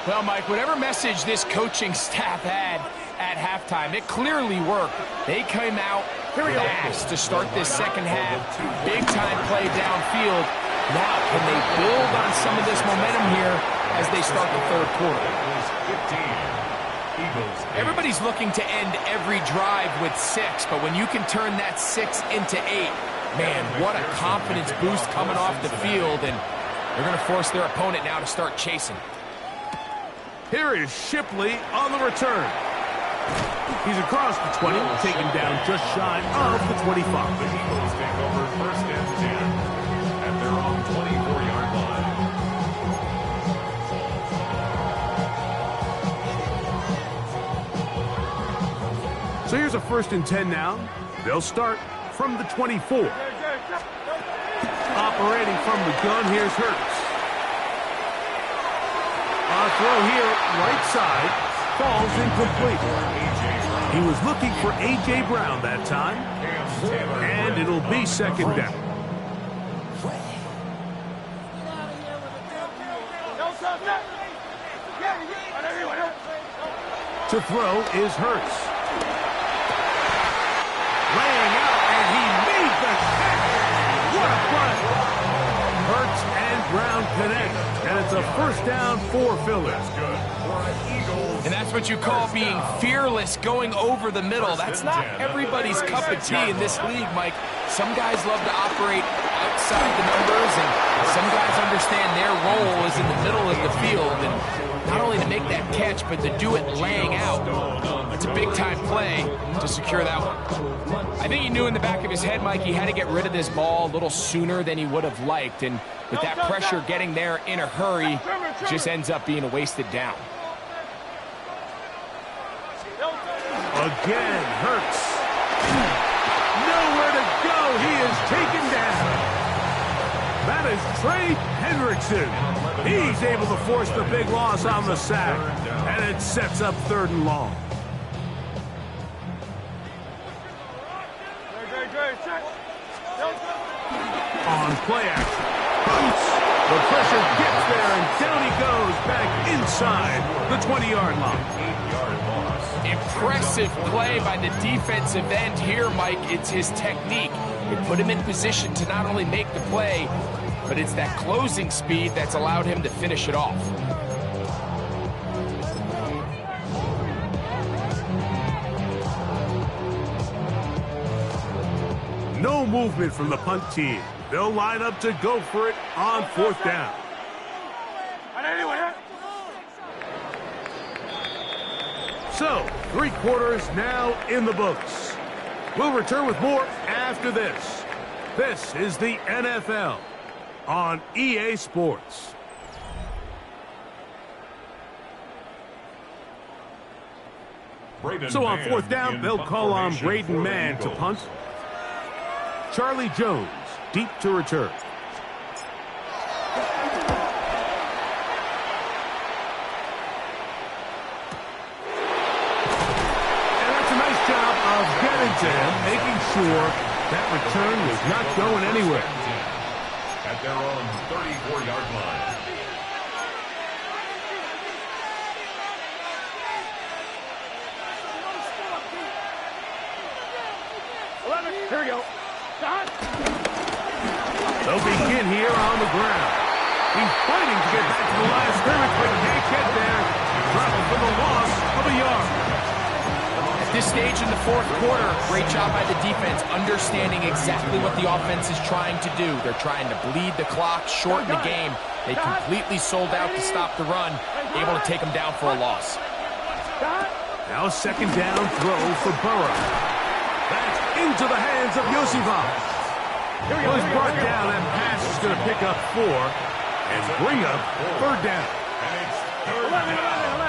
S5: Well, Mike, whatever message this coaching staff had at halftime, it clearly worked. They came out Fast to start this second half. Big-time play downfield. Now, can they build on some of this momentum here as they start the third quarter? Everybody's looking to end every drive with 6, but when you can turn that 6 into 8, man, what a confidence boost coming off the field, and they're going to force their opponent now to start chasing.
S4: Here is Shipley on the return. He's across the 20, taken down just shy of the 25.
S6: The Eagles take over first and 10 at their own 24-yard line.
S4: So here's a first and 10 now. They'll start from the 24. Operating from the gun, here's Hurts. A throw here, right side, falls incomplete. He was looking for A.J. Brown that time, and it'll be second down. To throw is Hurts. Laying out, and he made the catch. What a play! Hurts and Brown connect, and it's a first down for Philly.
S5: And that's what you call being fearless, going over the middle. That's not everybody's cup of tea in this league, Mike. Some guys love to operate outside the numbers, and some guys understand their role is in the middle of the field. And not only to make that catch, but to do it laying out. It's a big-time play to secure that one. I think he knew in the back of his head, Mike, he had to get rid of this ball a little sooner than he would have liked. And with that pressure getting there in a hurry, it just ends up being a wasted down.
S4: Again, Hurts. Nowhere to go. He is taken down. That is Trey Hendrickson. He's able to force the big loss on the sack, and it sets up third and long. On play action. Hurts. The pressure gets there, and down he goes back inside the 20-yard line.
S5: Impressive play by the defensive end here, Mike. It's his technique. It put him in position to not only make the play, but it's that closing speed that's allowed him to finish it off.
S4: No movement from the punt team. They'll line up to go for it on fourth down. So, 3 quarters now in the books. We'll return with more after this. This is the NFL on EA Sports. So on fourth down, they'll call on Braden Mann to punt. Charlie Jones deep to return. To him, making sure that return was not going anywhere.
S6: At their own 34-yard line.
S7: Here we go.
S4: They'll begin here on the ground. He's fighting to get back to the line of scrimmage, but can't get there. Dropping for the loss of a yard.
S5: This stage in the fourth quarter, great job by the defense, understanding exactly what the offense is trying to do. They're trying to bleed the clock, shorten the game. They completely sold out to stop the run, able to take them down for a loss.
S4: Now a second down throw for Burrow. That's into the hands of Yosifov. Well, he's brought down, and pass is going to pick up 4 and bring up third down.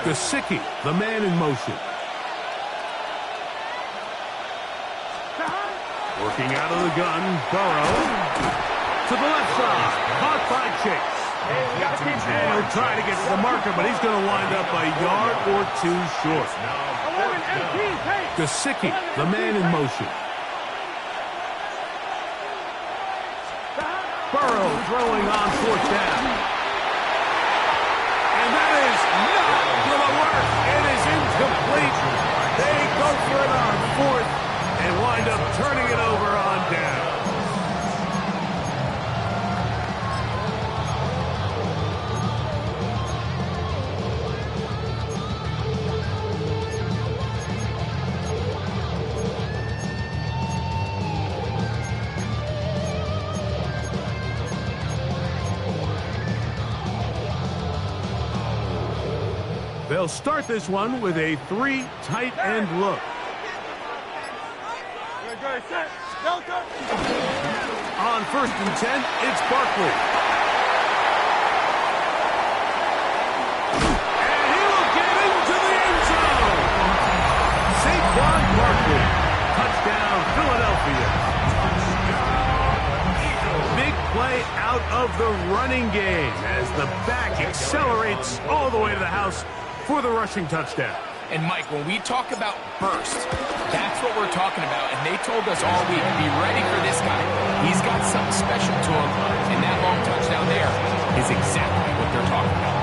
S4: Gesicki, the man in motion. Working out of the gun, Burrow to the left side, caught by Chase. And he'll try to get to the marker, but he's going to wind up a yard or 2 short. Gesicki, the man in motion. Burrow throwing on fourth down. And that is not going to work. It is incomplete. They go for it on fourth and wind up turning They'll start this one with a 3 tight end look. On 1st and 10, it's Barkley. And he will get into the end zone. Saquon Barkley. Touchdown, Philadelphia. Big play out of the running game as the back accelerates all the way to the house for the rushing touchdown.
S5: And Mike, when we talk about burst, that's what we're talking about. And they told us all week, be ready for this guy. He's got something special to him. And that long touchdown there is exactly what they're talking about.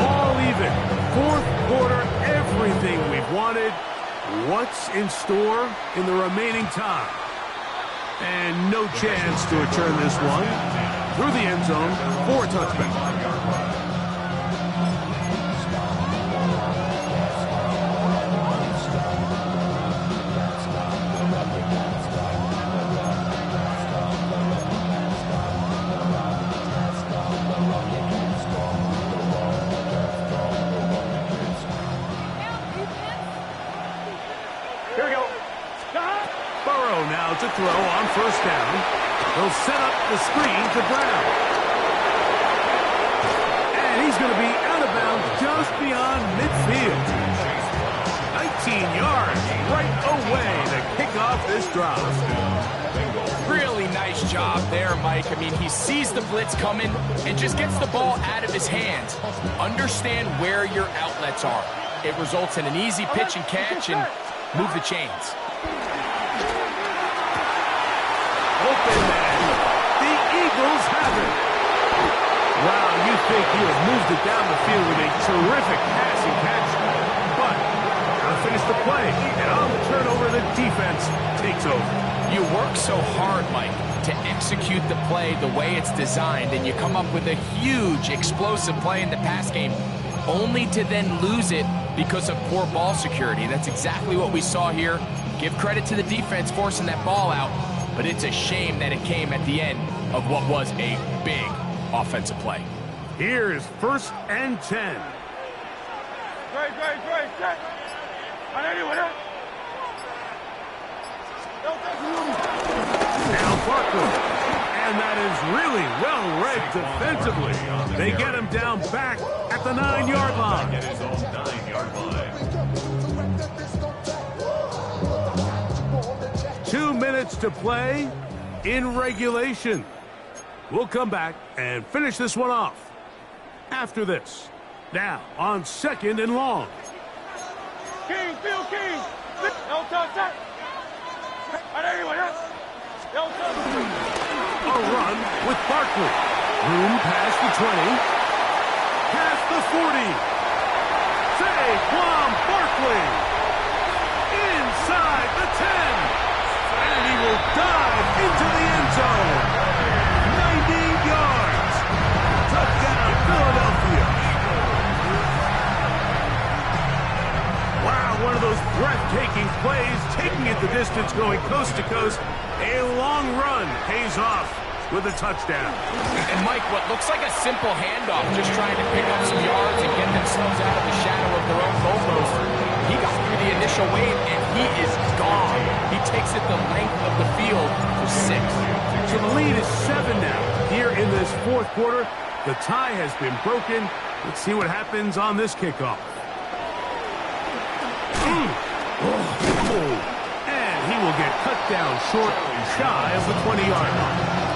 S4: All even. 4th quarter, everything we've wanted. What's in store in the remaining time? And no chance to return this one through the end zone for a touchback. To throw on 1st down. They'll set up the screen to Brown. And he's going to be out of bounds just beyond midfield. 19 yards right away to kick off this drive.
S5: Really nice job there, Mike. I mean, he sees the blitz coming and just gets the ball out of his hands. Understand where your outlets are. It results in an easy pitch and catch and move the chains.
S4: Open man. The Eagles have it. Wow, you think he has moved it down the field with a terrific passing catch. But gotta finish the play. And on the turnover, the defense takes over.
S5: You work so hard, Mike, to execute the play the way it's designed, and you come up with a huge explosive play in the pass game, only to then lose it because of poor ball security. That's exactly what we saw here. Give credit to the defense forcing that ball out. But it's a shame that it came at the end of what was a big offensive play.
S4: Here is 1st and 10.
S7: Great.
S4: Now Barkley. And that is really well read defensively. They get him down back at the 9-yard line.
S6: At his own 9-yard line.
S4: 2 minutes to play in regulation. We'll come back and finish this one off after this. Now on 2nd and long.
S7: King, Phil King. No touch that.
S4: A run with Barkley. Room past the 20. Past the 40. Saquon Barkley. Inside the 10. And he will dive into the end zone. 90 yards. Touchdown, Philadelphia. Wow, one of those breathtaking plays, taking it the distance, going coast to coast. A long run pays off with a touchdown.
S5: And Mike, what looks like a simple handoff, just trying to pick up some yards and get themselves out of the shadow of their own goalpost. He got through the initial wave, and he is gone. He takes it the length of the field for 6.
S4: So the lead is 7 now. Here in this 4th quarter, the tie has been broken. Let's see what happens on this kickoff. And he will get cut down short, shy of the 20-yard line.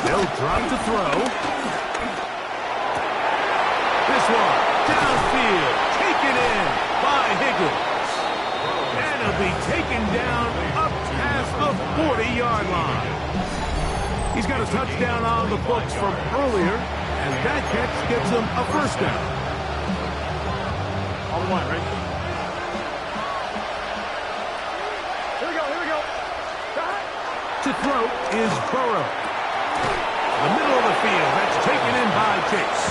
S4: They'll drop to throw. This one, downfield, taken in by Higgins. And he'll be taken down up past the 40-yard line. He's got a touchdown on the books from earlier, and that catch gets him a 1st down.
S7: All the way, right? Here we go.
S4: To throw is Burrow. The middle of the field, that's taken in by Chase.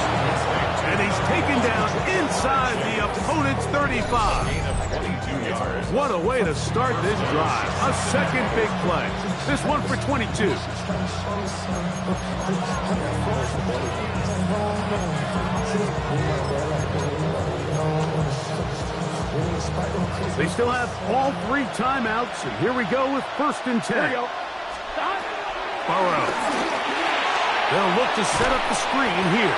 S4: And he's taken down inside the opponent's 35. What a way to start this drive. A second big play. This one for 22. They still have all 3 timeouts, and here we go with 1st and 10. Burrow. They'll look to set up the screen here.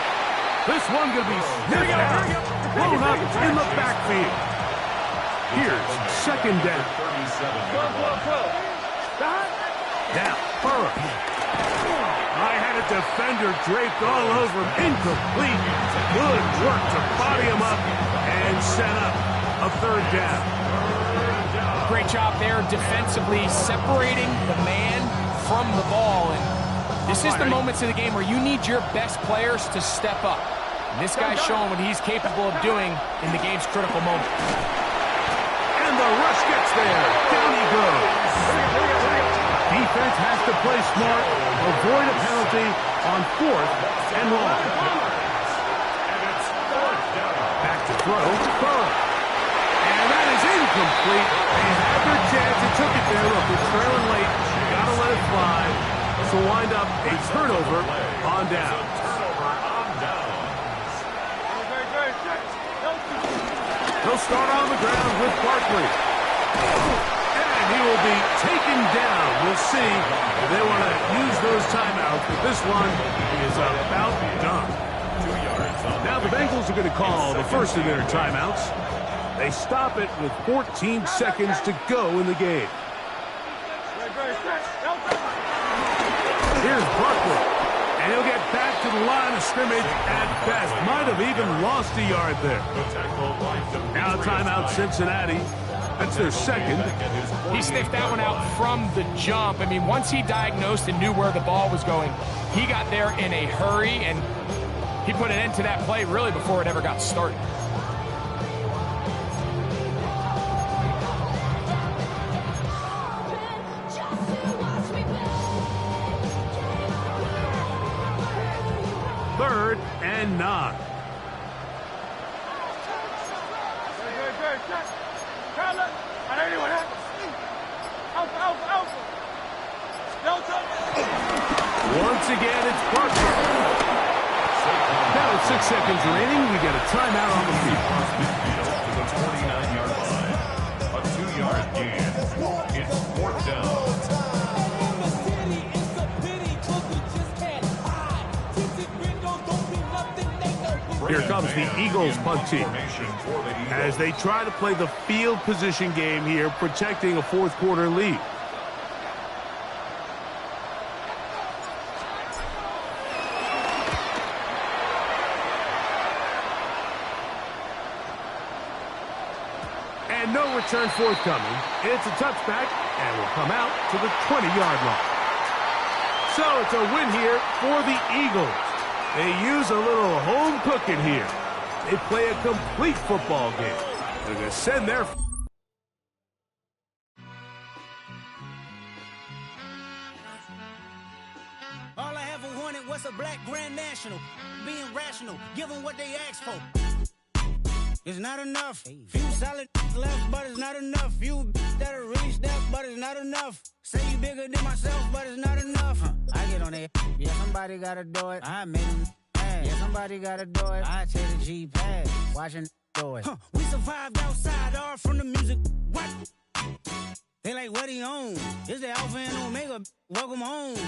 S4: This one going to be sniffed out, blown up in the backfield. Here's 2nd down. Now, Burrow. I had a defender draped all over him. Incomplete. Good work to body him up and set up a 3rd down.
S5: Great job there defensively, separating the man from the ball. And this is the moments of the game where you need your best players to step up. And this guy's showing what he's capable of doing in the game's critical moment.
S4: And the rush gets there. Down he goes. Defense has to play smart, avoid a penalty on 4th and long. Back to throw. Burrow. And that is incomplete. They had their chance and took it there. Look, they're trailing late. Gotta let it fly. So wind up a turnover on down. They'll start on the ground with Barkley. And he will be taken down. We'll see if they want to use those timeouts, but this one is about done. Now the Bengals are going to call the first of their timeouts. They stop it with 14 seconds to go in the game. Here's Barkley. And he'll get back to the line of scrimmage at best. Might have even lost a yard there. Now timeout Cincinnati. That's their 2nd.
S5: He sniffed that one out from the jump. I mean, once he diagnosed and knew where the ball was going, he got there in a hurry, and he put an end to that play really before it ever got started.
S4: Third and 9. Once again, it's Barkley. Now with 6 seconds remaining, we get a timeout on the field.
S6: To the 29-yard line. A 2-yard gain. It's 4th down.
S4: Here comes the Eagles punt team as they try to play the field position game here, protecting a 4th quarter lead. And no return forthcoming. It's a touchback and will come out to the 20-yard line. So it's a win here for the Eagles. They use a little home cooking here. They play a complete football game. They're going to send their...
S1: All I ever wanted was a black Grand National. Being rational, give them what they ask for. It's not enough. Few solid left, but it's not enough. Few that'll really step, but it's not enough. Say you bigger than myself, but it's not enough. I get on that. Yeah, somebody gotta do it. I made them mad. Yeah, somebody gotta do it. I take the G-pad, watching do it. We survived outside, all from the music. What? They like, what he on? It's the Alpha and Omega. Welcome home.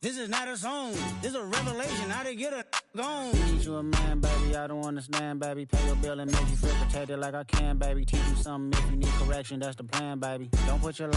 S1: This is not a song. This is a revelation. How to get a gone. Need you a man, baby. I don't understand, baby. Pay your bill and make you feel protected like I can, baby. Teach you something if you need correction. That's the plan, baby. Don't put your